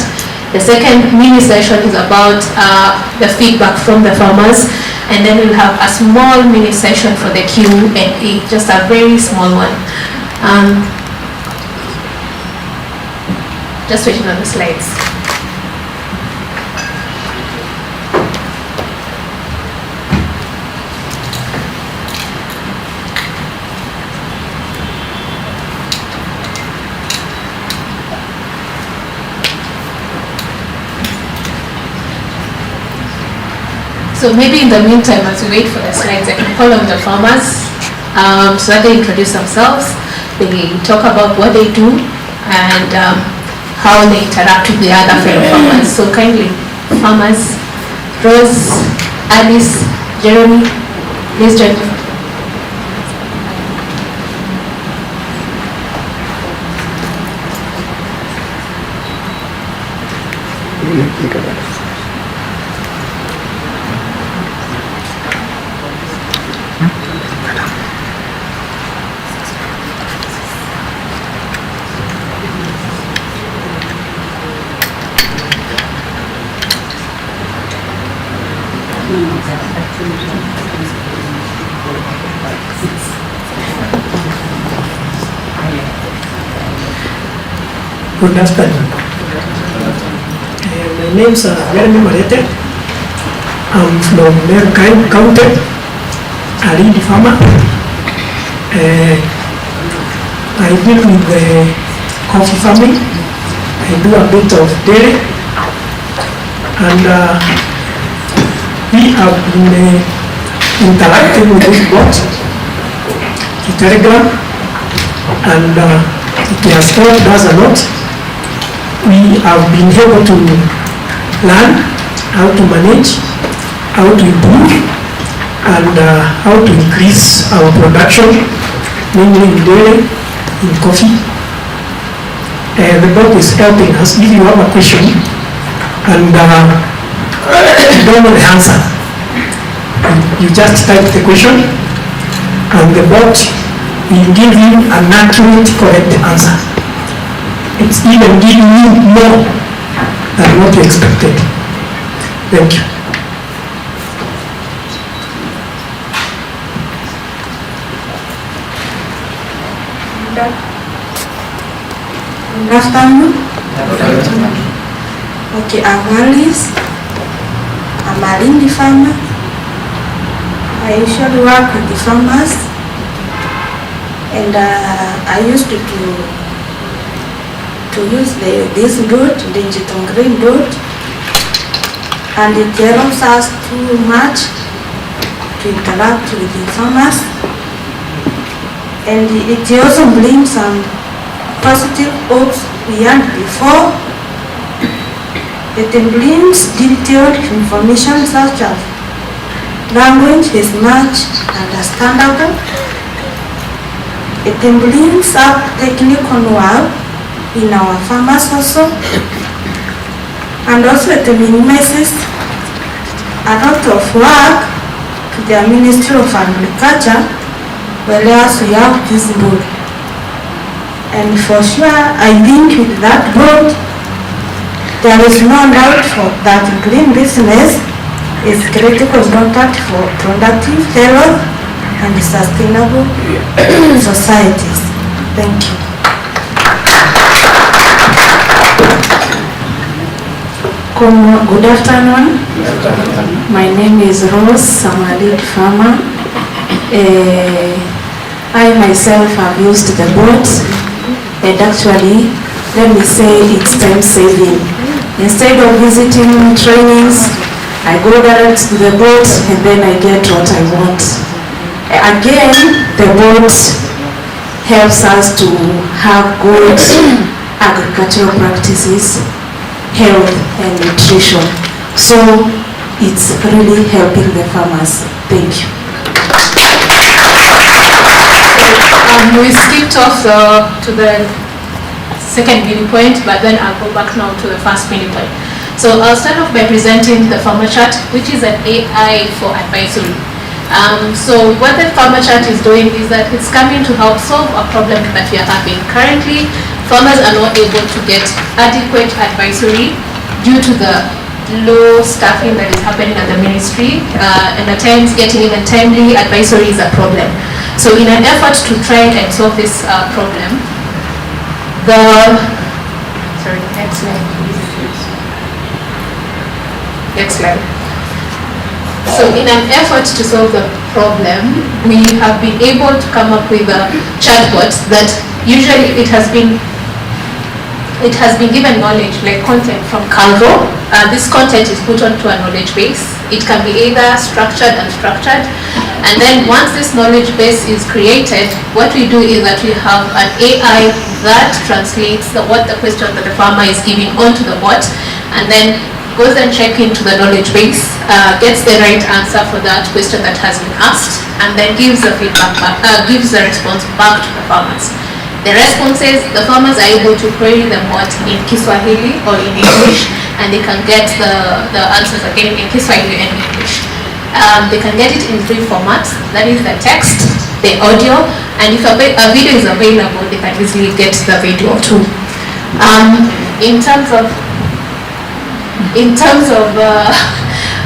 The second mini session is about the feedback from the farmers, and then we'll have a small mini session for the Q&A, just a very small one. Just waiting on the slides. So maybe in the meantime, as we wait for the slides, I can call on the farmers so that they introduce themselves, they talk about what they do, and how they interact with the other fellow farmers. So kindly, farmers, Rose, Alice, Jeremy, please join me. Good afternoon. My name is Jeremy Marete. I'm from Meru County, a lead farmer. I deal with the coffee farming. I do a bit of dairy, and we have been interacting with this bot, the Telegram, and it has helped us a lot. We have been able to learn how to manage, how to improve, and how to increase our production, mainly in dairy, in coffee. The bot is helping us. If you have a question and you don't know the answer, you just type the question and the bot will give you an accurate, correct answer. It's even giving you more than what you expected. Thank you. Good afternoon. Okay, I'm Alice. I'm a Lindy farmer. I usually work with the farmers, and I used to use this boat, digital green boat, and it helps us too much to interact with the farmers, and it also brings some positive hopes we had before. It brings detailed information such as language is much understandable. It brings up technical know-how in our farmers also, and also it minimizes a lot of work to the Ministry of Agriculture, whereas we have this board. And for sure, I think with that board, there is no doubt that green business is critical important for productive, health, and sustainable societies. Thank you. Good afternoon. My name is Rose. I'm a lead farmer. I myself have used the bot, and actually, let me say it's time saving. Instead of visiting trainings, I go direct to the bot and then I get what I want. Again, the bot helps us to have good agricultural practices, health and nutrition. So it's really helping the farmers. Thank you. We skipped off to the second mini point, but then I'll go back now to the first mini point. So I'll start off by presenting the farmer chat, which is an AI for advisory. So what the farmer chat is doing is that it's coming to help solve a problem that we are having. Currently, farmers are not able to get adequate advisory due to the low staffing that is happening at the ministry, and at times getting even timely advisory is a problem. So in an effort to try and solve this problem, next slide please. Next slide. So in an effort to solve the problem, we have been able to come up with a chatbot that usually it has been given knowledge, like content from Calro. This content is put onto a knowledge base. It can be either structured and unstructured. And then once this knowledge base is created, what we do is that we have an AI that translates what the question that the farmer is giving onto the bot, and then goes and checks into the knowledge base, gets the right answer for that question that has been asked, and then gives the feedback back, gives the response back to the farmers. The responses, the farmers are able to query the bot in Kiswahili or in English, and they can get the answers again in Kiswahili and English. They can get it in three formats, that is the text, the audio, and if a video is available, they can easily get the video too. In terms of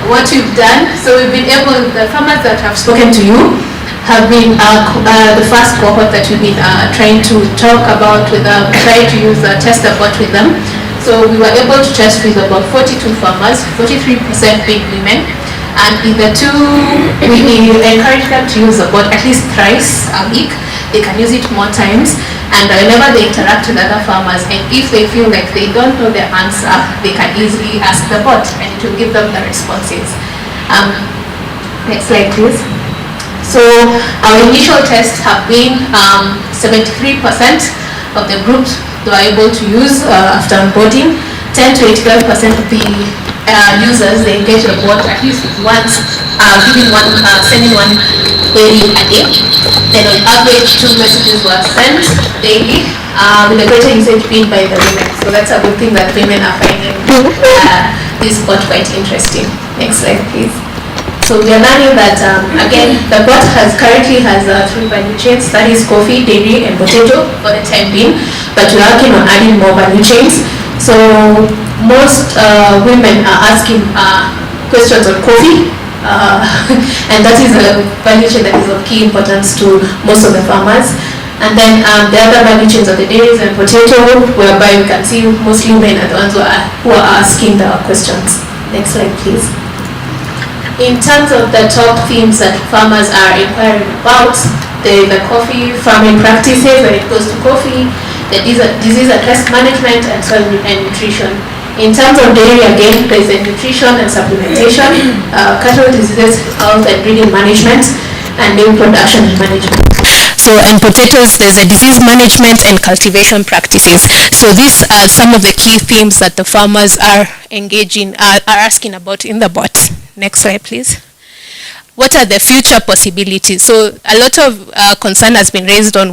what we've done, so we've been able, the farmers that have spoken to you have been the first cohort that we've been trying to talk about with them, try to use the tester bot with them. So we were able to test with about 42 farmers, 43% being women. And in the two, we encourage them to use the bot at least thrice a week. They can use it more times. And whenever they interact with other farmers, and if they feel like they don't know the answer, they can easily ask the bot and it will give them the responses. Next slide, please. So our initial tests have been 73% of the groups were able to use after onboarding. 10 to 85% of the users, they engage the bot at least once, sending one query a day. Then on average, 2 messages were sent daily, with a greater usage being by the women. So that's a good thing that women are finding this bot quite interesting. Next slide, please. So we are learning that, again, the bot currently has 3 value chains, that is coffee, dairy, and potato for the time being, but we're working on adding more value chains. So most women are asking questions on coffee, and that is a value chain that is of key importance to most of the farmers. And then the other value chains of the dairies and potato, whereby we can see mostly women are the ones who are asking the questions. Next slide, please. In terms of the top themes that farmers are inquiring about, the coffee farming practices when it goes to coffee, the disease and pest management, and soil and nutrition. In terms of dairy, again, there is the nutrition and supplementation, cattle diseases, health and breeding management, and milk production and management. So in potatoes, there's a disease management and cultivation practices. So these are some of the key themes that the farmers are engaging, are asking about in the bot. Next slide, please. What are the future possibilities? So a lot of concern has been raised on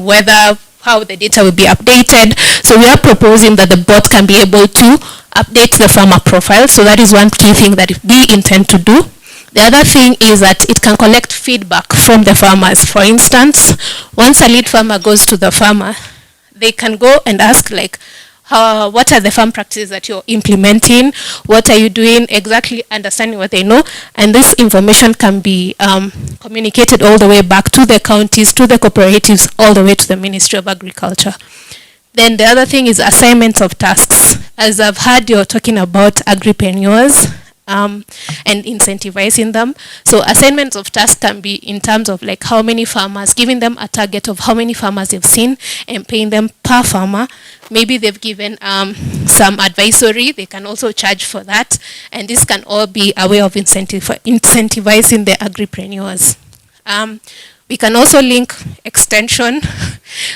how the data will be updated. So we are proposing that the bot can be able to update the farmer profile. So that is one key thing that we intend to do. The other thing is that it can collect feedback from the farmers. For instance, once a lead farmer goes to the farmer, they can go and ask like, what are the farm practices that you're implementing? What are you doing? Exactly understanding what they know. And this information can be communicated all the way back to the counties, to the cooperatives, all the way to the Ministry of Agriculture. Then the other thing is assignment of tasks. As I've heard, you're talking about agripreneurs. and incentivizing them. So assignments of tasks can be in terms of like how many farmers, giving them a target of how many farmers they've seen and paying them per farmer. Maybe they've given some advisory, they can also charge for that. And this can all be a way of incentivizing the agripreneurs. We can also link extension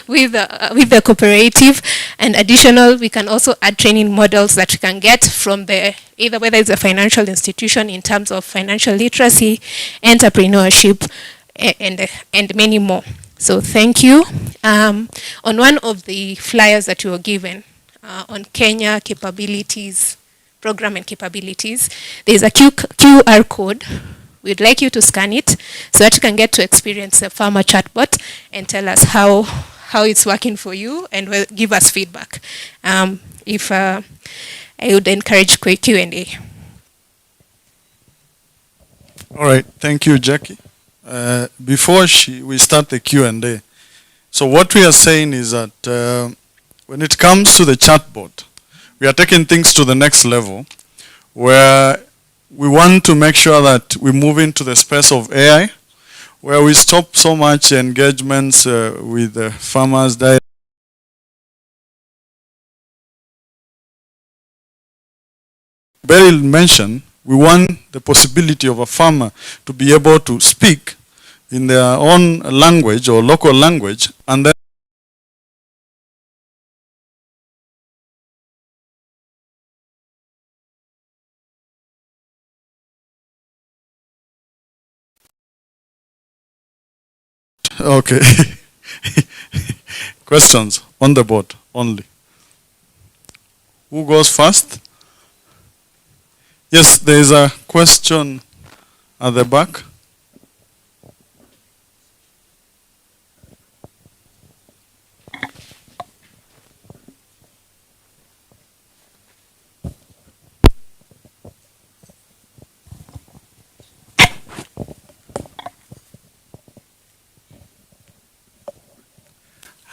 with the cooperative, and additional, we can also add training models that we can get from the, either whether it's a financial institution in terms of financial literacy, entrepreneurship, and many more. So thank you. On one of the flyers that you were given on Kenya capabilities, program and capabilities, there's a QR code. We'd like you to scan it so that you can get to experience the farmer chatbot and tell us how it's working for you and give us feedback. I would encourage quick Q&A. All right, thank you, Jackie. Before we start the Q&A, so what we are saying is that when it comes to the chatbot, we are taking things to the next level, where we want to make sure that we move into the space of AI, where we stop so much engagements with the farmers. Beryl mentioned, we want the possibility of a farmer to be able to speak in their own language or local language, and then okay. Questions on the board only. Who goes first? Yes, there is a question at the back.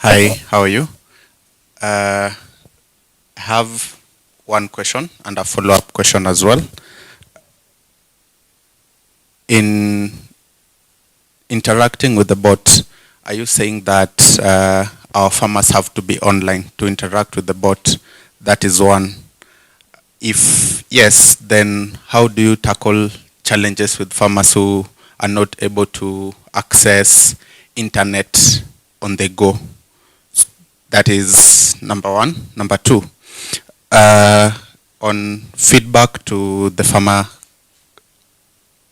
Hi, how are you? I have one question and a follow-up question as well. In interacting with the bot, are you saying that our farmers have to be online to interact with the bot? That is one. If yes, then how do you tackle challenges with farmers who are not able to access internet on the go? That is number one. Number two, on feedback to the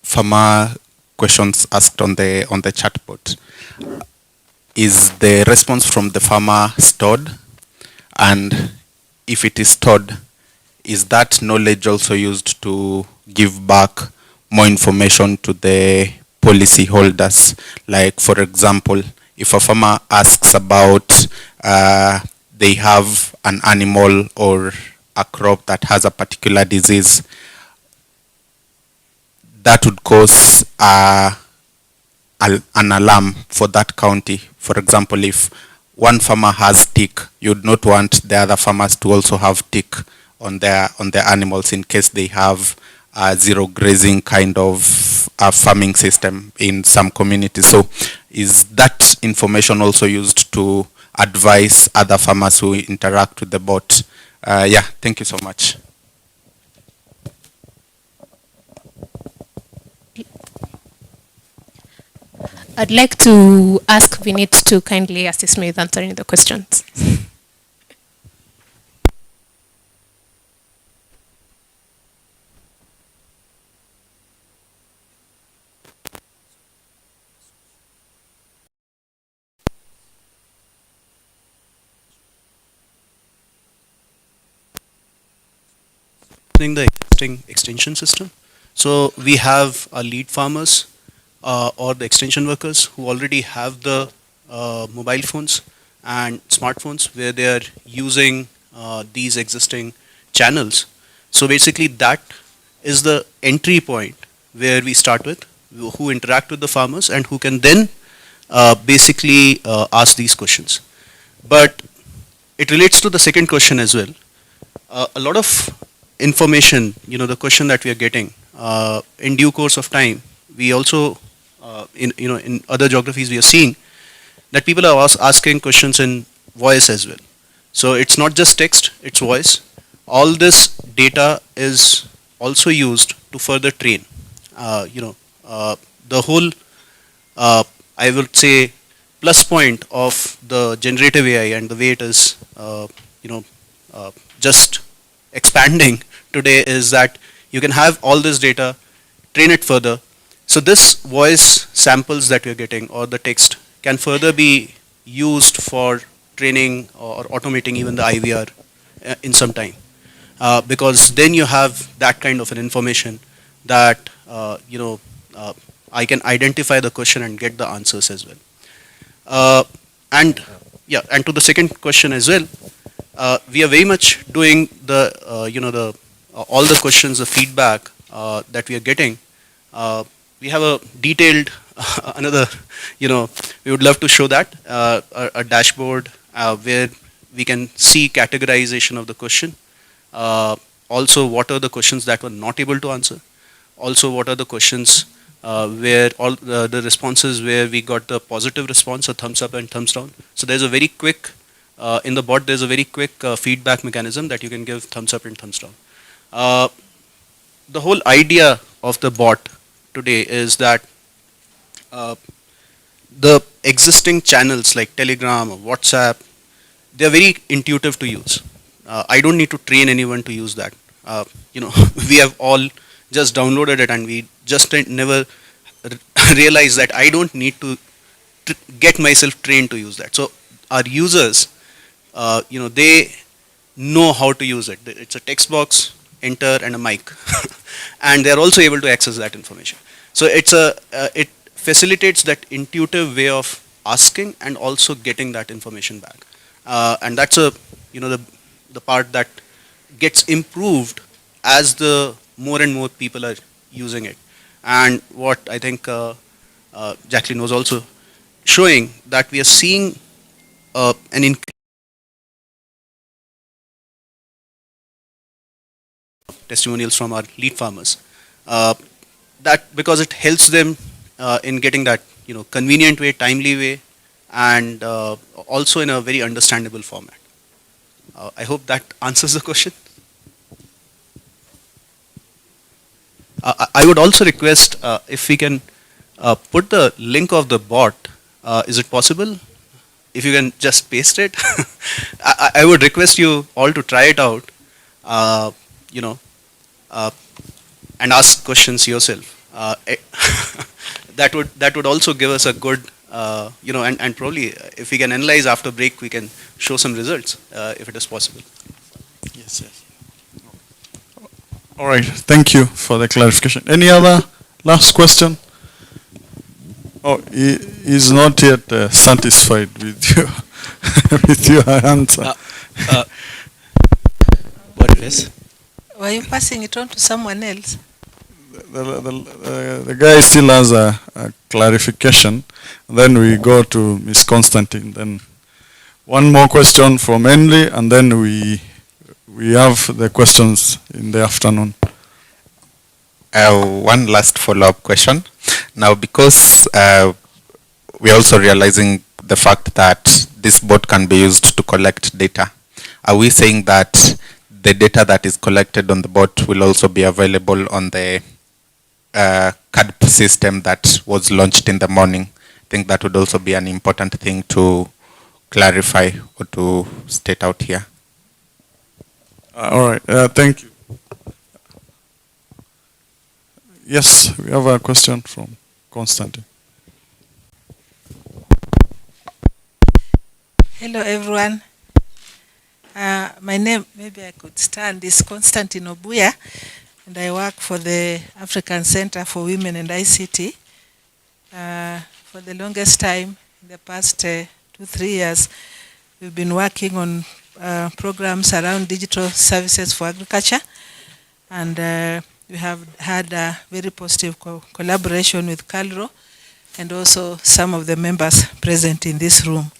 farmer questions asked on the chatbot, is the response from the farmer stored? And if it is stored, is that knowledge also used to give back more information to the policy holders? Like, for example, if a farmer asks about they have an animal or a crop that has a particular disease, that would cause an alarm for that county. For example, if one farmer has tick, you'd not want the other farmers to also have tick on their animals in case they have a zero grazing kind of farming system in some communities. So is that information also used to advise other farmers who interact with the bot? Yeah, thank you so much. I'd like to ask Vinit to kindly assist me with answering the questions. The existing extension system. So we have our lead farmers or the extension workers who already have the mobile phones and smartphones where they are using these existing channels. So basically that is the entry point where we start with, who interact with the farmers and who can then basically ask these questions. But it relates to the second question as well. A lot of information, the question that we are getting, in due course of time, we also, in other geographies, we are seeing that people are asking questions in voice as well. So it's not just text, it's voice. All this data is also used to further train. The whole, I would say, plus point of the generative AI and the way it is, just expanding today is that you can have all this data, train it further. So this voice samples that you're getting or the text can further be used for training or automating even the IVR in some time. Because then you have that kind of an information that, I can identify the question and get the answers as well. And to the second question as well, we are very much doing the, all the questions, the feedback that we are getting. We have a detailed, another, we would love to show that, a dashboard where we can see categorization of the question. Also, what are the questions that were not able to answer? Also, what are the questions where all the responses where we got the positive response, a thumbs up and thumbs down. So there's a very quick, in the bot, there's a very quick feedback mechanism that you can give thumbs up and thumbs down. The whole idea of the bot today is that the existing channels like Telegram or WhatsApp, they're very intuitive to use. I don't need to train anyone to use that. We have all just downloaded it and we just never realized that I don't need to get myself trained to use that. So our users, they know how to use it. It's a text box, enter and a mic. And they're also able to access that information. So it facilitates that intuitive way of asking and also getting that information back. And that's the part that gets improved as the more and more people are using it. And what I think Jacqueline was also showing, that we are seeing an increase testimonials from our lead farmers. That because it helps them in getting that convenient way, timely way, and also in a very understandable format. I hope that answers the question. I would also request if we can put the link of the bot. Is it possible? If you can just paste it. I would request you all to try it out, and ask questions yourself. That would also give us a good, and probably if we can analyze after break, we can show some results if it is possible. Yes, yes. All right, thank you for the clarification. Any other last question? Oh, he is not yet satisfied with you with your answer. What it is? Were you passing it on to someone else? The guy still has a clarification. Then we go to Ms. Constantine. Then one more question from Henry, and then we have the questions in the afternoon. One last follow-up question. Now, because we're also realizing the fact that this bot can be used to collect data, are we saying that the data that is collected on the bot will also be available on the Kadp system that was launched in the morning? I think that would also be an important thing to clarify or to state out here. All right, thank you. Yes, we have a question from Constantine. Hello, everyone. My name, maybe I could stand, is Constantine Obuya, and I work for the African Center for Women and ICT. For the longest time, in the past 2-3 years, we've been working on programs around digital services for agriculture, and we have had a very positive collaboration with CALRO and also some of the members present in this room.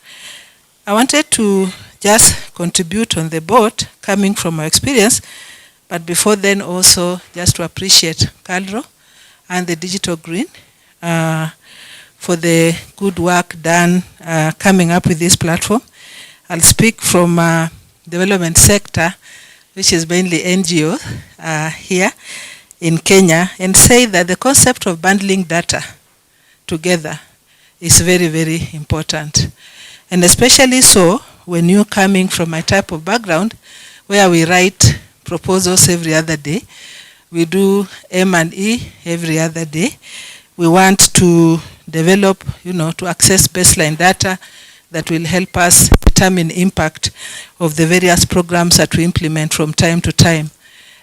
I wanted to just contribute on the board, coming from our experience, But before then also, just to appreciate Carlo and the Digital Green for the good work done coming up with this platform. I'll speak from development sector, which is mainly NGO here in Kenya, and say that the concept of bundling data together is very, very important. And especially so when you're coming from my type of background, where we write proposals every other day. We do M&E every other day. We want to develop, to access baseline data that will help us determine impact of the various programs that we implement from time to time.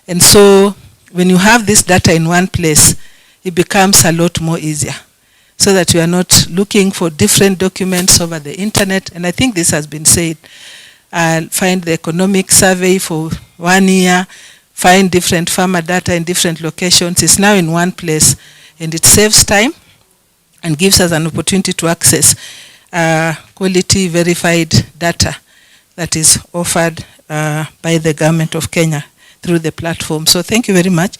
And so when you have this data in one place, it becomes a lot more easier, so that you are not looking for different documents over the internet. And I think this has been said. Find the economic survey for 1 year, find different farmer data in different locations. It's now in one place, and it saves time and gives us an opportunity to access quality verified data that is offered by the government of Kenya through the platform. So thank you very much.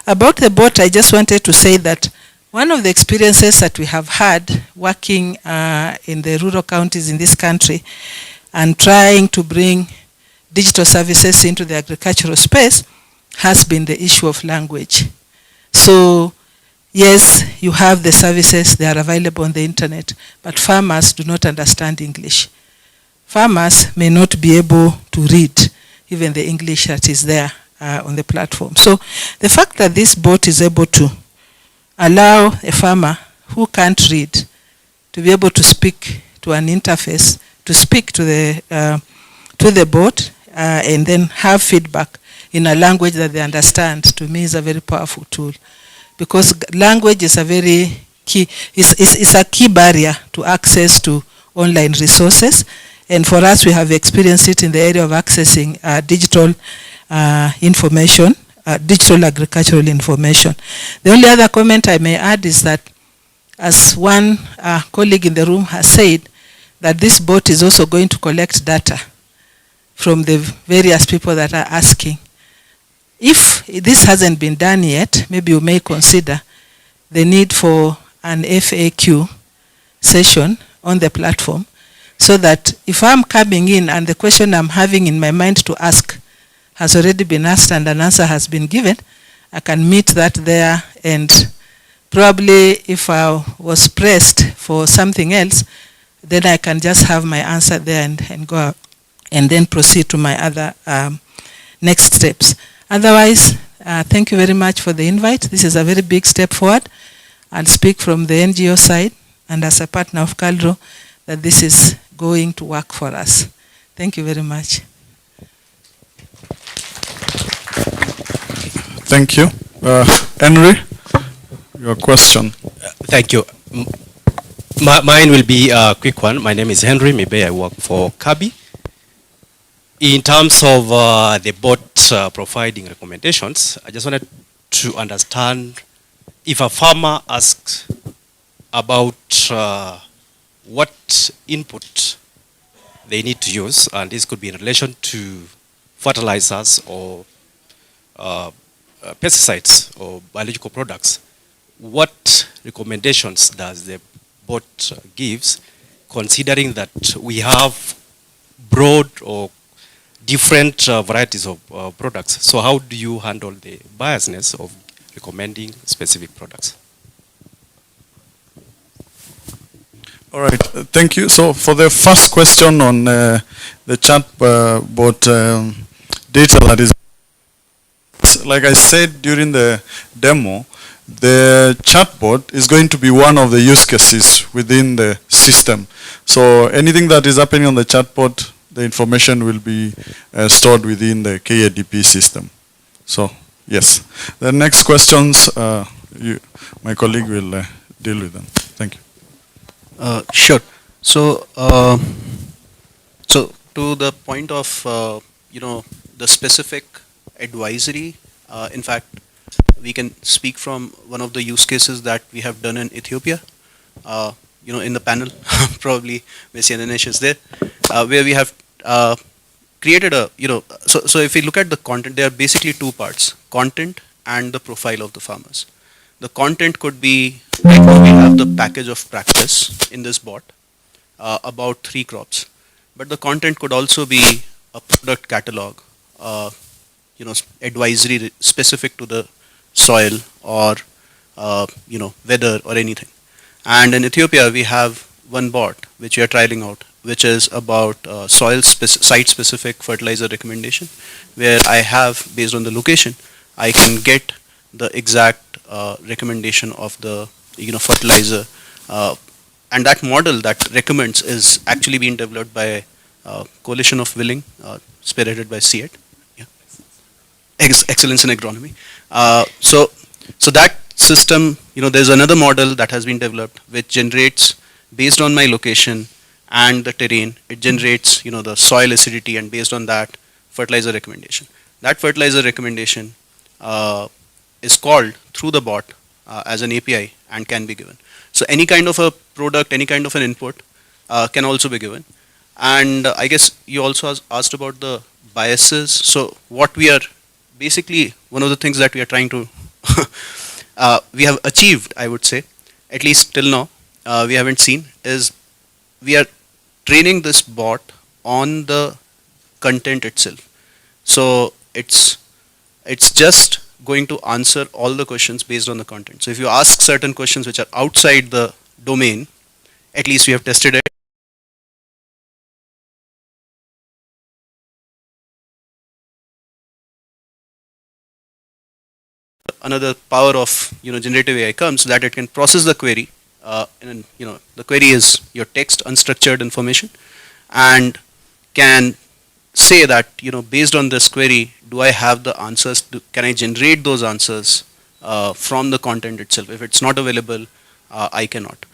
About the bot, I just wanted to say that one of the experiences that we have had working in the rural counties in this country and trying to bring digital services into the agricultural space has been the issue of language. So yes, you have the services, they are available on the internet, but farmers do not understand English. Farmers may not be able to read even the English that is there on the platform. So the fact that this bot is able to allow a farmer who can't read to be able to speak to an interface, to speak to the bot and then have feedback in a language that they understand, to me is a very powerful tool. Because language is a very key, is a key barrier to access to online resources. And for us, we have experienced it in the area of accessing digital information, digital agricultural information. The only other comment I may add is that, as one colleague in the room has said, that this bot is also going to collect data from the various people that are asking. If this hasn't been done yet, maybe you may consider the need for an FAQ session on the platform, so that if I'm coming in and the question I'm having in my mind to ask has already been asked and an answer has been given, I can meet that there, and probably if I was pressed for something else, then I can just have my answer there and go out, and then proceed to my other next steps. Otherwise, thank you very much for the invite. This is a very big step forward. I'll speak from the NGO side and as a partner of CALDRO that this is going to work for us. Thank you very much. Thank you. Henry, your question. Thank you. Mine will be a quick one. My name is Henry. Maybe I work for Kadp. In terms of the bot providing recommendations, I just wanted to understand if a farmer asks about what input they need to use, and this could be in relation to fertilizers or pesticides or biological products, what recommendations does the bot gives, considering that we have broad or different varieties of products? So how do you handle the biasness of recommending specific products? All right, thank you. So for the first question on the chatbot data that is, like I said during the demo, the chatbot is going to be one of the use cases within the system. So anything that is happening on the chatbot, the information will be stored within the Kadp system. So yes, the next questions, my colleague will deal with them. Thank you. Sure. So, so to the point of the specific advisory, in fact, we can speak from one of the use cases that we have done in Ethiopia. In the panel, probably Messi and Dinesh is there, where we have created a, so if we look at the content, there are basically two parts, content and the profile of the farmers. The content could be, right now we have the package of practice in this bot about 3 crops. But the content could also be a product catalog, advisory specific to the soil or, weather or anything. And in Ethiopia, we have one bot which we are trialing out, which is about site-specific fertilizer recommendation, where I have, based on the location, I can get the exact recommendation of the fertilizer, and that model that recommends is actually being developed by Coalition of Willing, spearheaded by CET. Yeah. Excellence in Agronomy. So that system, there's another model that has been developed which generates, based on my location and the terrain, it generates the soil acidity, and based on that, fertilizer recommendation. That fertilizer recommendation is called through the bot as an API and can be given. So any kind of a product, any kind of an input can also be given. And I guess you also asked about the biases. So what we are basically, one of the things that we are trying to we have achieved, I would say, at least till now, we haven't seen, is we are training this bot on the content itself. So it's just going to answer all the questions based on the content. So if you ask certain questions which are outside the domain, at least we have tested it. Another power of generative AI comes that it can process the query, and the query is your text, unstructured information, and can say that based on this query, do I have the answers? Can I generate those answers from the content itself? If it's not available, I cannot.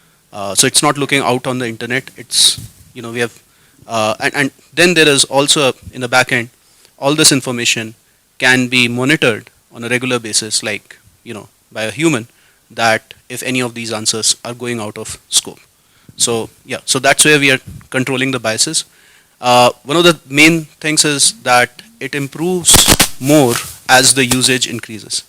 So it's not looking out on the internet. It's we have, and then there is also in the back end, all this information can be monitored on a regular basis, like by a human, that if any of these answers are going out of scope. So yeah, so that's where we are controlling the biases. One of the main things is that it improves more as the usage increases,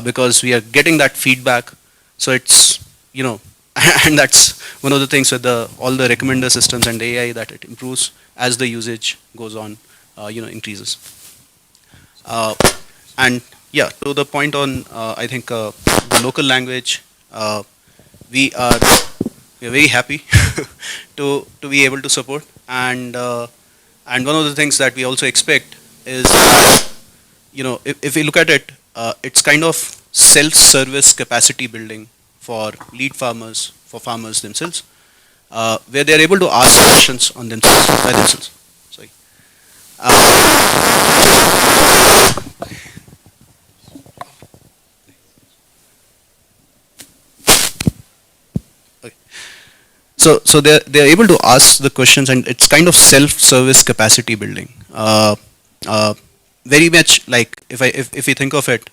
because we are getting that feedback. So it's and that's one of the things with all the recommender systems and AI, that it improves as the usage goes on, increases. And yeah, to the point on I think the local language, we are very happy to be able to support, and one of the things that we also expect is if we look at it, it's kind of self-service capacity building for lead farmers, for farmers themselves, where they're able to ask questions on themselves, by themselves. Sorry. So they're able to ask the questions, and it's kind of self-service capacity building. Very much like if we think of it,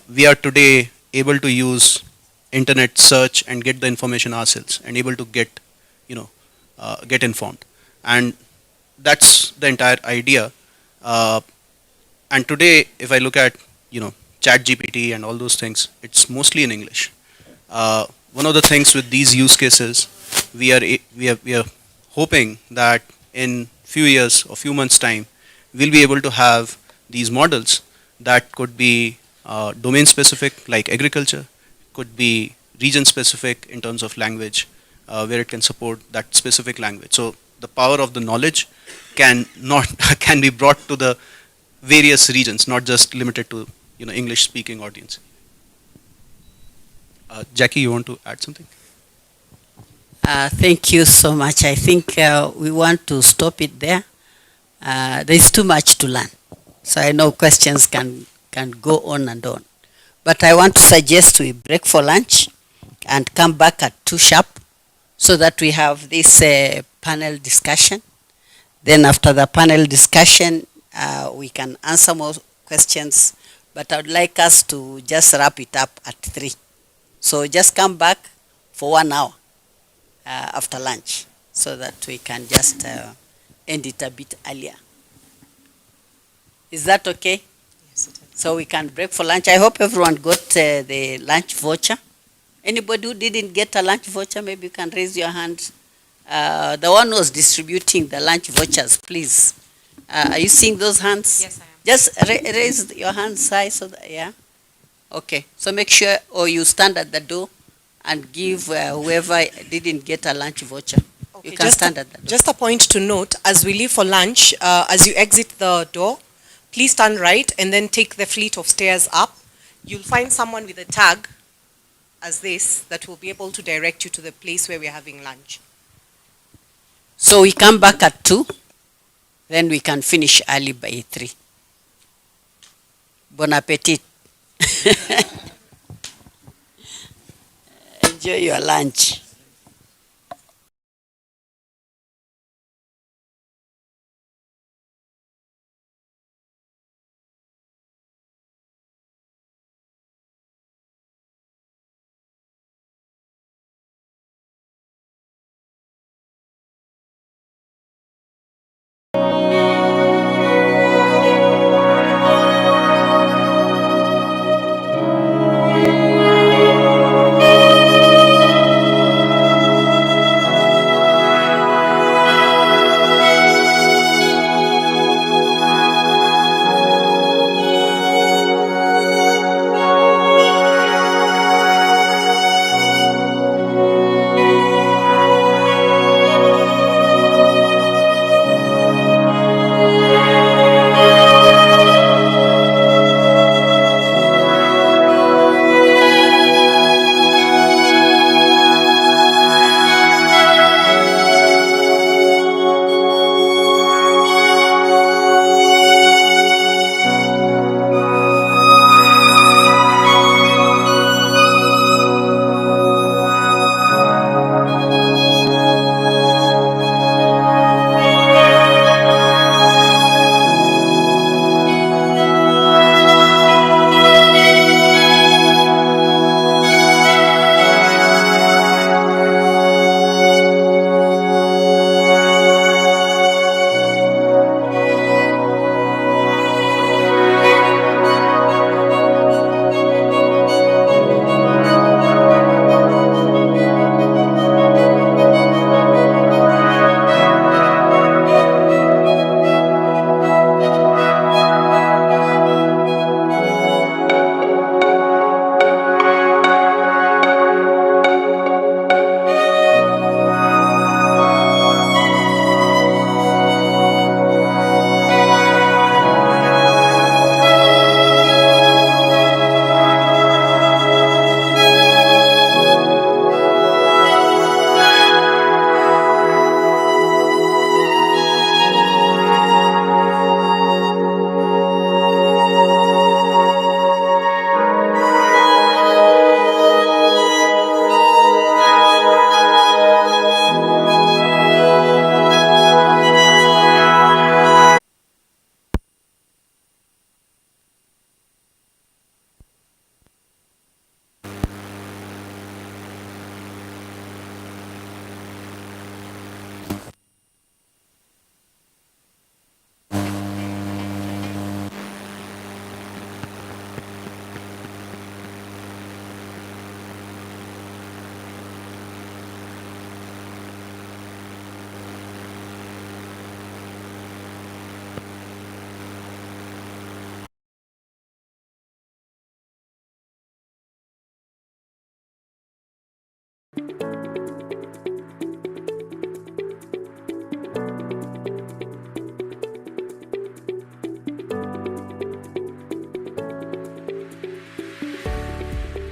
we are today able to use internet search and get the information ourselves, and able to get get informed, and that's the entire idea. And today, if I look at Chat GPT and all those things, it's mostly in English. One of the things with these use cases, we are hoping that in few years or few months time, we'll be able to have these models that could be domain specific, like agriculture, could be region specific in terms of language, where it can support that specific language. So the power of the knowledge can be brought to the various regions, not just limited to English speaking audience. Jackie, you want to add something? Thank you so much. I think we want to stop it there. There's too much to learn. So I know questions can go on and on. But I want to suggest we break for lunch and come back at 2 sharp, so that we have this panel discussion. Then after the panel discussion, we can answer more questions. But I would like us to just wrap it up at 3. So just come back for 1 hour after lunch, so that we can just end it a bit earlier. Is that okay? Yes, it is. So we can break for lunch. I hope everyone got the lunch voucher. Anybody who didn't get a lunch voucher, maybe you can raise your hand. The one who was distributing the lunch vouchers, please. Are you seeing those hands? Yes, I am. Just raise your hands high so that, yeah. Okay, so make sure, or you stand at the door and give whoever didn't get a lunch voucher. Okay, You can stand at the door. Just a point to note, as we leave for lunch, as you exit the door, please turn right and then take the fleet of stairs up. You'll find someone with a tag as this that will be able to direct you to the place where we're having lunch. So we come back at 2, then we can finish early by 3. Bon appetit. Enjoy your lunch.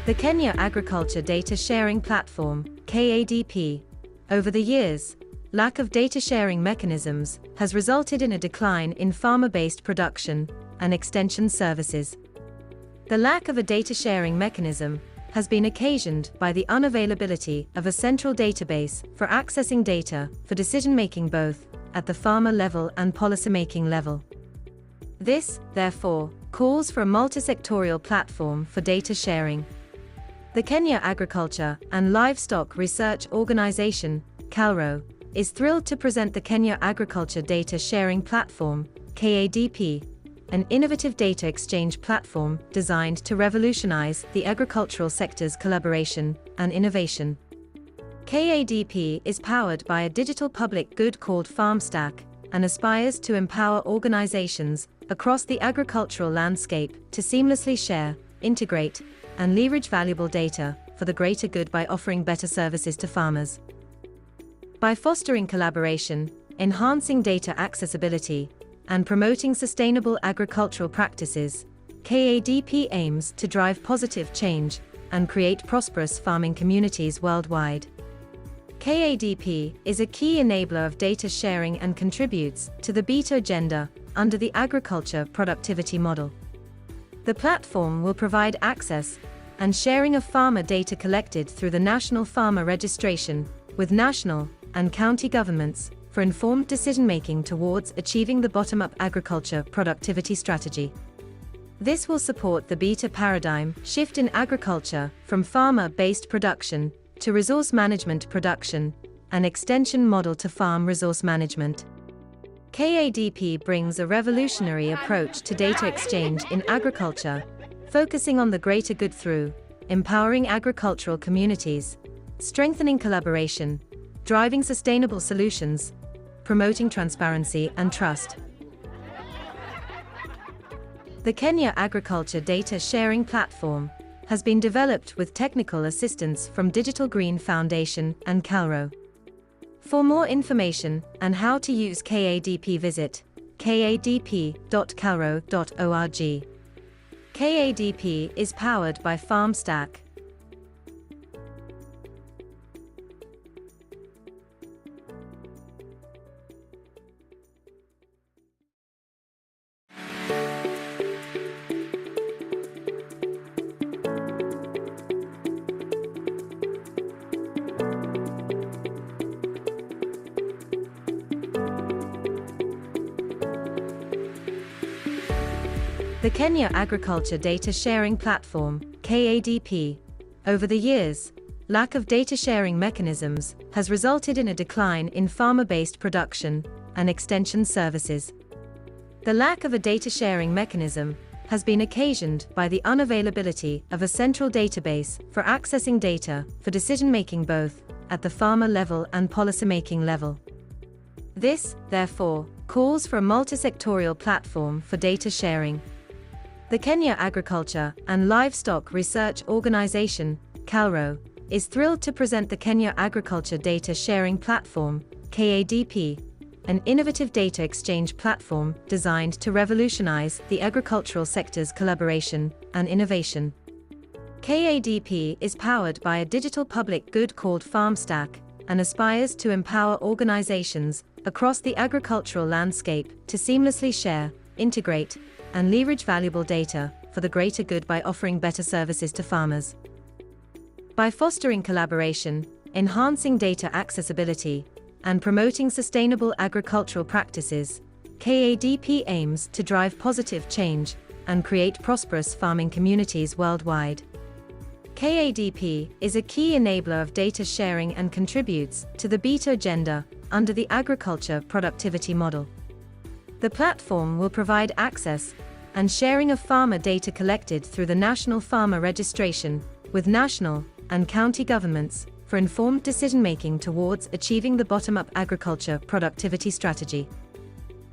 The Kenya Agriculture Data Sharing Platform, KADP. Over the years, lack of data sharing mechanisms has resulted in a decline in farmer-based production and extension services. The lack of a data sharing mechanism has been occasioned by the unavailability of a central database for accessing data for decision-making both at the farmer level and policymaking level. This, therefore, calls for a multi-sectorial platform for data sharing. The Kenya Agriculture and Livestock Research Organization, KALRO, is thrilled to present the Kenya Agriculture Data Sharing Platform, KADP, an innovative data exchange platform designed to revolutionize the agricultural sector's collaboration and innovation. KADP is powered by a digital public good called FarmStack and aspires to empower organizations across the agricultural landscape to seamlessly share, integrate, and leverage valuable data for the greater good by offering better services to farmers. By fostering collaboration, enhancing data accessibility, and promoting sustainable agricultural practices, KADP aims to drive positive change and create prosperous farming communities worldwide. KADP is a key enabler of data sharing and contributes to the Beta agenda under the agriculture productivity model. The platform will provide access and sharing of farmer data collected through the National Farmer Registration with national and county governments for informed decision-making towards achieving the bottom-up agriculture productivity strategy. This will support the Beta paradigm shift in agriculture from farmer-based production to resource management production, and extension model to farm resource management. KADP brings a revolutionary approach to data exchange in agriculture, focusing on the greater good through empowering agricultural communities, strengthening collaboration, driving sustainable solutions, promoting transparency and trust. The Kenya Agriculture Data Sharing Platform has been developed with technical assistance from Digital Green Foundation and CalRO. For more information and how to use KADP, visit kadp.calro.org. KADP is powered by FarmStack. The Kenya Agriculture Data Sharing Platform, KADP. Over the years, lack of data sharing mechanisms has resulted in a decline in farmer-based production and extension services. The lack of a data sharing mechanism has been occasioned by the unavailability of a central database for accessing data for decision-making both at the farmer level and policymaking level. This, therefore, calls for a multi-sectorial platform for data sharing. The Kenya Agriculture and Livestock Research Organization, CalRO, is thrilled to present the Kenya Agriculture Data Sharing Platform, KADP, an innovative data exchange platform designed to revolutionize the agricultural sector's collaboration and innovation. KADP is powered by a digital public good called FarmStack and aspires to empower organizations across the agricultural landscape to seamlessly share, integrate, and leverage valuable data for the greater good by offering better services to farmers. By fostering collaboration, enhancing data accessibility, and promoting sustainable agricultural practices, KADP aims to drive positive change and create prosperous farming communities worldwide. KADP is a key enabler of data sharing and contributes to the Beta agenda under the agriculture productivity model. The platform will provide access and sharing of farmer data collected through the National Farmer Registration with national and county governments for informed decision-making towards achieving the bottom-up agriculture productivity strategy.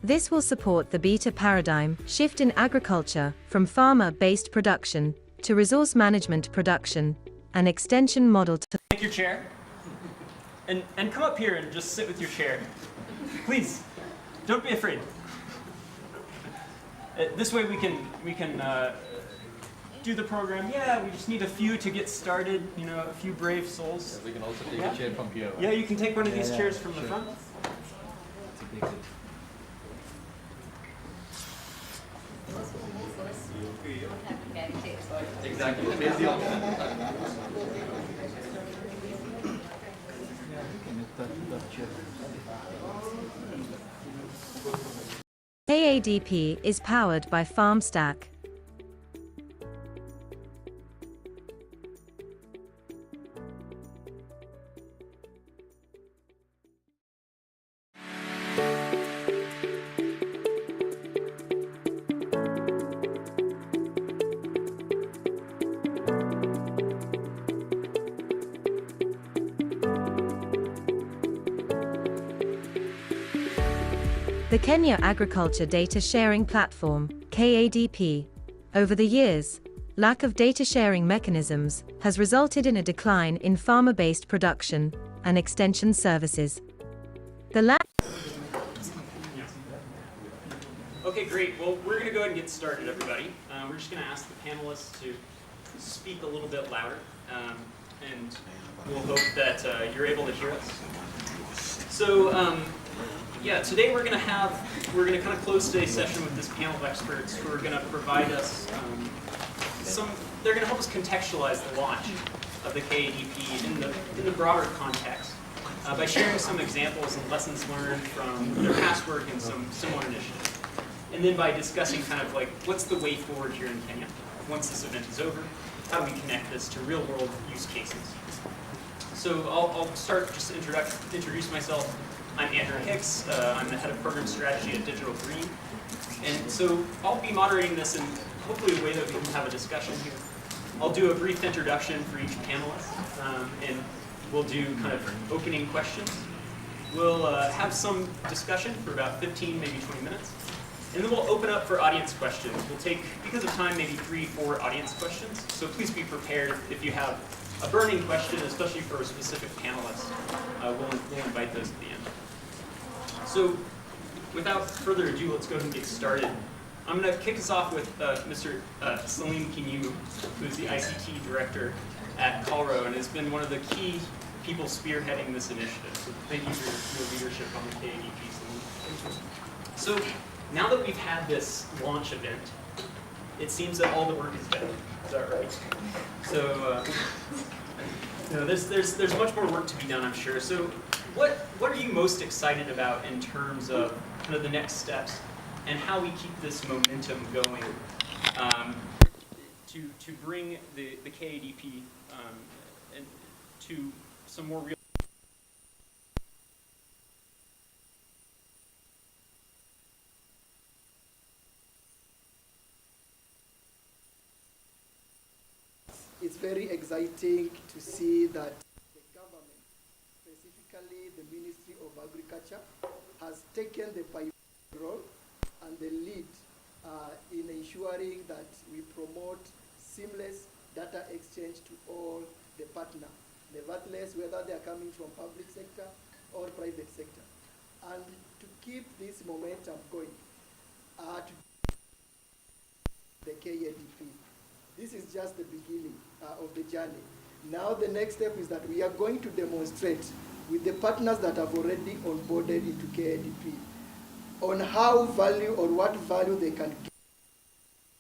This will support the Beta paradigm shift in agriculture from farmer-based production to resource management production, an extension model to take your chair and come up here and just sit with your chair. Please, don't be afraid. This way we can do the program. Yeah, we just need a few to get started, you know, a few brave souls. We can also take a chair from here. Yeah, you can take one of these chairs from the front. Exactly. KADP is powered by FarmStack. The Kenya Agriculture Data Sharing Platform, KADP. Over the years, lack of data sharing mechanisms has resulted in a decline in farmer-based production and extension services. Okay, great. Well, we're going to go ahead and get started, everybody. We're just going to ask the panelists to speak a little bit louder, and we'll hope that you're able to hear us. So, yeah, today we're going to kind of close today's session with this panel of experts who are going to provide us they're going to help us contextualize the launch of the KADP in the broader context by sharing some examples and lessons learned from their past work and some similar initiatives. And then by discussing kind of like what's the way forward here in Kenya once this event is over, how do we connect this to real world use cases. So I'll start just to introduce myself. I'm Andrew Hicks. I'm the head of program strategy at Digital Green. And so I'll be moderating this in hopefully a way that we can have a discussion here. I'll do a brief introduction for each panelist, and we'll do kind of opening questions. We'll have some discussion for about 15, maybe 20 minutes. And then we'll open up for audience questions. We'll take, because of time, maybe 3-4 audience questions. So please be prepared if you have a burning question, especially for a specific panelist. We'll invite those at the end. So without further ado, let's go ahead and get started. I'm going to kick us off with Mr. Salim Kinyu, who's the ICT director at Calro and has been one of the key people spearheading this initiative. So thank you for your leadership on the KADP, Salim. So now that we've had this launch event, it seems that all the work is done. Is that right? So there's much more work to be done, I'm sure. So what are you most excited about in terms of kind of the next steps and how we keep this momentum going to bring the KADP and to some more real. It's very exciting to see that the government, specifically the Ministry of Agriculture, has taken the pioneer role and the lead in ensuring that we promote seamless data exchange to all the partners, nevertheless, whether they are coming from public sector or private sector. And to keep this momentum going, to the KADP, this is just the beginning of the journey. Now the next step is that we are going to demonstrate with the partners that have already onboarded into KADP on how value or what value they can get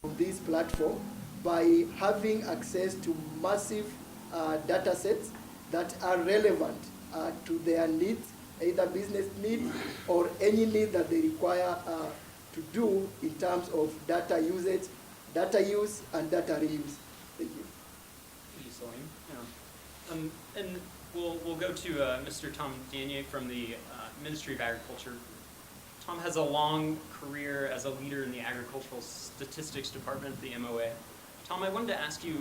from this platform by having access to massive data sets that are relevant to their needs, either business need or any need that they require to do in terms of data usage, data use, and data reuse. Thank you. Thank you, Salim. Yeah. And we'll go to Mr. Tom Danier from the Ministry of Agriculture. Tom has a long career as a leader in the Agricultural Statistics Department of the MOA. Tom, I wanted to ask you,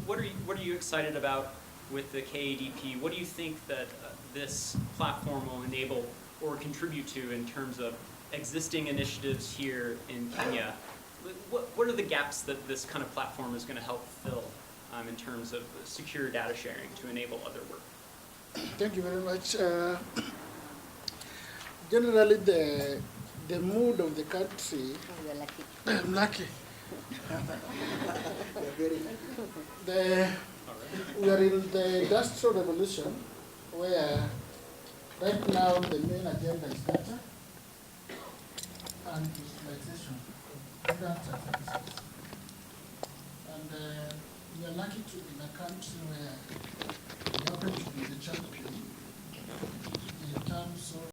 what are you excited about with the KADP? What do you think that this platform will enable or contribute to in terms of existing initiatives here in Kenya? What are the gaps that this kind of platform is going to help fill in terms of secure data sharing to enable other work? Thank you very much. Generally, the mood of the country. Oh, you're lucky. I'm lucky. You're very lucky. We are in the industrial revolution, where right now the main agenda is data and digitalization of data. And we are lucky to be in a country where we happen to be the champion in terms of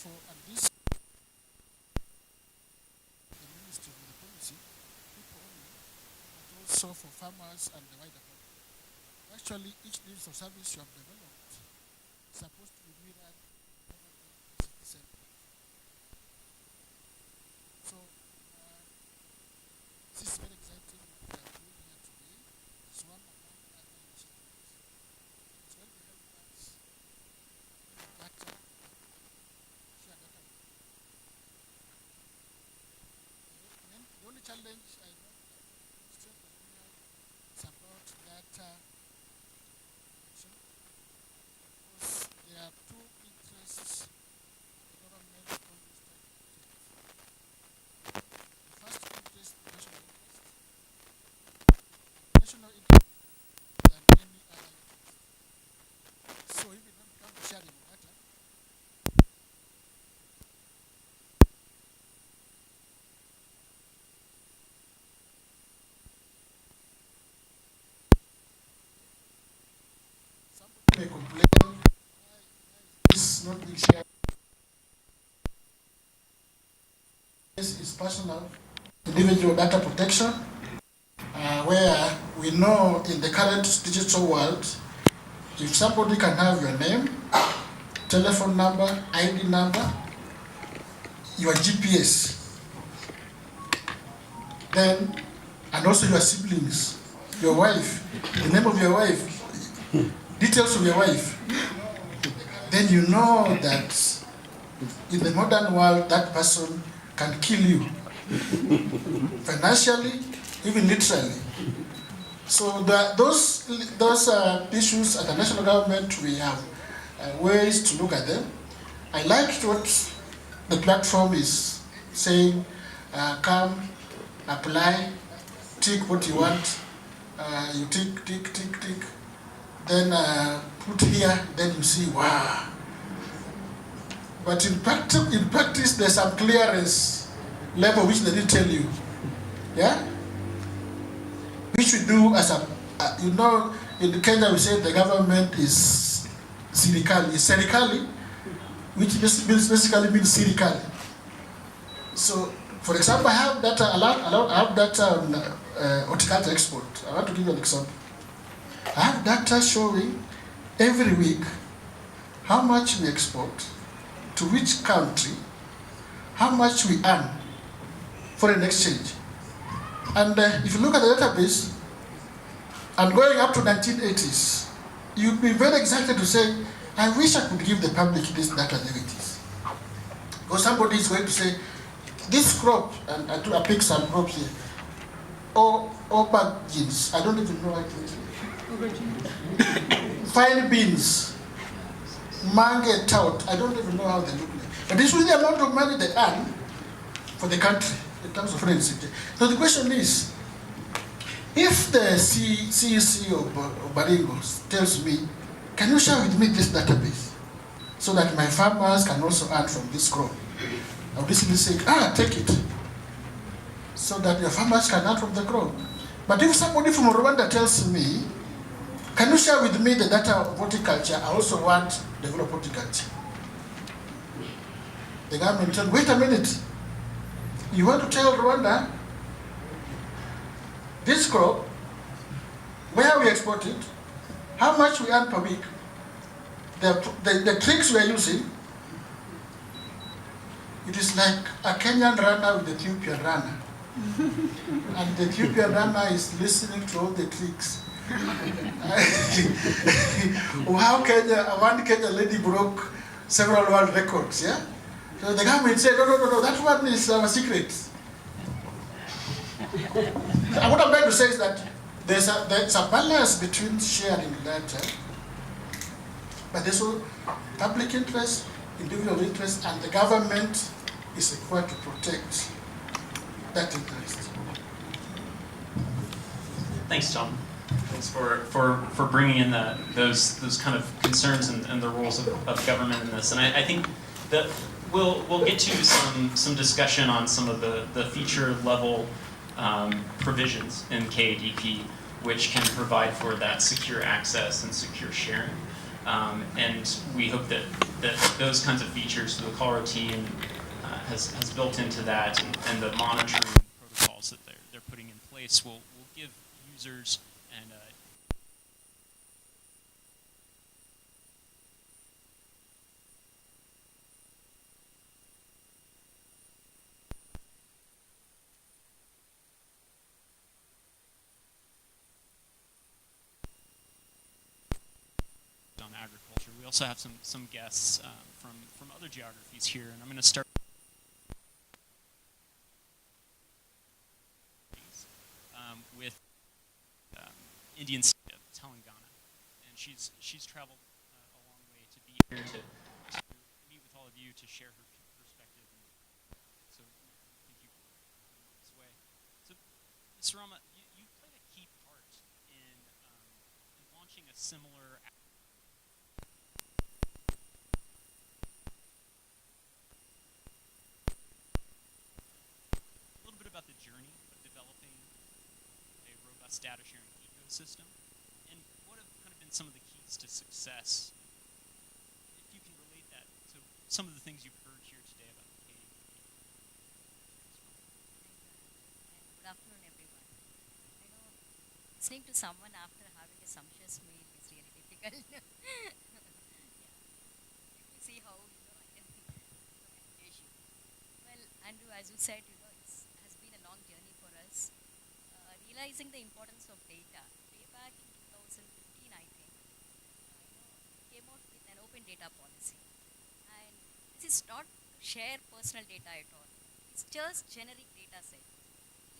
therefore, and this the ministry of the policy, people only, but also for farmers and the wider public. Actually, each digital service you have developed is supposed to be mirrored citizen. So, this is very exciting what we are doing here today. It's one among other initiatives. It's going to help us data, share data. The only challenge I know is about data collection, because there are two interests the government always try to protect. The first interest, the national interest. National interest than any other interest. So even when it comes to sharing of data, somebody may complain, why is not being shared? This is personal individual data protection, where we know in the current digital world, if somebody can have your name, telephone number, ID number, your GPS, then, and also your siblings, your wife, the name of your wife, details of your wife, then you know that in the modern world, that person can kill you financially, even literally. So those issues at the national government, we have ways to look at them. I liked what the platform is saying, come, apply, tick what you want, you tick, tick, tick, tick, then put here, then you see, wow. But in practice, there's some clearance level which they didn't tell you, yeah? Which we do as a, you know, in Kenya we say the government is serikali, which basically means serikali. So, for example, I have data, I have data on horticulture export. I want to give you an example. I have data showing every week how much we export, to which country, how much we earn, foreign exchange. And if you look at the database, and going up to 1980s, you'd be very excited to say, I wish I could give the public this data there it is. Because somebody is going to say, this crop, and I pick some crops here, or aubergines, I don't even know what it is. Fine beans, mango tout, I don't even know how they look like. But this is the amount of money they earn for the country in terms of foreign exchange. So the question is, if the CEC of Baringo tells me, can you share with me this database so that my farmers can also earn from this crop? I'll basically say, take it, so that your farmers can earn from the crop. But if somebody from Rwanda tells me, can you share with me the data of horticulture? I also want to develop horticulture. The government tells, wait a minute. You want to tell Rwanda, this crop, where we export it, how much we earn per week, the tricks we are using, it is like a Kenyan runner with the Ethiopian runner. And the Ethiopian runner is listening to all the tricks. How one Kenyan lady broke several world records, yeah? So the government said, no, that one is our secret. What I'm trying to say is that there's a balance between sharing data, but there's also public interest, individual interest, and the government is required to protect that interest. Thanks, Tom. Thanks for bringing in those kind of concerns and the roles of government in this. And I think that we'll get to some discussion on some of the feature level provisions in KADP, which can provide for that secure access and secure sharing. And we hope that those kinds of features the Colorado team has built into that, and the monitoring protocols that they're putting in place will give users and on agriculture. We also have some guests from other geographies here, and I'm going to start with Indian state of Telangana, and she's traveled a long way to be here to meet with all of you to share her perspective. And so thank you this way. So, Ms. Rama, you played a key part in launching a similar. A little bit about the journey of developing a robust data sharing ecosystem, and what have kind of been some of the keys to success. If you can relate that to some of the things you've heard here today about the KDP. Good afternoon, everyone. I know listening to someone after having a sumptuous meal is really difficult. Yeah. Let me see how I can engage you. Well, Andrew, as you said, it has been a long journey for us. Realizing the importance of data. Way back in 2015, I think, came out with an open data policy. And this is not to share personal data at all. It's just generic data sets.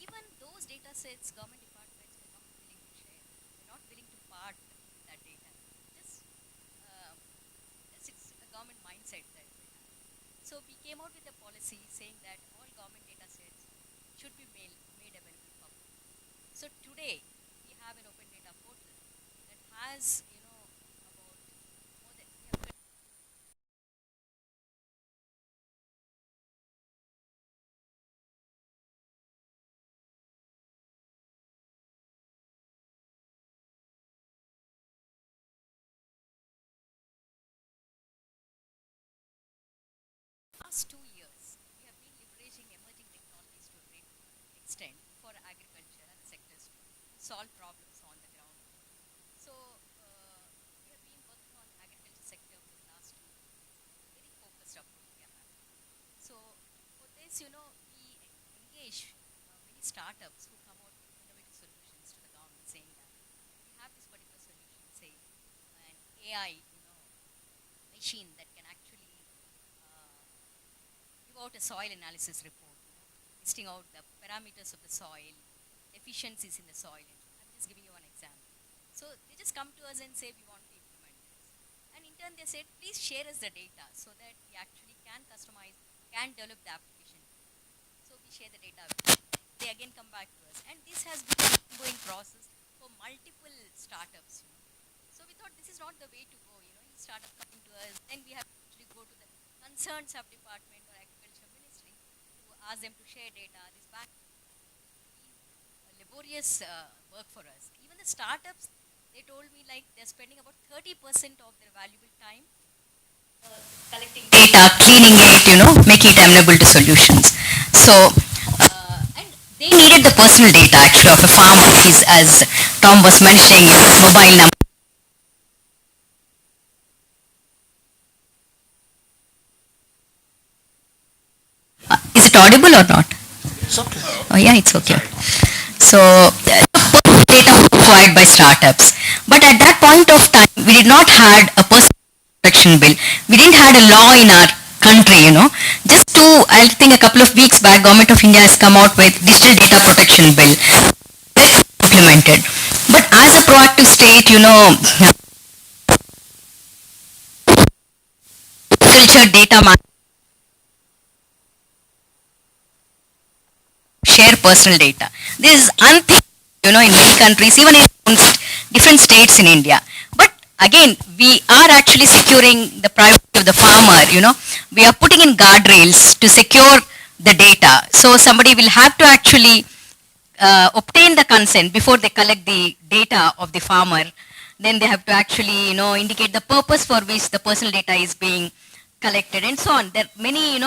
Even those data sets, government departments were not willing to share. They're not willing to part with that data. Just it's a government mindset that we have. So we came out with a policy saying that all government data sets should be made available public. So today we have an open data portal that has about more than last 2 years, we have been leveraging emerging technologies to a great extent for agriculture and sectors to solve problems on the ground. So, we have been working on agriculture sector for the last 2 years. Very focused approach we are having. So, for this, we engage many startups who come out with innovative solutions to the government, saying that we have this particular solution, say, an AI, machine that can actually give out a soil analysis report, listing out the parameters of the soil, efficiencies in the soil. I'm just giving you one example. So they just come to us and say, we want to implement this. And in turn, they said, please share us the data so that we actually can customize, can develop the application. So we share the data with them. They again come back to us. And this has been an ongoing process for multiple startups. So we thought this is not the way to go. Each startup coming to us, then we have to actually go to the concerned sub-department or agriculture ministry to ask them to share data. This back laborious work for us. Even the startups, they told me like they're spending about 30% of their valuable time collecting data, cleaning it, making it amenable to solutions. So, and they needed the personal data actually of a farmer. He's, as Tom was mentioning, mobile number. Is it audible or not? It's okay. Oh yeah, it's okay. So, data was acquired by startups. But at that point of time, we did not have a personal protection bill. We didn't have a law in our country, Just I think a couple of weeks back, Government of India has come out with Digital Data Protection Bill. Implemented. But as a proactive state, agriculture data share personal data. This is unthinkable, in many countries, even in different states in India. But again, we are actually securing the privacy of the farmer, We are putting in guardrails to secure the data. So somebody will have to actually obtain the consent before they collect the data of the farmer. then they have to actually, indicate the purpose for which the personal data is being collected and so on. There are many,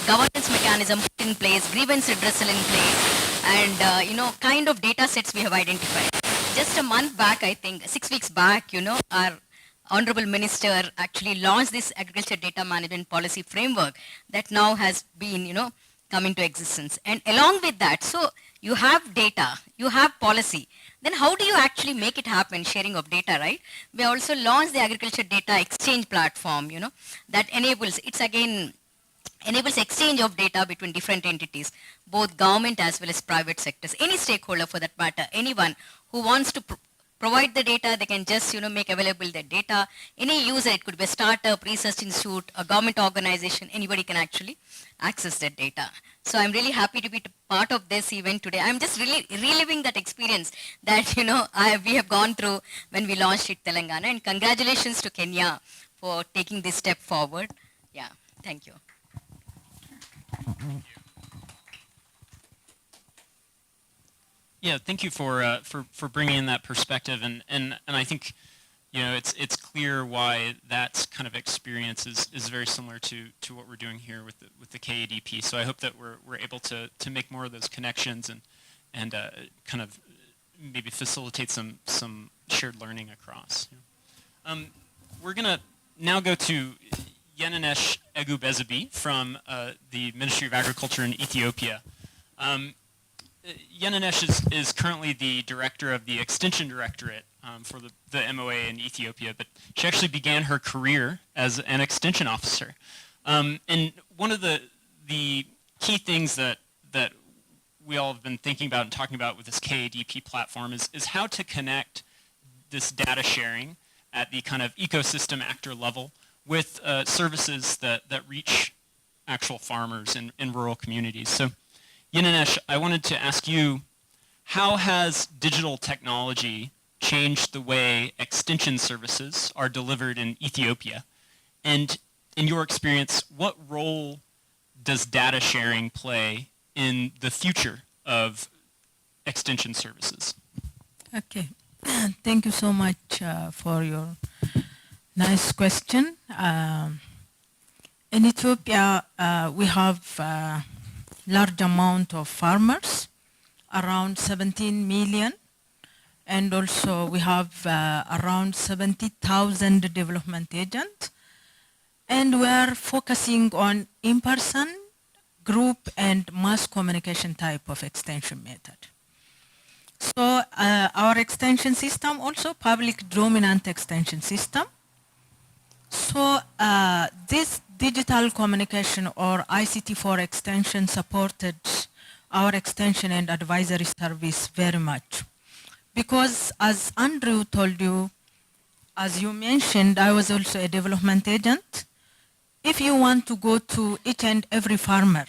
governance mechanism put in place, grievance redressal in place, and, kind of data sets we have identified. Just a month back, I think, 6 weeks back, our Honorable Minister actually launched this agriculture data management policy framework that now has been, come into existence. And along with that, so you have data, you have policy, then how do you actually make it happen, sharing of data, right? We also launched the agriculture data exchange platform, that enables exchange of data between different entities, both government as well as private sectors, any stakeholder for that matter, anyone who wants to provide the data, they can just, make available the data. Any user, it could be a startup, research institute, a government organization, anybody can actually access that data. So I'm really happy to be part of this event today. I'm just really reliving that experience that, we have gone through when we launched it Telangana, and congratulations to Kenya for taking this step forward. Yeah, thank you. Yeah, thank you for bringing in that perspective, and I think it's clear why that kind of experience is very similar to what we're doing here with the KADP. So I hope that we're able to make more of those connections and kind of maybe facilitate some shared learning across. We're gonna now go to Yenenesh Egubezabi from the Ministry of Agriculture in Ethiopia. Yenenesh is currently the director of the Extension Directorate for the MOA in Ethiopia, but she actually began her career as an extension officer. And one of the key things that we all have been thinking about and talking about with this KADP platform is how to connect this data sharing at the kind of ecosystem actor level with services that reach actual farmers in rural communities. So Yenenesh, I wanted to ask you, how has digital technology changed the way extension services are delivered in Ethiopia? And in your experience, what role does data sharing play in the future of extension services? Okay, thank you so much for your nice question. In Ethiopia, we have large amount of farmers, around 17 million, and also we have around 70,000 development agents, and we are focusing on in-person, group, and mass communication type of extension method. So our extension system also public dominant extension system. So this digital communication or ICT4 extension supported our extension and advisory service very much. Because as Andrew told you, as you mentioned, I was also a development agent. If you want to go to each and every farmer,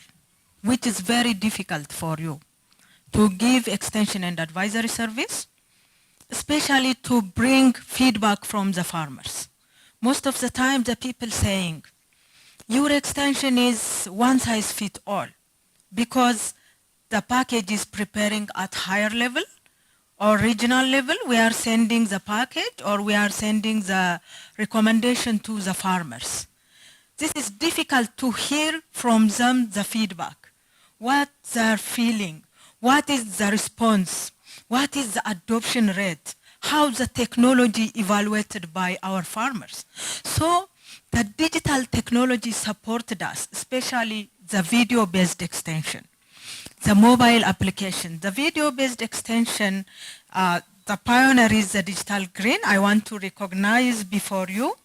which is very difficult for you, to give extension and advisory service, especially to bring feedback from the farmers. Most of the time the people saying, your extension is one size fits all, because the package is preparing at higher level or regional level, we are sending the package or we are sending the recommendation to the farmers. This is difficult to hear from them the feedback, what they're feeling, what is the response, what is the adoption rate, how the technology evaluated by our farmers. So the digital technology supported us, especially the video-based extension, the mobile application. The video-based extension, the pioneer is the Digital Green. I want to recognize before you.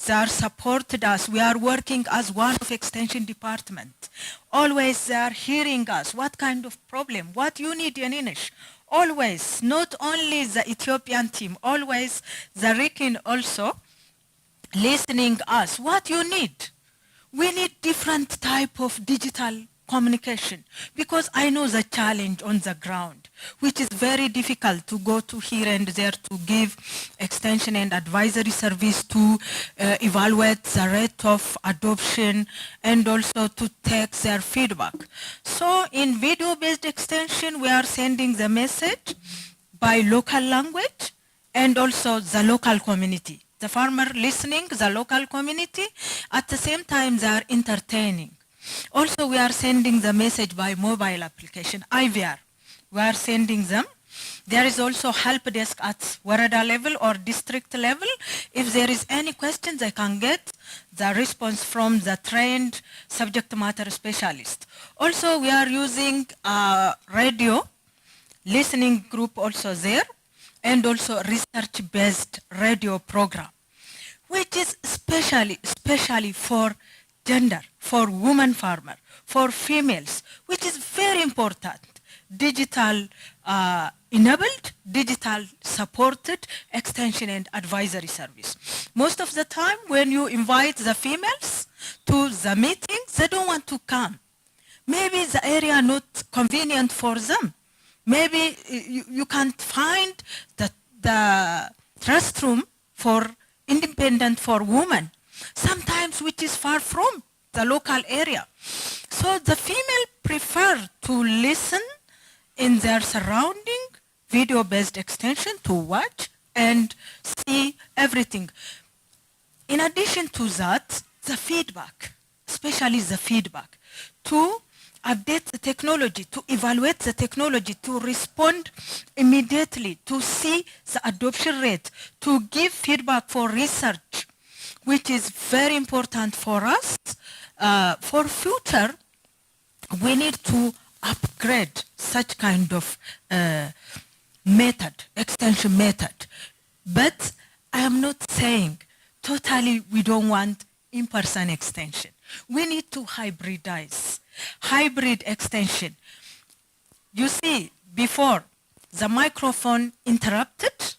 They are supported us. We are working as one of extension department. Always they are hearing us. What kind of problem? What you need, Yenenesh? Always, not only the Ethiopian team, always the RIKIN also listening us. What you need? We need different type of digital communication, because I know the challenge on the ground, which is very difficult to go to here and there to give extension and advisory service, to evaluate the rate of adoption, and also to take their feedback. So in video-based extension, we are sending the message by local language and also the local community. The farmer listening, the local community, at the same time they are entertaining. Also we are sending the message by mobile application, IVR. We are sending them. There is also help desk at Warada level or district level. If there is any questions, I can get the response from the trained subject matter specialist. Also, we are using radio listening group also there, and also research-based radio program, which is especially for gender, for women farmer, for females, which is very important. Digital enabled, digital supported extension and advisory service. Most of the time when you invite the females to the meetings, they don't want to come. Maybe the area not convenient for them. Maybe you can't find the restroom for independent for women, sometimes which is far from the local area. So the female prefer to listen in their surrounding, video-based extension to watch and see everything. In addition to that, the feedback, especially the feedback, to update the technology, to evaluate the technology, to respond immediately, to see the adoption rate, to give feedback for research, which is very important for us. For future, we need to upgrade such kind of method, extension method. But I am not saying totally we don't want in-person extension. We need to hybridize. Hybrid extension. You see, before the microphone interrupted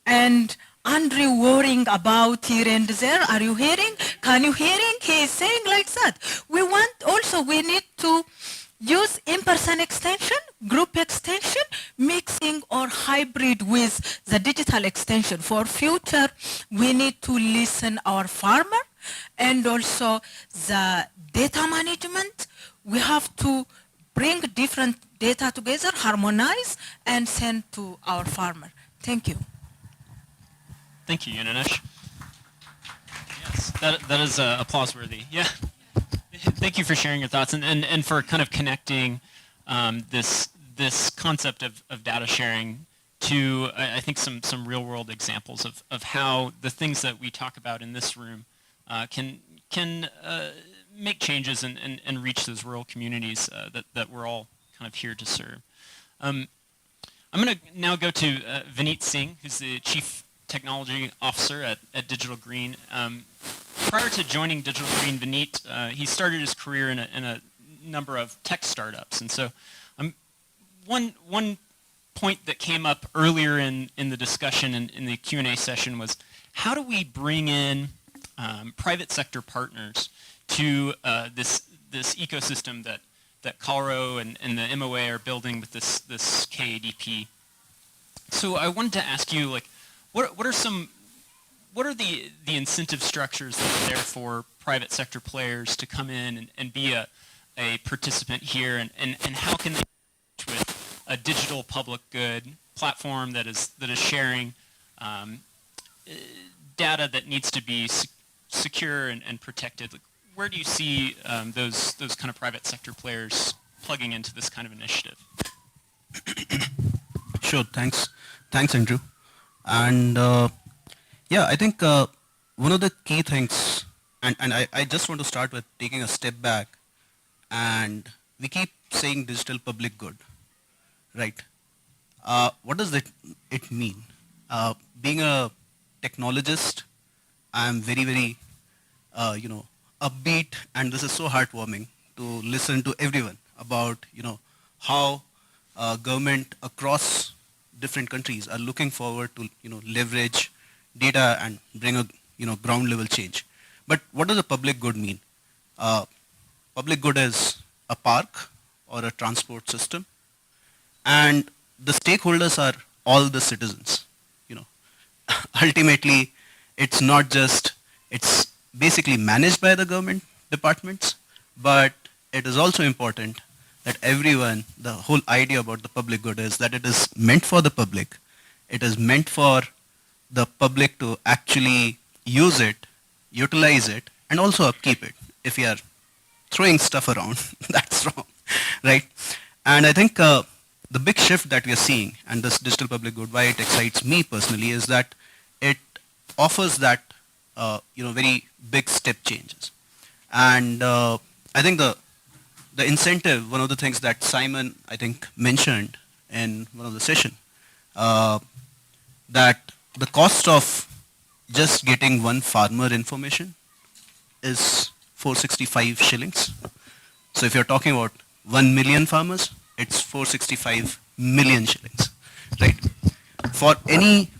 and Andrew worrying about here and there. Are you hearing? Can you hearing? He is saying like that. We need to use in-person extension, group extension, mixing or hybrid with the digital extension. For future, we need to listen our farmer and also the data management. We have to bring different data together, harmonize, and send to our farmer. Thank you. Thank you, Yunanesh. Yes, that is applause worthy. Yeah. Thank you for sharing your thoughts and for kind of connecting this concept of data sharing to I think some real world examples of how the things that we talk about in this room can make changes and reach those rural communities that we're all kind of here to serve. I'm going to now go to Vineet Singh, who's the Chief Technology Officer at Digital Green. Prior to joining Digital Green, Vineet, he started his career in a number of tech startups. And so one point that came up earlier in the discussion and in the Q&A session was, how do we bring in private sector partners to this ecosystem that Calro and the MOA are building with this Kadp? So I wanted to ask you, like, what are the incentive structures that are there for private sector players to come in and be a participant here, and how can they with a digital public good platform that is sharing data that needs to be secure and protected? Like, where do you see those kind of private sector players plugging into this kind of initiative? Sure, thanks, Andrew. And yeah, I think one of the key things, and I just want to start with taking a step back, and we keep saying digital public good, right? What does it mean? Being a technologist, I'm very upbeat, and this is so heartwarming to listen to everyone about how government across different countries are looking forward to leverage data and bring a ground level change. But what does a public good mean? Public good is a park or a transport system, and the stakeholders are all the citizens. Ultimately, it's not just, it's basically managed by the government departments, but it is also important that everyone, the whole idea about the public good is that it is meant for the public, it is meant for the public to actually use it, utilize it, and also upkeep it. If you are throwing stuff around, that's wrong, right? And I think the big shift that we are seeing, and this digital public good, why it excites me personally, is that it offers that very big step changes. And I think the incentive, one of the things that Simon, I think, mentioned in one of the session, that the cost of just getting one farmer information is 465 shillings. So if you're talking about 1 million farmers, it's 465 million shillings, right? For any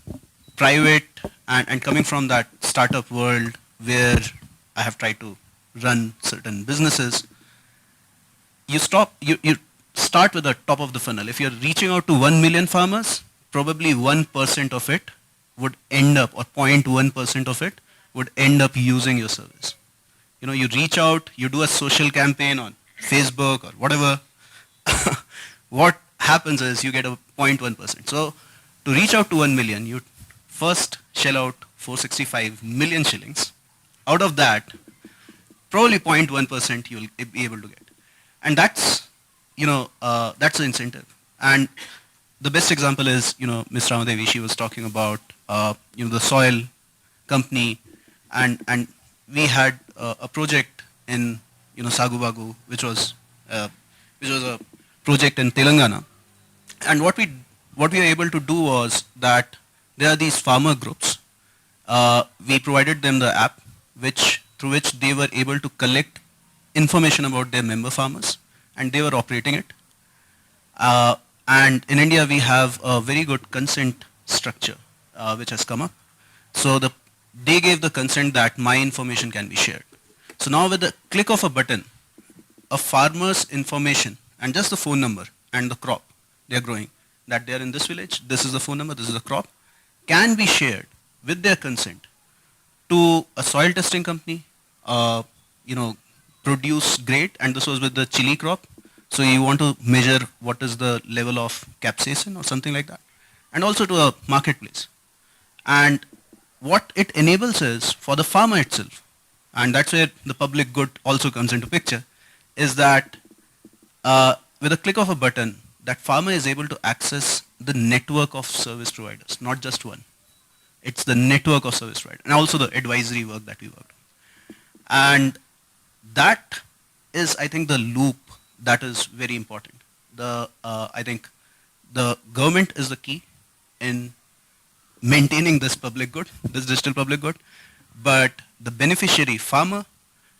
private, and coming from that startup world where I have tried to run certain businesses, you start with the top of the funnel. If you're reaching out to 1 million farmers, probably 1% of it would end up, or 0.1% of it would end up using your service. You reach out, you do a social campaign on Facebook or whatever. What happens is you get a 0.1%. So to reach out to 1 million, you first shell out 465 million shillings. Out of that, probably 0.1% you'll be able to get. And that's, that's the incentive. And the best example is, Ms. Ramadevi, she was talking about, the soil company, and we had a project in, Sagubagu, which was a project in Telangana. And what we were able to do was that there are these farmer groups. We provided them the app, through which they were able to collect information about their member farmers, and they were operating it. And in India, we have a very good consent structure, which has come up. So they gave the consent that my information can be shared. So now with the click of a button, a farmer's information, and just the phone number and the crop they are growing, that they are in this village, this is the phone number, this is the crop, can be shared with their consent to a soil testing company, produce grade, and this was with the chili crop. So you want to measure what is the level of capsaicin or something like that, and also to a marketplace. And what it enables is for the farmer itself, and that's where the public good also comes into picture, is that with a click of a button, that farmer is able to access the network of service providers, not just one. It's the network of service providers, and also the advisory work that we work on. And that is, I think, the loop that is very important. I think the government is the key in maintaining this public good, this digital public good, but the beneficiary farmer,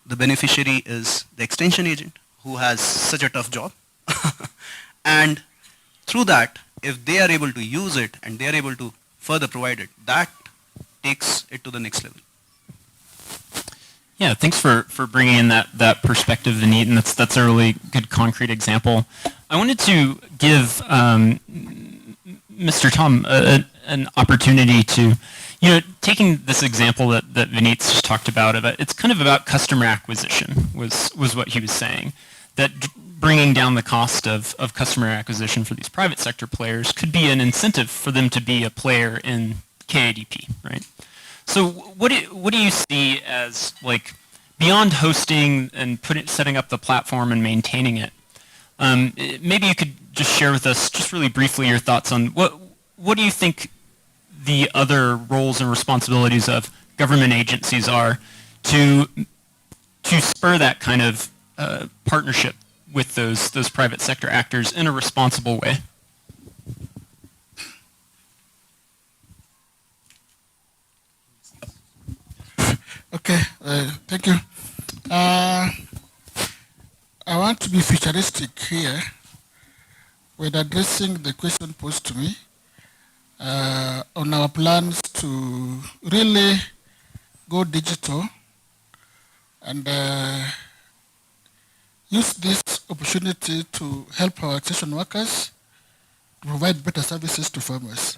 the beneficiary is the extension agent who has such a tough job. And through that, if they are able to use it and they are able to further provide it, that takes it to the next level. Yeah, thanks for bringing in that perspective, Vineet, and that's a really good concrete example. I wanted to give Mr. Tom an opportunity to, taking this example that Vineet's just talked about, it's kind of about customer acquisition was what he was saying, that bringing down the cost of customer acquisition for these private sector players could be an incentive for them to be a player in KADP, right? So what do you see as, like, beyond hosting and setting up the platform and maintaining it? Maybe you could just share with us, just really briefly, your thoughts on what do you think the other roles and responsibilities of government agencies are to spur that kind of partnership with those private sector actors in a responsible way? Okay, thank you. I want to be futuristic here when addressing the question posed to me on our plans to really go digital and use this opportunity to help our extension workers to provide better services to farmers.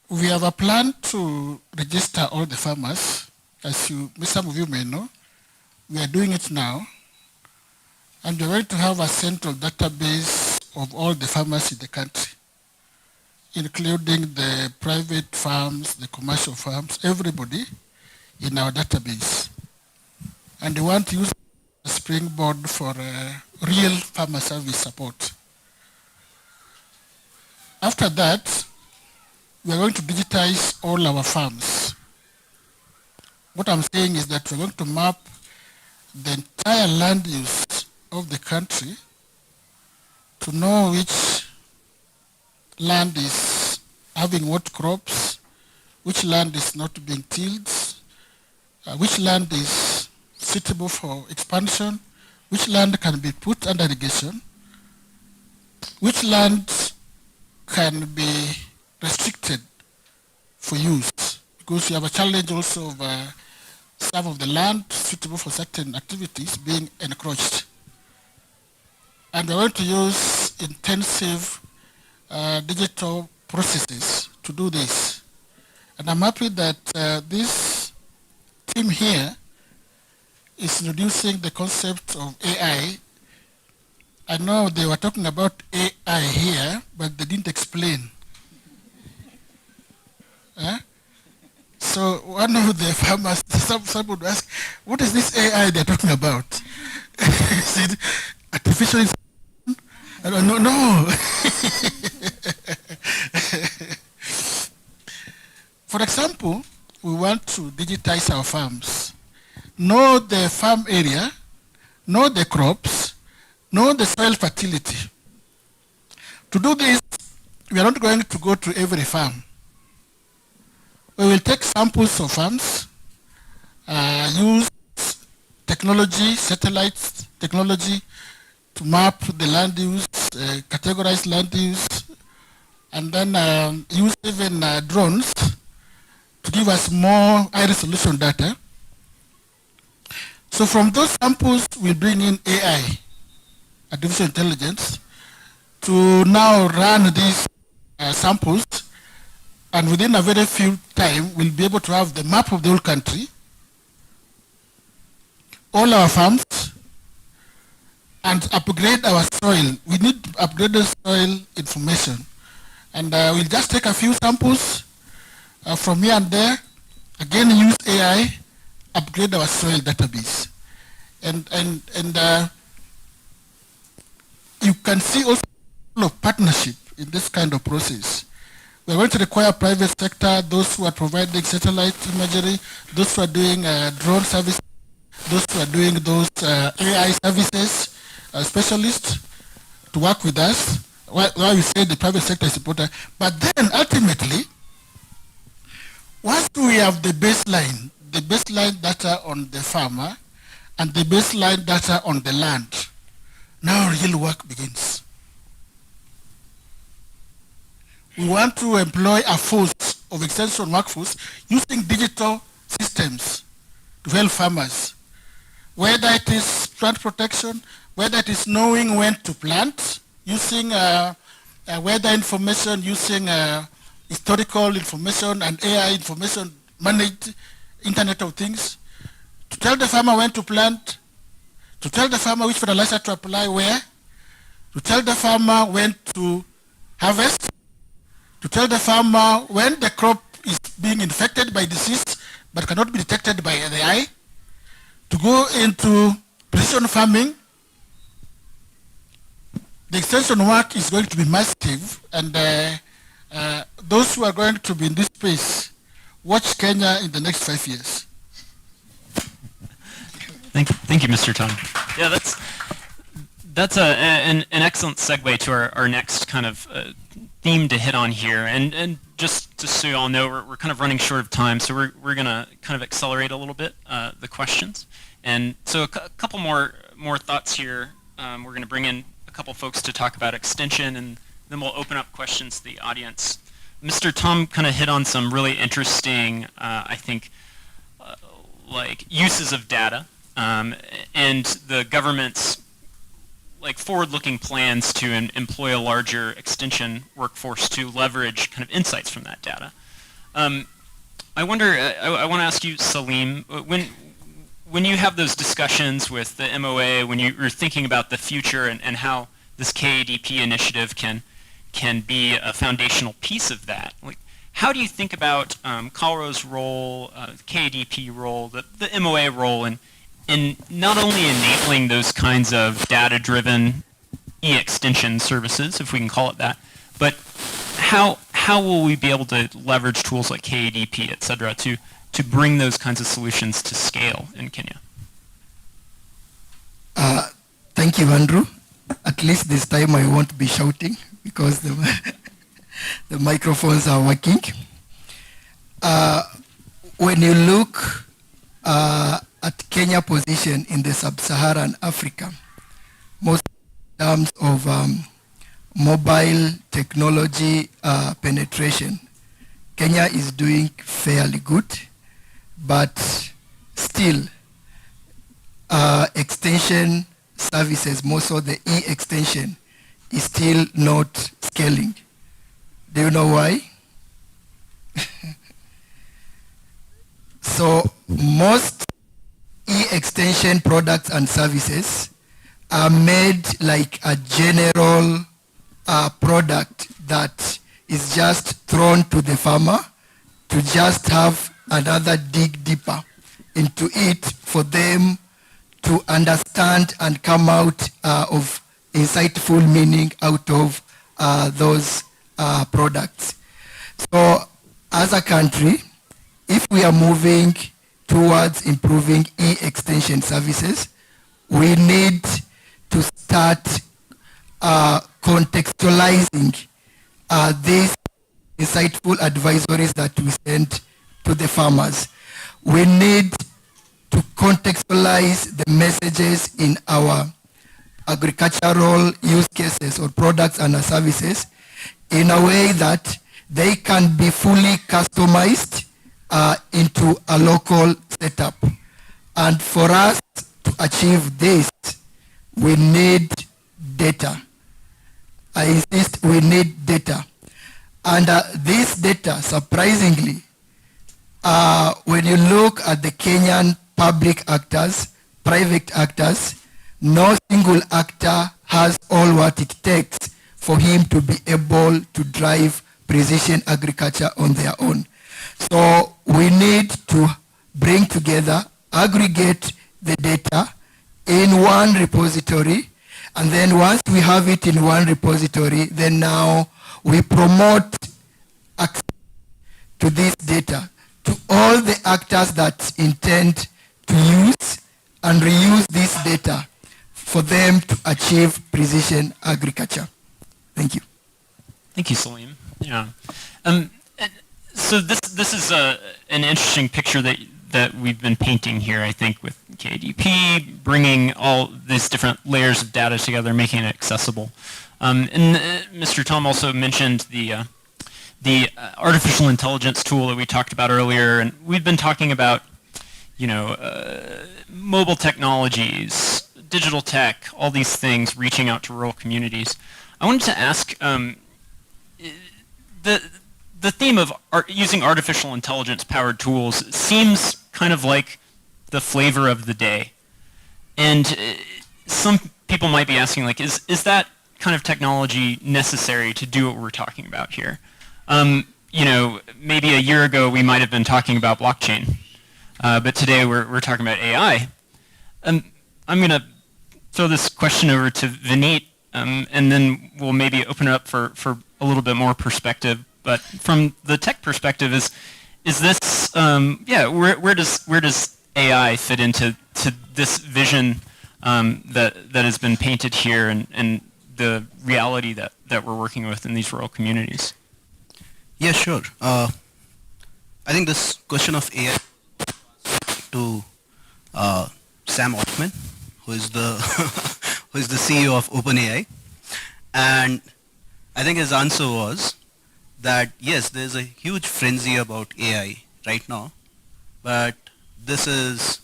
We have a plan to register all the farmers. As some of you may know, we are doing it now. And we're going to have a central database of all the farmers in the country. including the private farms, the commercial farms, everybody in our database. And we want to use a springboard for real farmer service support. After that, we are going to digitize all our farms. What I'm saying is that we're going to map the entire land use of the country to know which land is having what crops, which land is not being tilled, which land is suitable for expansion, which land can be put under irrigation, which land can be restricted for use, because you have a challenge also of some of the land suitable for certain activities being encroached. And we're going to use intensive digital processes to do this. And I'm happy that this team here is introducing the concept of AI. I know they were talking about AI here, but they didn't explain. So one of the farmers, some would ask, what is this AI they're talking about? Is it artificial intelligence? I don't know. No. For example, we want to digitize our farms. Know the farm area, know the crops, know the soil fertility. To do this, we are not going to go to every farm. We will take samples of farms, use technology, satellite technology, to map the land use, categorize land use, and then use even drones to give us more high-resolution data. So from those samples, we bring in AI, artificial intelligence, to now run these samples, and within a very few time, we'll be able to have the map of the whole country, all our farms, and upgrade our soil. We need upgraded soil information. And we'll just take a few samples from here and there, again use AI, upgrade our soil database. And you can see also of partnership in this kind of process. We're going to require private sector, those who are providing satellite imagery, those who are doing drone services, those who are doing those AI services, specialists, to work with us. Why we say the private sector is important. But then ultimately, once we have the baseline data on the farmer and the baseline data on the land, now real work begins. We want to employ a force of extension workforce using digital systems to help farmers, whether it is plant protection, whether it is knowing when to plant, using weather information, using historical information and AI information, managed Internet of Things, to tell the farmer when to plant, to tell the farmer which fertilizer to apply where, to tell the farmer when to harvest, to tell the farmer when the crop is being infected by disease but cannot be detected by the eye, to go into precision farming. The extension work is going to be massive, and those who are going to be in this space, watch Kenya in the next 5 years. Thank you, Mr. Tom. Yeah, that's an excellent segue to our next kind of theme to hit on here. And just so you all know, we're kind of running short of time, so we're going to kind of accelerate a little bit the questions. And so a couple more thoughts here. We're going to bring in a couple folks to talk about extension, and then we'll open up questions to the audience. Mr. Tom kind of hit on some really interesting, I think, like uses of data and the government's like forward-looking plans to employ a larger extension workforce to leverage kind of insights from that data. I wonder, I want to ask you, Salim, when you have those discussions with the MOA, when you're thinking about the future and how this KADP initiative can can be a foundational piece of that. Like, how do you think about Calro's role, KADP role, the MOA role in not only enabling those kinds of data-driven e-extension services, if we can call it that, but how will we be able to leverage tools like KADP, et cetera, to bring those kinds of solutions to scale in Kenya? Thank you, Andrew. At least this time I won't be shouting because the, the microphones are working. When you look at Kenya's position in the sub-Saharan Africa, most in terms of mobile technology penetration, Kenya is doing fairly good, but still extension services, most of the e-extension is still not scaling. Do you know why? So most e-extension products and services are made like a general product that is just thrown to the farmer to just have another dig deeper into it for them to understand and come out of insightful meaning out of those products. So as a country, if we are moving towards improving e-extension services, we need to start contextualizing these insightful advisories that we send to the farmers. We need to contextualize the messages in our agricultural use cases or products and services in a way that they can be fully customized into a local setup. And for us to achieve this, we need data. I insist we need data. And this data, surprisingly, when you look at the Kenyan public actors, private actors, no single actor has all what it takes for him to be able to drive precision agriculture on their own. So we need to bring together, aggregate the data in one repository, and then once we have it in one repository, then now we promote access to this data to all the actors that intend to use and reuse this data for them to achieve precision agriculture. Thank you. Thank you, Salim. Yeah. So this is an interesting picture that we've been painting here, I think, with KDP, bringing all these different layers of data together, making it accessible. And Mr. Tom also mentioned the artificial intelligence tool that we talked about earlier, and we've been talking about, you know, mobile technologies, digital tech, all these things reaching out to rural communities. I wanted to ask, the theme of using artificial intelligence powered tools seems kind of like the flavor of the day. And some people might be asking, like, is that kind of technology necessary to do what we're talking about here? You know, maybe a year ago we might have been talking about blockchain, but today we're talking about AI. I'm going to throw this question over to Vineet, and then we'll maybe open it up for a little bit more perspective. But from the tech perspective, is this where does AI fit into this vision that has been painted here and the reality that we're working with in these rural communities? Yeah, sure. I think this question of AI to Sam Altman, who is the CEO of OpenAI, and I think his answer was that yes, there's a huge frenzy about AI right now, but there's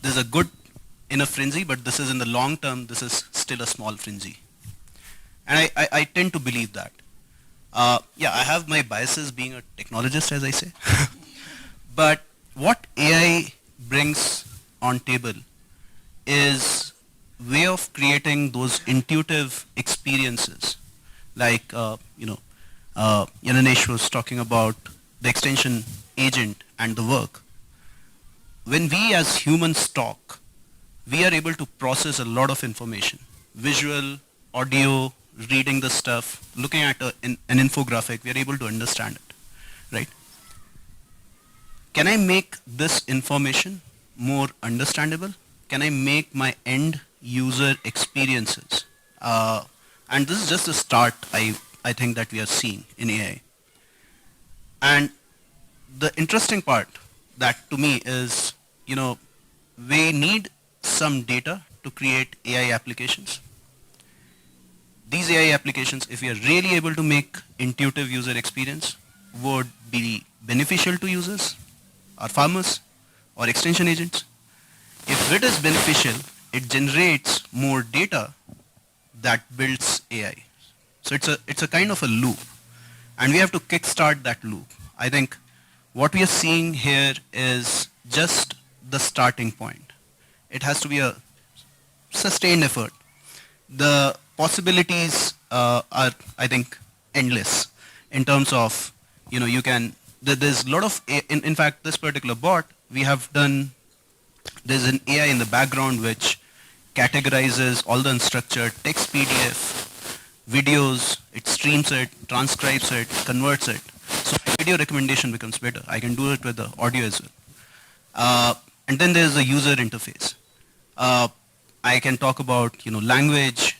a good in a frenzy, but this is in the long term, this is still a small frenzy. And I tend to believe that. Yeah, I have my biases being a technologist, as I say. But what AI brings on table is way of creating those intuitive experiences like Yananesh was talking about the extension agent and the work. When we as humans talk, we are able to process a lot of information, visual, audio, reading the stuff, looking at an infographic, we are able to understand it, right? Can I make this information more understandable? Can I make my end user experiences? And this is just a start, I think, that we are seeing in AI. And the interesting part that to me is, we need some data to create AI applications. These AI applications, if we are really able to make intuitive user experience, would be beneficial to users, or farmers, or extension agents. If it is beneficial, it generates more data that builds AI. So it's a kind of a loop, and we have to kickstart that loop. I think what we are seeing here is just the starting point. It has to be a sustained effort. The possibilities are, I think, endless in terms of, you can, there's a lot of, in fact, this particular bot, we have done, there's an AI in the background which categorizes all the unstructured text PDF, videos, it streams it, transcribes it, converts it. So my video recommendation becomes better. I can do it with the audio as well. And then there's the user interface. I can talk about language.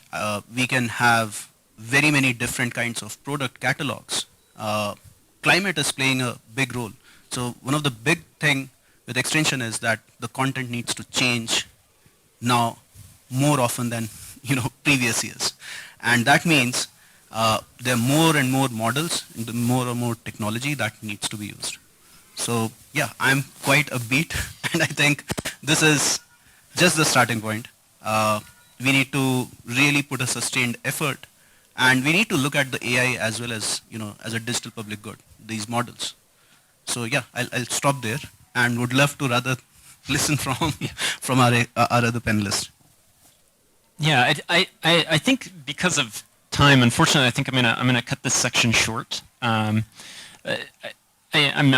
We can have very many different kinds of product catalogs. Climate is playing a big role. So one of the big thing with extension is that the content needs to change now more often than previous years, and that means there are more and more models and more and more technology that needs to be used. So yeah, I'm quite upbeat, and I think this is just the starting point. We need to really put a sustained effort, and we need to look at the AI as well as as a digital public good, these models. So yeah, I'll stop there, and would love to rather listen from our other panelists. Yeah, I think because of time, unfortunately, I think I'm gonna cut this section short. I'm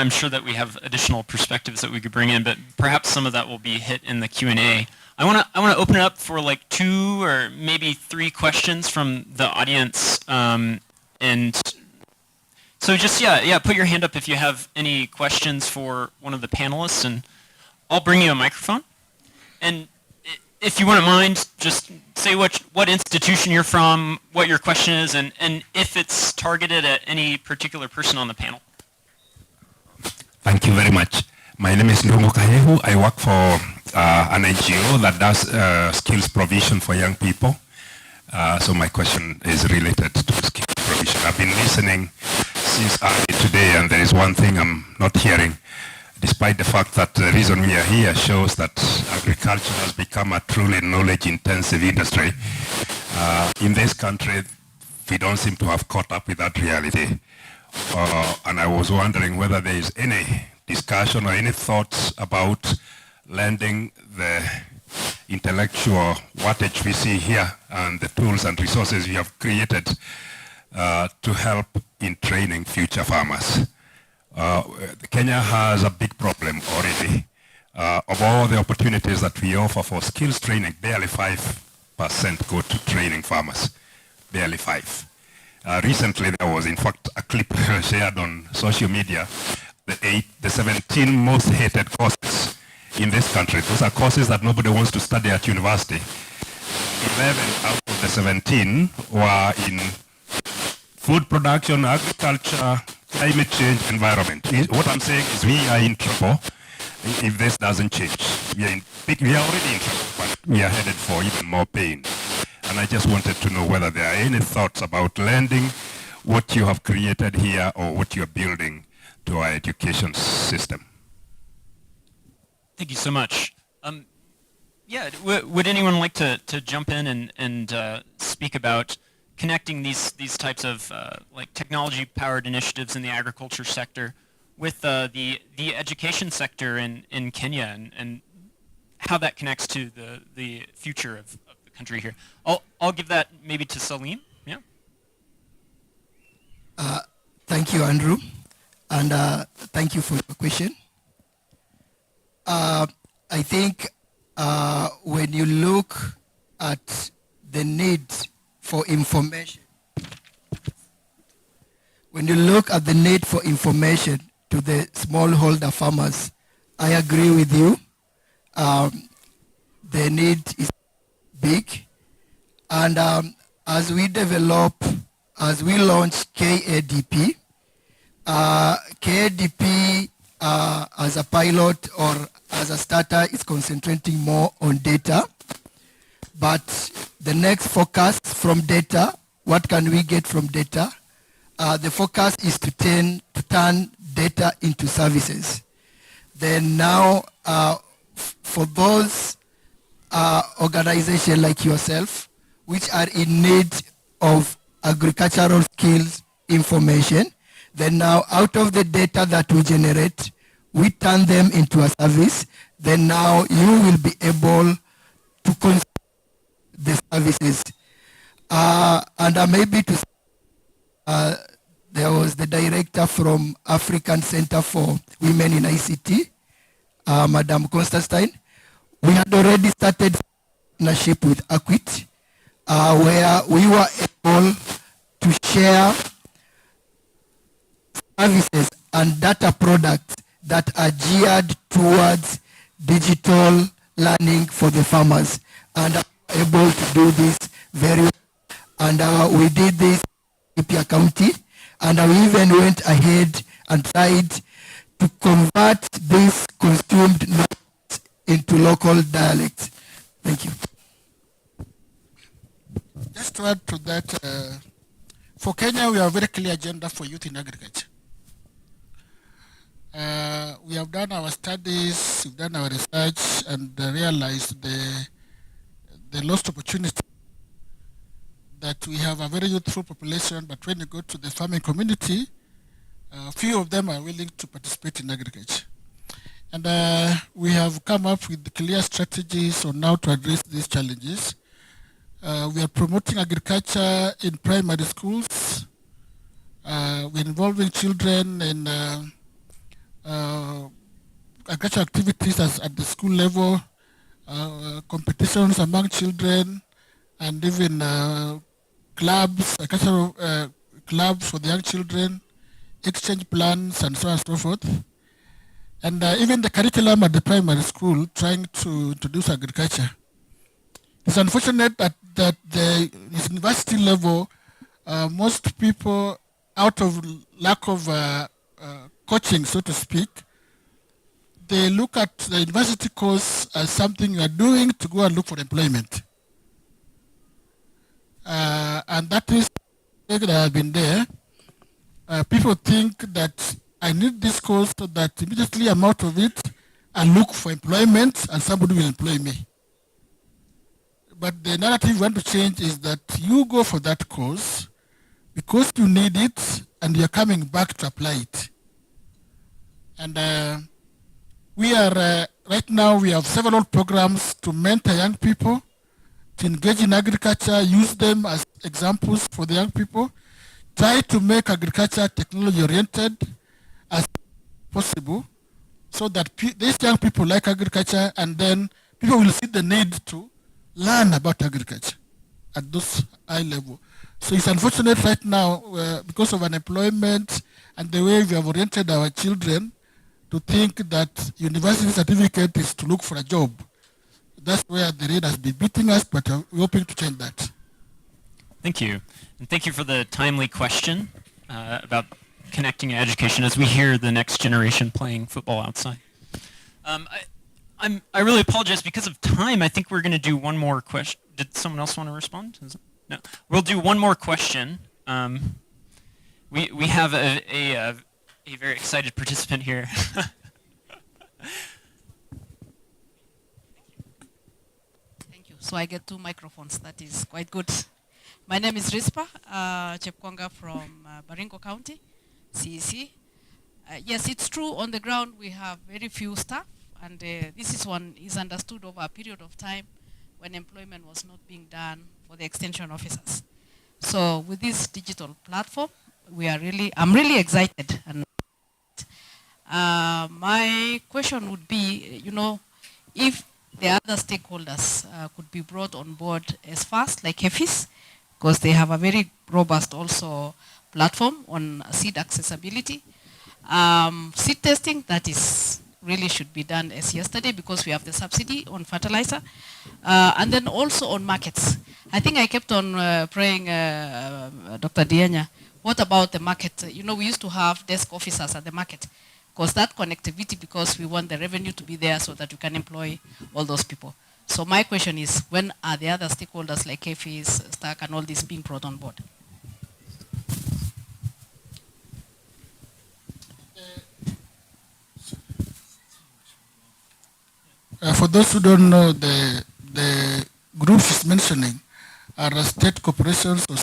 sure that we have additional perspectives that we could bring in, but perhaps some of that will be hit in the Q&A. I wanna open it up for like 2 or maybe 3 questions from the audience, and so just put your hand up if you have any questions for one of the panelists, and I'll bring you a microphone. And if you wouldn't mind, just say what institution you're from, what your question is, and if it's targeted at any particular person on the panel. Thank you very much. My name is Ndongo Kayehu. I work for an NGO that does skills provision for young people. So my question is related to skills provision. I've been listening since early today, and there is one thing I'm not hearing, despite the fact that the reason we are here shows that agriculture has become a truly knowledge-intensive industry. In this country, we don't seem to have caught up with that reality. And I was wondering whether there is any discussion or any thoughts about lending the intellectual wattage we see here and the tools and resources we have created to help in training future farmers. Kenya has a big problem already. Of all the opportunities that we offer for skills training, barely 5% go to training farmers, barely 5. Recently there was in fact a clip shared on social media, the 17 most hated courses in this country. Those are courses that nobody wants to study at university. 11 out of the 17 were in food production, agriculture, climate change, environment. What I'm saying is we are in trouble if this doesn't change. We are already in trouble, but we are headed for even more pain. And I just wanted to know whether there are any thoughts about lending what you have created here or what you're building to our education system. Thank you so much. Yeah, would anyone like to jump in and speak about connecting these types of like technology-powered initiatives in the agriculture sector with the education sector in Kenya and how that connects to the future of the country here? I'll give that maybe to Salim. Yeah. Thank you, Andrew, and thank you for your question. I think when you look at the need for information, when you look at the need for information to the smallholder farmers, I agree with you. The need is big, and as we launch KADP, KADP as a pilot or as a starter is concentrating more on data, but the next focus from data, what can we get from data? The focus is to turn data into services. Then now, for those organizations like yourself, which are in need of agricultural skills information, then now out of the data that we generate, we turn them into a service. Then now you will be able to consume the services. And maybe to there was the director from African Center for Women in ICT, Madam Constantine. We had already started partnership with Acquit, where we were able to share services and data products that are geared towards digital learning for the farmers, and are able to do this very well. And we did this in Ipia County, and we even went ahead and tried to convert this consumed knowledge into local dialects. Thank you. Just to add to that, for Kenya, we have a very clear agenda for youth in agriculture. We have done our studies, we've done our research, and realized the lost opportunity that we have a very youthful population, but when you go to the farming community, few of them are willing to participate in agriculture. And we have come up with clear strategies on how to address these challenges. We are promoting agriculture in primary schools. We're involving children in agricultural activities at the school level, competitions among children, and even clubs, agricultural clubs for the young children, exchange plans, and so on and so forth. And even the curriculum at the primary school trying to introduce agriculture. It's unfortunate that the university level, most people, out of lack of coaching, so to speak, they look at the university course as something you are doing to go and look for employment. And that is that have been there. People think that I need this course so that immediately I'm out of it and look for employment and somebody will employ me. But the narrative we want to change is that you go for that course because you need it and you're coming back to apply it. And we are, right now we have several programs to mentor young people, to engage in agriculture, use them as examples for the young people, try to make agriculture technology oriented as possible so that these young people like agriculture, and then people will see the need to learn about agriculture at those high level. So it's unfortunate right now because of unemployment and the way we have oriented our children to think that university certificate is to look for a job. That's where the rate has been beating us, but we're hoping to change that. Thank you. And thank you for the timely question about connecting education as we hear the next generation playing football outside. I really apologize because of time. I think we're going to do one more question. Did someone else want to respond? No. We'll do one more question. We have a very excited participant here. Thank you. So I get 2 microphones. That is quite good. My name is Rispa Chepkwanga from Baringo County, CEC. Yes, it's true. On the ground, we have very few staff, and this is understood over a period of time when employment was not being done for the extension officers. So with this digital platform, I'm really excited. And my question would be, if the other stakeholders could be brought on board as fast, like HEFIS, because they have a very robust also platform on seed accessibility. Seed testing, that is really should be done as yesterday because we have the subsidy on fertilizer. And then also on markets. I think I kept on praying, Dr. Dianya, what about the market? We used to have desk officers at the market because that connectivity, because we want the revenue to be there so that we can employ all those people. So my question is, when are the other stakeholders like KFIS, STAC, and all this being brought on board? For those who don't know, the groups she's mentioning are state corporations or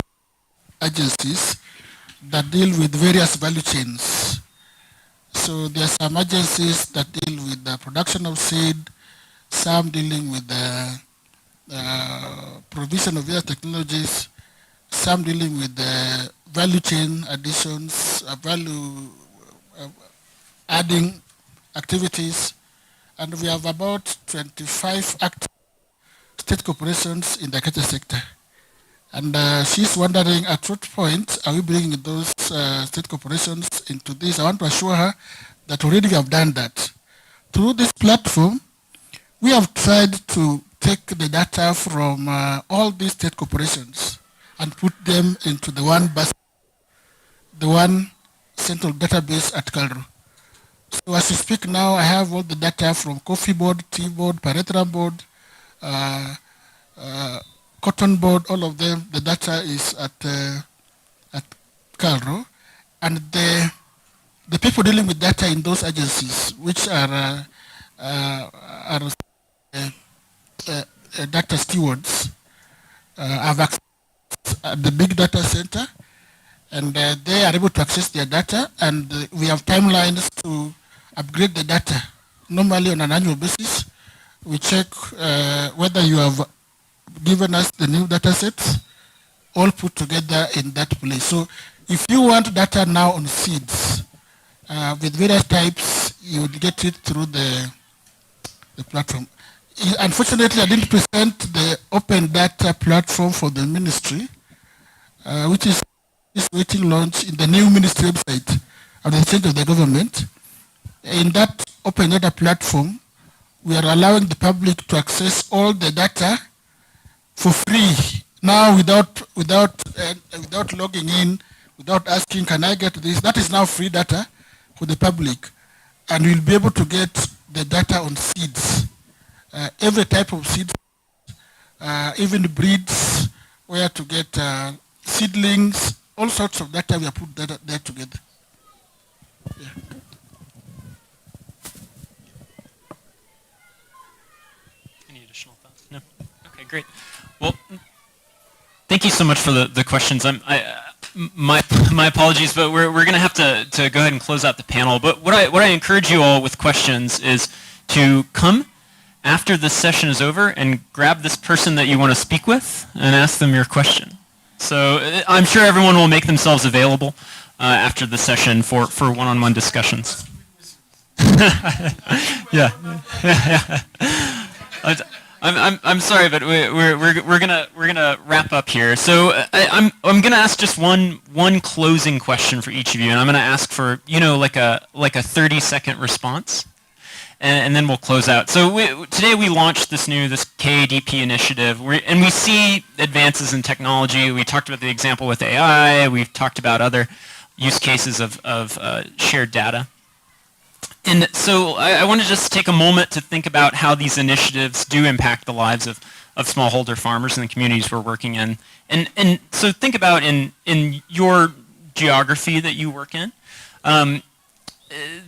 agencies that deal with various value chains. So there are some agencies that deal with the production of seed, some dealing with the provision of various technologies, some dealing with the value chain additions, value adding activities, and we have about 25 active state corporations in the agriculture sector. And she's wondering at what point are we bringing those state corporations into this. I want to assure her that already we have done that. Through this platform, we have tried to take the data from all these state corporations and put them into the one central database at Calro. So as we speak now, I have all the data from coffee board, tea board, pyrethrum board, cotton board, all of them. The data is at Calro, and the people dealing with data in those agencies, which are data stewards, have access at the big data center, and they are able to access their data, and we have timelines to upgrade the data. Normally on an annual basis, we check whether you have given us the new data sets, all put together in that place. So if you want data now on seeds, with various types, you would get it through the platform. Unfortunately, I didn't present the open data platform for the ministry, which is waiting launch in the new ministry website of the change of the government. In that open data platform, we are allowing the public to access all the data for free now without logging in, without asking, can I get this? That is now free data for the public, and we'll be able to get the data on seeds, every type of seeds, even breeds, where to get seedlings, all sorts of data. We have put that there together. Yeah. Any additional thoughts? No. Okay, great. Well, thank you so much for the questions. My apologies, but we're going to have to go ahead and close out the panel. But what I encourage you all with questions is to come after this session is over and grab this person that you want to speak with and ask them your question. So I'm sure everyone will make themselves available after the session for one-on-one discussions. Yeah. I'm sorry, but we're gonna wrap up here. So I'm gonna ask just one closing question for each of you, and I'm gonna ask for like a 30-second response, and then we'll close out. So today we launched this KADP initiative, and we see advances in technology. We talked about the example with AI. We've talked about other use cases of shared data. And so I want to just take a moment to think about how these initiatives do impact the lives of smallholder farmers in the communities we're working in. And so think about in your geography that you work in,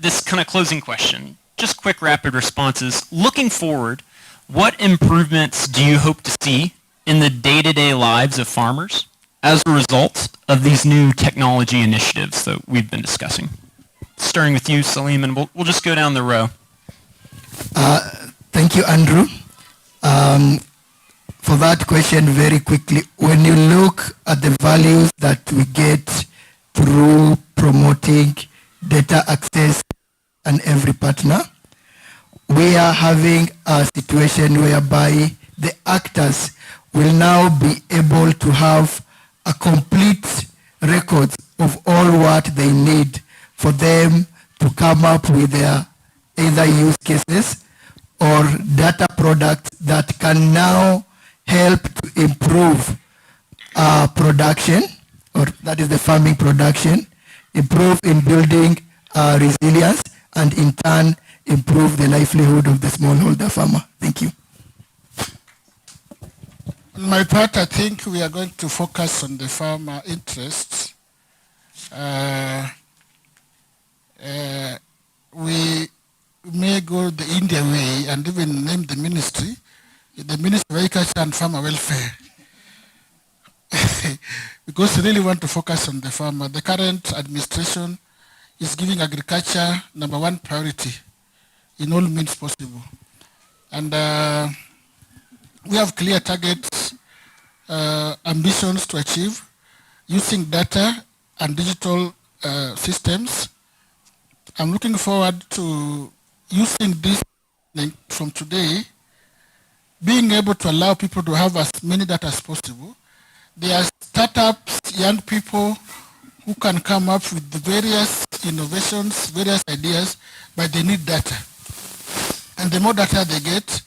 this kind of closing question, just quick rapid responses. Looking forward, what improvements do you hope to see in the day-to-day lives of farmers as a result of these new technology initiatives that we've been discussing? Starting with you, Salim, and we'll just go down the row. Thank you, Andrew. For that question, very quickly, when you look at the values that we get through promoting data access and every partner. We are having a situation whereby the actors will now be able to have a complete record of all what they need for them to come up with their either use cases or data products that can now help to improve production, or that is the farming production, improve in building resilience, and in turn improve the livelihood of the smallholder farmer. Thank you. On my part, I think we are going to focus on the farmer interests. We may go the India way and even name the Ministry of Agriculture and Farmer Welfare. Because we really want to focus on the farmer. The current administration is giving agriculture #1 priority in all means possible. And we have clear targets, ambitions to achieve using data and digital systems. I'm looking forward to using this from today, being able to allow people to have as many data as possible. There are startups, young people who can come up with the various innovations, various ideas, but they need data. And the more data they get,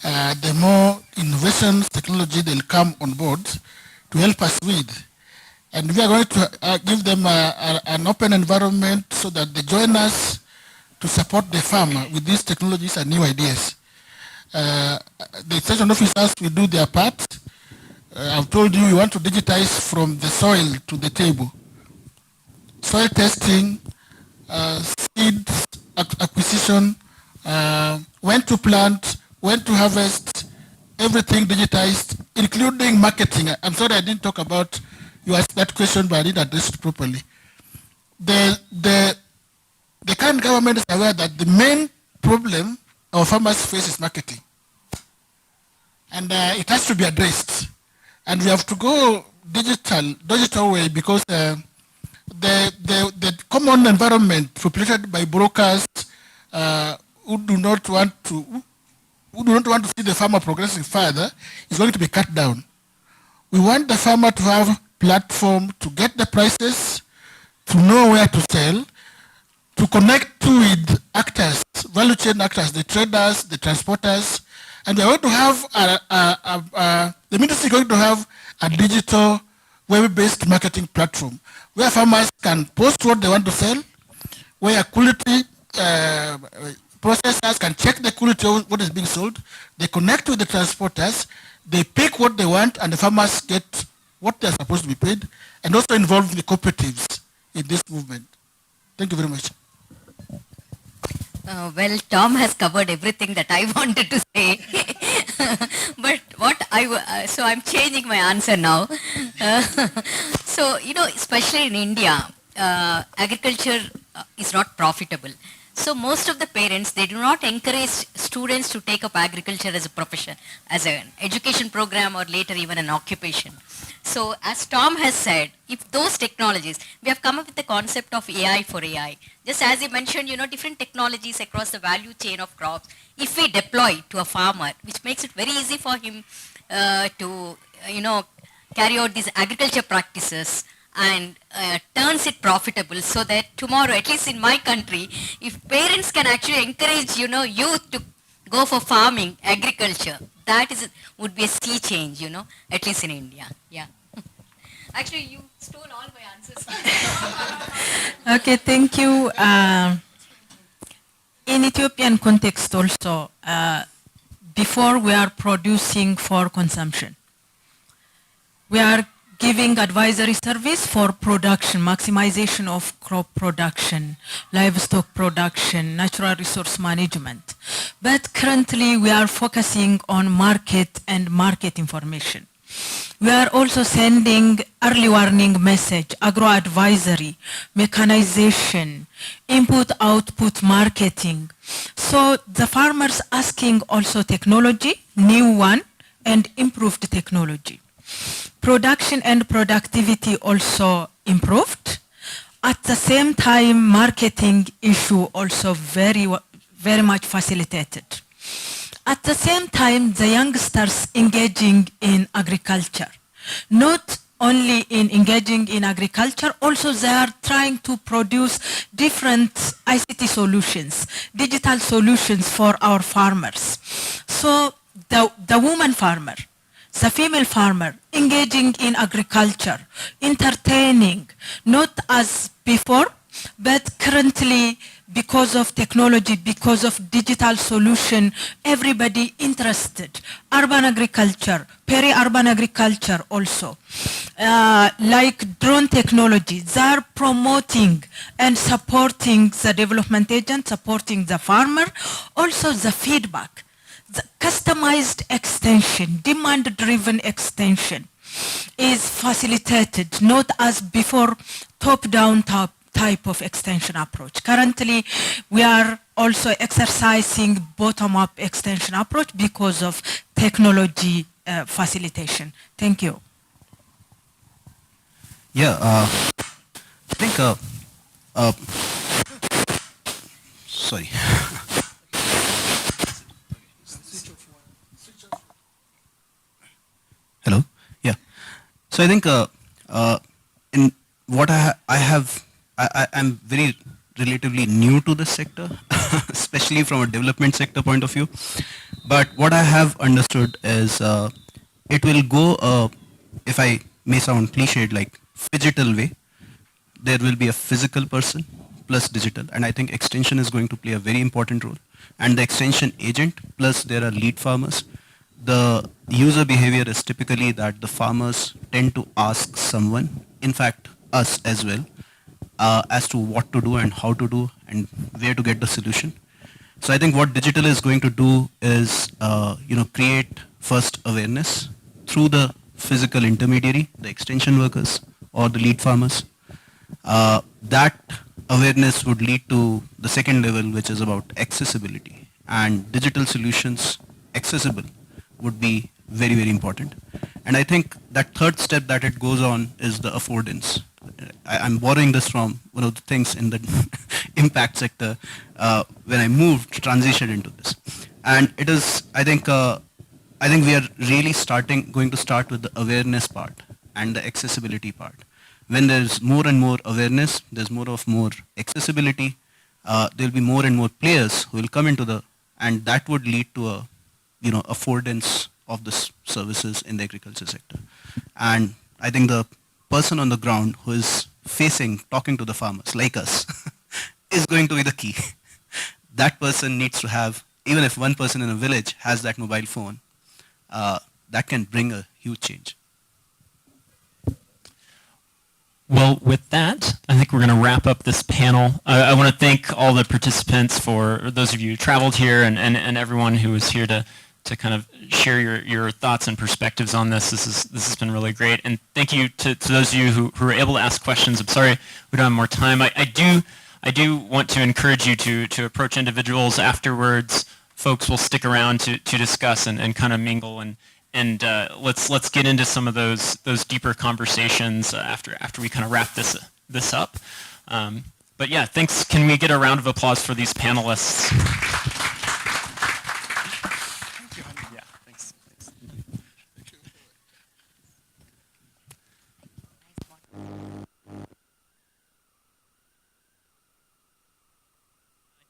the more innovations, technology they'll come on board to help us with. And we are going to give them an open environment so that they join us to support the farmer with these technologies and new ideas. The extension officers will do their part. I've told you we want to digitize from the soil to the table. Soil testing, seeds acquisition, when to plant, when to harvest, everything digitized, including marketing. I'm sorry I didn't talk about, you asked that question, but I didn't address it properly. The current government is aware that the main problem our farmers face is marketing. And it has to be addressed. And we have to go digital way, because the common environment populated by brokers who do not want to see the farmer progressing further is going to be cut down. We want the farmer to have platform to get the prices, to know where to sell, to connect with actors, value chain actors, the traders, the transporters, and we are going to have the ministry is going to have a digital web-based marketing platform where farmers can post what they want to sell, where quality processors can check the quality of what is being sold, they connect with the transporters, they pick what they want, and the farmers get what they are supposed to be paid, and also involve the cooperatives in this movement. Thank you very much. Well, Tom has covered everything that I wanted to say. But so I'm changing my answer now. So, especially in India, agriculture is not profitable. So most of the parents, they do not encourage students to take up agriculture as a profession, as an education program, or later even an occupation. So as Tom has said, if those technologies, we have come up with the concept of AI for AI. Just as he mentioned, different technologies across the value chain of crops, if we deploy to a farmer, which makes it very easy for him to, carry out these agriculture practices, and turns it profitable, so that tomorrow, at least in my country, if parents can actually encourage, youth to go for farming, agriculture, that would be a sea change, at least in India. Yeah. Actually, you stole all my answers. Okay, thank you. In Ethiopian context also, before we are producing for consumption, we are giving advisory service for production, maximization of crop production, livestock production, natural resource management. But currently we are focusing on market and market information. We are also sending early warning message, agro-advisory, mechanization, input-output marketing. So the farmers asking also technology, new one, and improved technology. Production and productivity also improved. At the same time, marketing issue also very much facilitated. At the same time, the youngsters engaging in agriculture, not only in engaging in agriculture, also they are trying to produce different ICT solutions, digital solutions for our farmers. So the woman farmer, the female farmer engaging in agriculture, entertaining, not as before, but currently because of technology, because of digital solution, everybody interested. Urban agriculture, peri-urban agriculture also. Like drone technology, they are promoting and supporting the development agent, supporting the farmer, also the feedback. The customized extension, demand-driven extension is facilitated, not as before top-down type of extension approach. Currently, we are also exercising bottom-up extension approach because of technology facilitation. Thank you. Yeah, I think, sorry. Hello? Yeah. So I think in what I'm very relatively new to this sector, especially from a development sector point of view. But what I have understood is it will go, if I may sound cliched, like phygital way. There will be a physical person plus digital, and I think extension is going to play a very important role. And the extension agent plus there are lead farmers. The user behavior is typically that the farmers tend to ask someone, in fact us as well, as to what to do and how to do and where to get the solution. So I think what digital is going to do is create first awareness through the physical intermediary, the extension workers or the lead farmers. That awareness would lead to the second level, which is about accessibility, and digital solutions accessible would be very, very important. And I think that third step that it goes on is the affordance. I'm borrowing this from one of the things in the impact sector when I moved, transitioned into this. And it is, I think we are really going to start with the awareness part and the accessibility part. When there's more and more awareness, there's more accessibility, there'll be more and more players who will come into and that would lead to a, affordance of the services in the agriculture sector. And I think the person on the ground who is talking to the farmers like us, is going to be the key. That person needs to have, even if one person in a village has that mobile phone, that can bring a huge change. Well, with that, I think we're going to wrap up this panel. I want to thank all the participants, for those of you who traveled here, and everyone who was here to kind of share your thoughts and perspectives on this. This has been really great. And thank you to those of you who were able to ask questions. I'm sorry we don't have more time. I do want to encourage you to approach individuals afterwards. Folks will stick around to discuss and kind of mingle, and let's get into some of those deeper conversations after we kind of wrap this up. But yeah, thanks. Can we get a round of applause for these panelists? Yeah, thanks. I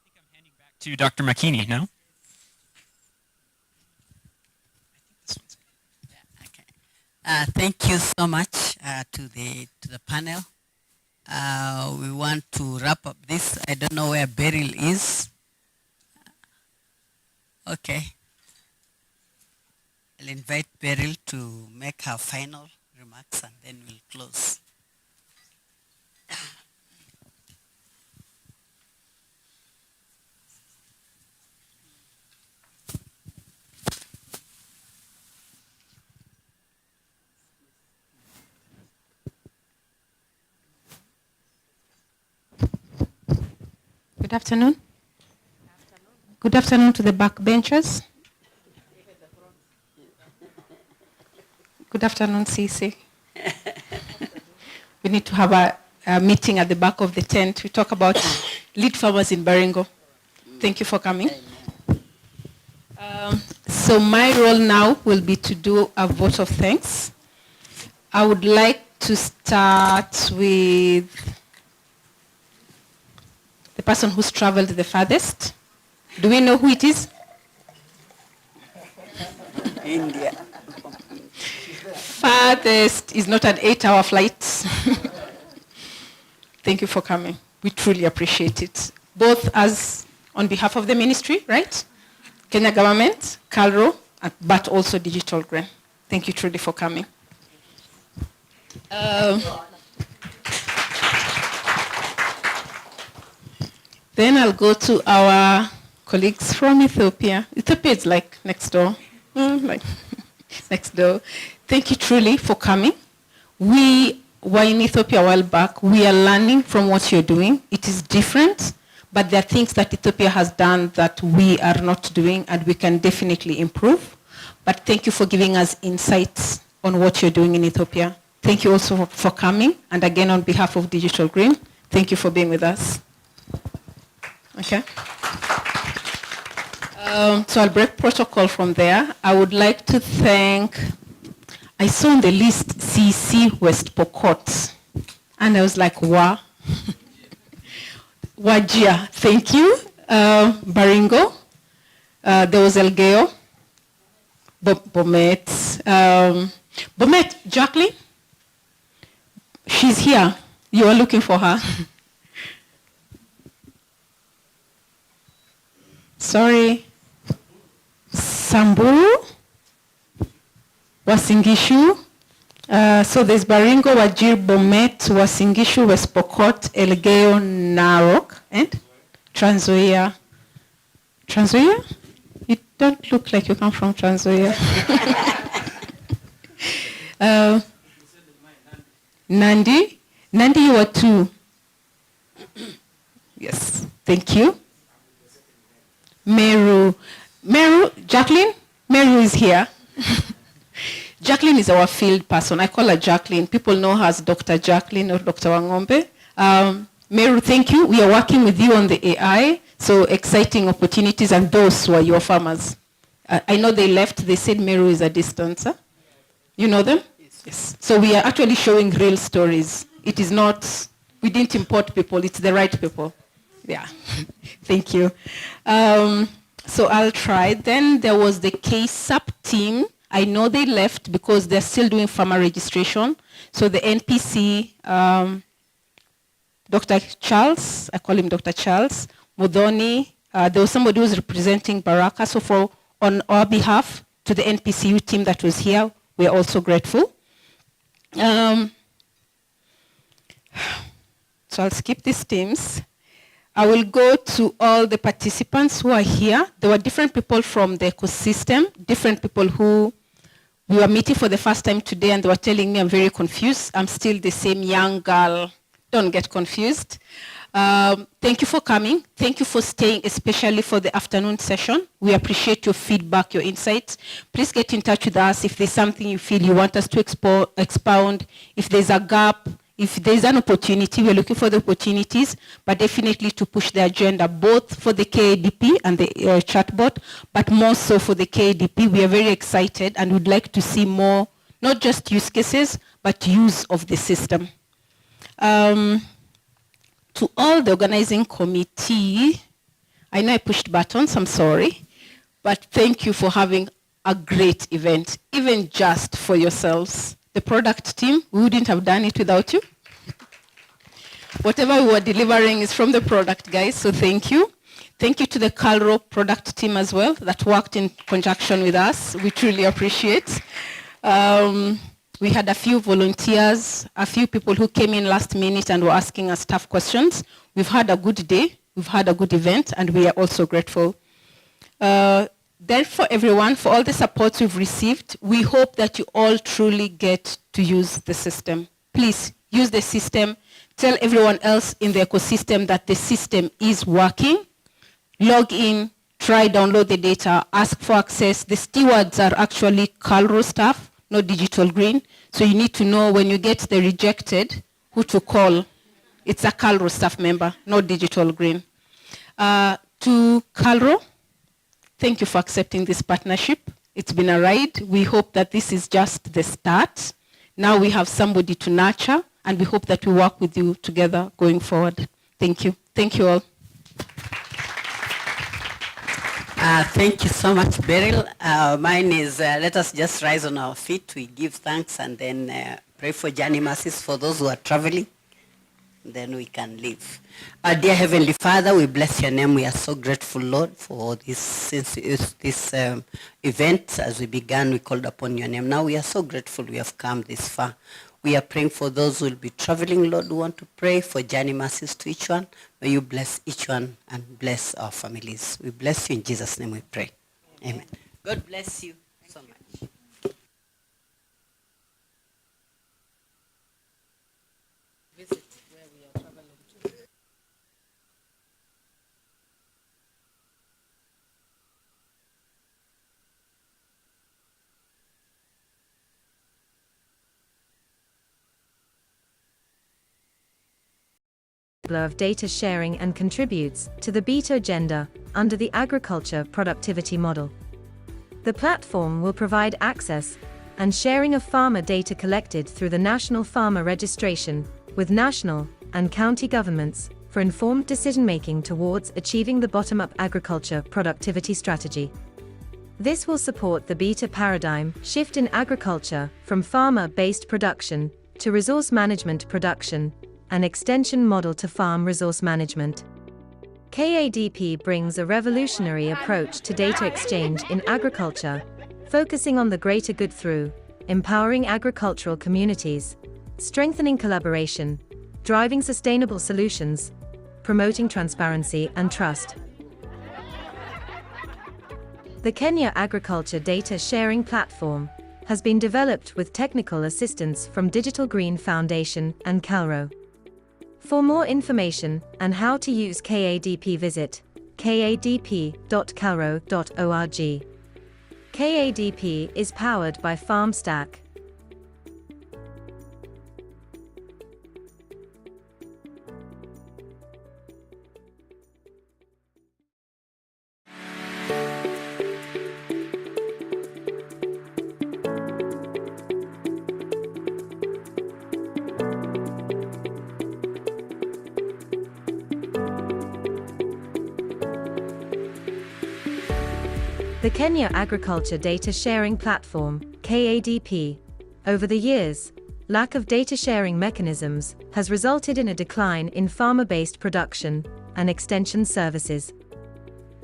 think I'm handing back to Dr. McKinney, no? Thank you so much to the panel. We want to wrap up this. I don't know where Beryl is. Okay. I'll invite Beryl to make her final remarks and then we'll close. Good afternoon. Good afternoon to the backbenchers. Good afternoon, CC. We need to have meeting at the back of the tent. We talk about lead farmers in Baringo. Thank you for coming. So my role now will be to do a vote of thanks. I would like to start with the person who's traveled the farthest. Do we know who it is? India. Farthest is not an 8-hour flight. Thank you for coming. We truly appreciate it. Both as on behalf of the ministry, right? Kenya government, KALRO, but also Digital Green. Thank you truly for coming. Then I'll go to our colleagues from Ethiopia. Ethiopia is like next door. Next door. Thank you truly for coming. We were in Ethiopia a while back. We are learning from what you're doing. It is different, but there are things that Ethiopia has done that we are not doing, and we can definitely improve. But thank you for giving us insights on what you're doing in Ethiopia. Thank you also for coming. And again, on behalf of Digital Green, thank you for being with us. Okay. So I'll break protocol from there. I would like to thank, I saw on the list CC West Pokot, and I was like, wow. Wajia, thank you. Baringo, there was Elgeyo, Bomet. Bomet, Jacqueline, she's here. You are looking for her. Sorry. Samburu, Wasingishu. So there's Baringo, Wajir, Bomet, Wasingishu, West Pokot, Elgeyo, Narok, and Trans Nzoia. Trans Nzoia? You don't look like you come from Trans Nzoia. Nandi? Nandi, you are two. Yes, thank you. Meru. Meru, Jacqueline? Meru is here. Jacqueline is our field person. I call her Jacqueline. People know her as Dr. Jacqueline or Dr. Wangombe. Meru, thank you. We are working with you on the AI, so exciting opportunities, and those who are your farmers. I know they left. They said Meru is a distance. Huh? You know them? Yes. So we are actually showing real stories. It is not, we didn't import people. It's the right people. Yeah. Thank you. So I'll try. Then there was the KSAP team. I know they left because they're still doing farmer registration. So the NPC, Dr. Charles, I call him Dr. Charles, Mudhoni, there was somebody who was representing Baraka. So on our behalf to the NPCU team that was here, we are also grateful. So I'll skip these teams. I will go to all the participants who are here. There were different people from the ecosystem, different people who we were meeting for the first time today, and they were telling me I'm very confused. I'm still the same young girl. Don't get confused. Thank you for coming. Thank you for staying, especially for the afternoon session. We appreciate your feedback, your insights. Please get in touch with us if there's something you feel you want us to expound, if there's a gap, if there's an opportunity. We're looking for the opportunities, but definitely to push the agenda, both for the KADP and the chatbot, but more so for the KADP. We are very excited and would like to see more, not just use cases, but use of the system. To all the organizing committee, I know I pushed buttons, I'm sorry, but thank you for having a great event, even just for yourselves. The product team, we wouldn't have done it without you. Whatever we were delivering is from the product, guys, so thank you. Thank you to the KALRO product team as well that worked in conjunction with us. We truly appreciate. We had a few volunteers, a few people who came in last minute and were asking us tough questions. We've had a good day, we've had a good event, and we are also grateful. Therefore, everyone, for all the support we've received, we hope that you all truly get to use the system. Please use the system. Tell everyone else in the ecosystem that the system is working. Log in, try download the data, ask for access. The stewards are actually KALRO staff, not Digital Green. So you need to know when you get the rejected, who to call. It's a CalRO staff member, not Digital Green. To CalRO, thank you for accepting this partnership. It's been a ride. We hope that this is just the start. Now we have somebody to nurture, and we hope that we work with you together going forward. Thank you. Thank you all. Thank you so much, Beryl. Mine is, let us just rise on our feet. We give thanks and then pray for journey mercies for those who are traveling. Then we can leave. Dear Heavenly Father, we bless your name. We are so grateful, Lord, for this event. As we began, we called upon your name. Now we are so grateful we have come this far. We are praying for those who will be traveling, Lord. We want to pray for journey mercies to each one. May you bless each one and bless our families. We bless you in Jesus' name we pray. Amen. God bless you so much. Visit where we are traveling to. Of data sharing and contributes to the beta agenda under the agriculture productivity model. The platform will provide access and sharing of farmer data collected through the National Farmer Registration with national and county governments for informed decision-making towards achieving the bottom-up agriculture productivity strategy. This will support the beta paradigm shift in agriculture from farmer-based production to resource management production, an extension model to farm resource management. KADP brings a revolutionary approach to data exchange in agriculture, focusing on the greater good through empowering agricultural communities, strengthening collaboration, driving sustainable solutions, promoting transparency and trust. The Kenya Agriculture Data Sharing Platform has been developed with technical assistance from Digital Green Foundation and CalRO. For more information and how to use KADP, visit kadp.calro.org. KADP is powered by FarmStack. The Kenya Agriculture Data Sharing Platform, KADP. Over the years, lack of data sharing mechanisms has resulted in a decline in farmer-based production and extension services.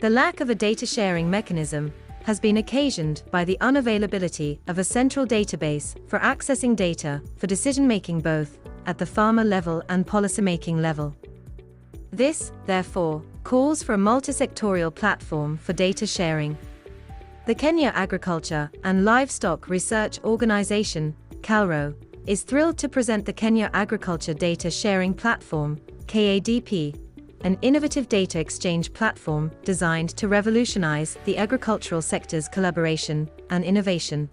The lack of a data sharing mechanism has been occasioned by the unavailability of a central database for accessing data for decision-making both at the farmer level and policymaking level. This, therefore, calls for a multi-sectorial platform for data sharing. The Kenya Agriculture and Livestock Research Organization, CalRO, is thrilled to present the Kenya Agriculture Data Sharing Platform, KADP, an innovative data exchange platform designed to revolutionize the agricultural sector's collaboration and innovation.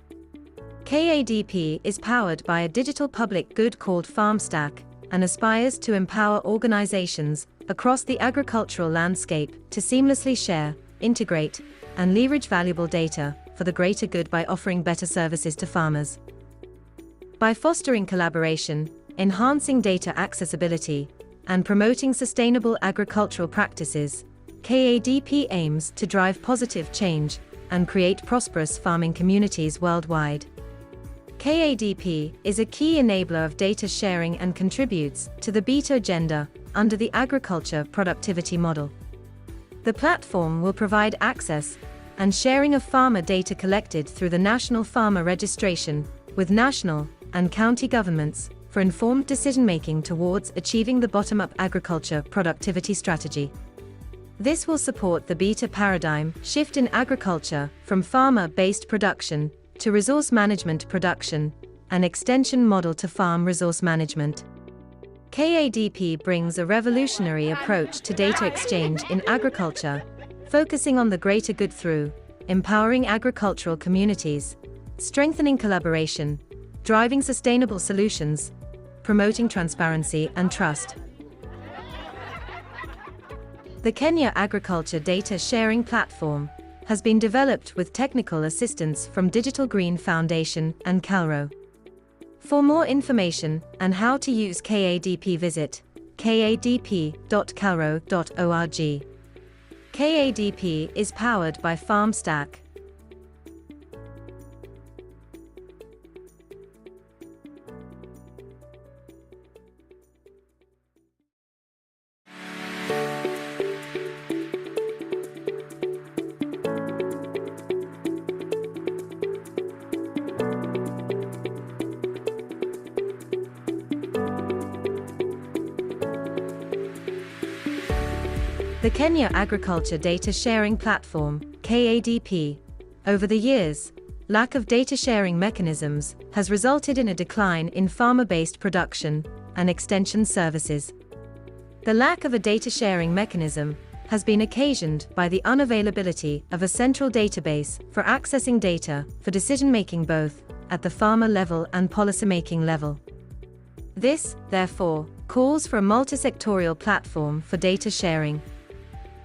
KADP is powered by a digital public good called FarmStack and aspires to empower organizations across the agricultural landscape to seamlessly share, integrate, and leverage valuable data for the greater good by offering better services to farmers. By fostering collaboration, enhancing data accessibility, and promoting sustainable agricultural practices, KADP aims to drive positive change and create prosperous farming communities worldwide. KADP is a key enabler of data sharing and contributes to the beta agenda under the agriculture productivity model. The platform will provide access and sharing of farmer data collected through the National Farmer Registration with national and county governments for informed decision-making towards achieving the bottom-up agriculture productivity strategy. This will support the beta paradigm shift in agriculture from farmer-based production to resource management production, an extension model to farm resource management. KADP brings a revolutionary approach to data exchange in agriculture, focusing on the greater good through empowering agricultural communities, strengthening collaboration, driving sustainable solutions, promoting transparency and trust. The Kenya Agriculture Data Sharing Platform has been developed with technical assistance from Digital Green Foundation and CalRO. For more information and how to use KADP, visit kadp.calro.org. KADP is powered by FarmStack. The Kenya Agriculture Data Sharing Platform, KADP. Over the years, lack of data sharing mechanisms has resulted in a decline in farmer-based production and extension services. The lack of a data sharing mechanism has been occasioned by the unavailability of a central database for accessing data for decision-making both at the farmer level and policymaking level. This, therefore, calls for a multi-sectorial platform for data sharing.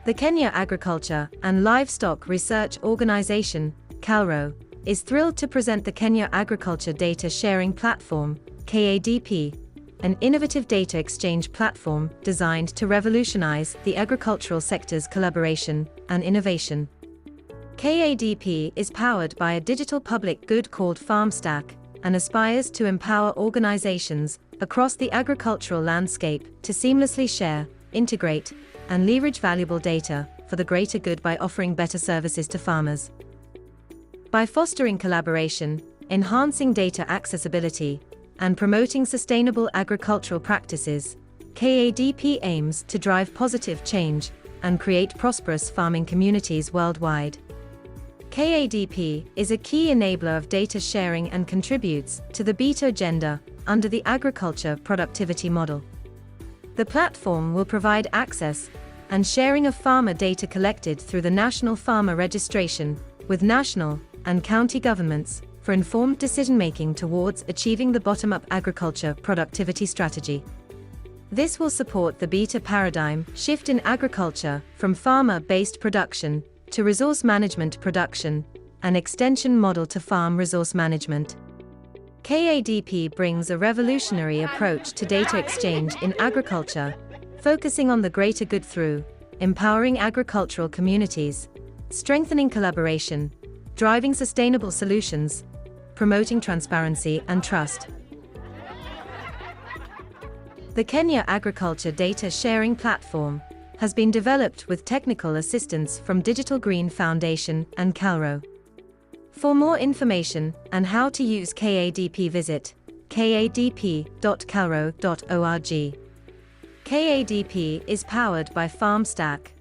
The Kenya Agriculture and Livestock Research Organization, CalRO, is thrilled to present the Kenya Agriculture Data Sharing Platform, KADP, an innovative data exchange platform designed to revolutionize the agricultural sector's collaboration and innovation. KADP is powered by a digital public good called FarmStack and aspires to empower organizations across the agricultural landscape to seamlessly share, integrate, and leverage valuable data for the greater good by offering better services to farmers. By fostering collaboration, enhancing data accessibility, and promoting sustainable agricultural practices, KADP aims to drive positive change and create prosperous farming communities worldwide. KADP is a key enabler of data sharing and contributes to the beta agenda under the agriculture productivity model. The platform will provide access and sharing of farmer data collected through the National Farmer Registration with national and county governments for informed decision-making towards achieving the bottom-up agriculture productivity strategy. This will support the beta paradigm shift in agriculture from farmer-based production to resource management production and extension model to farm resource management. KADP brings a revolutionary approach to data exchange in agriculture, focusing on the greater good through empowering agricultural communities, strengthening collaboration, driving sustainable solutions, promoting transparency and trust. The Kenya Agriculture Data Sharing Platform has been developed with technical assistance from Digital Green Foundation and CalRO. For more information and how to use KADP, visit kadp.calro.org. KADP is powered by FarmStack.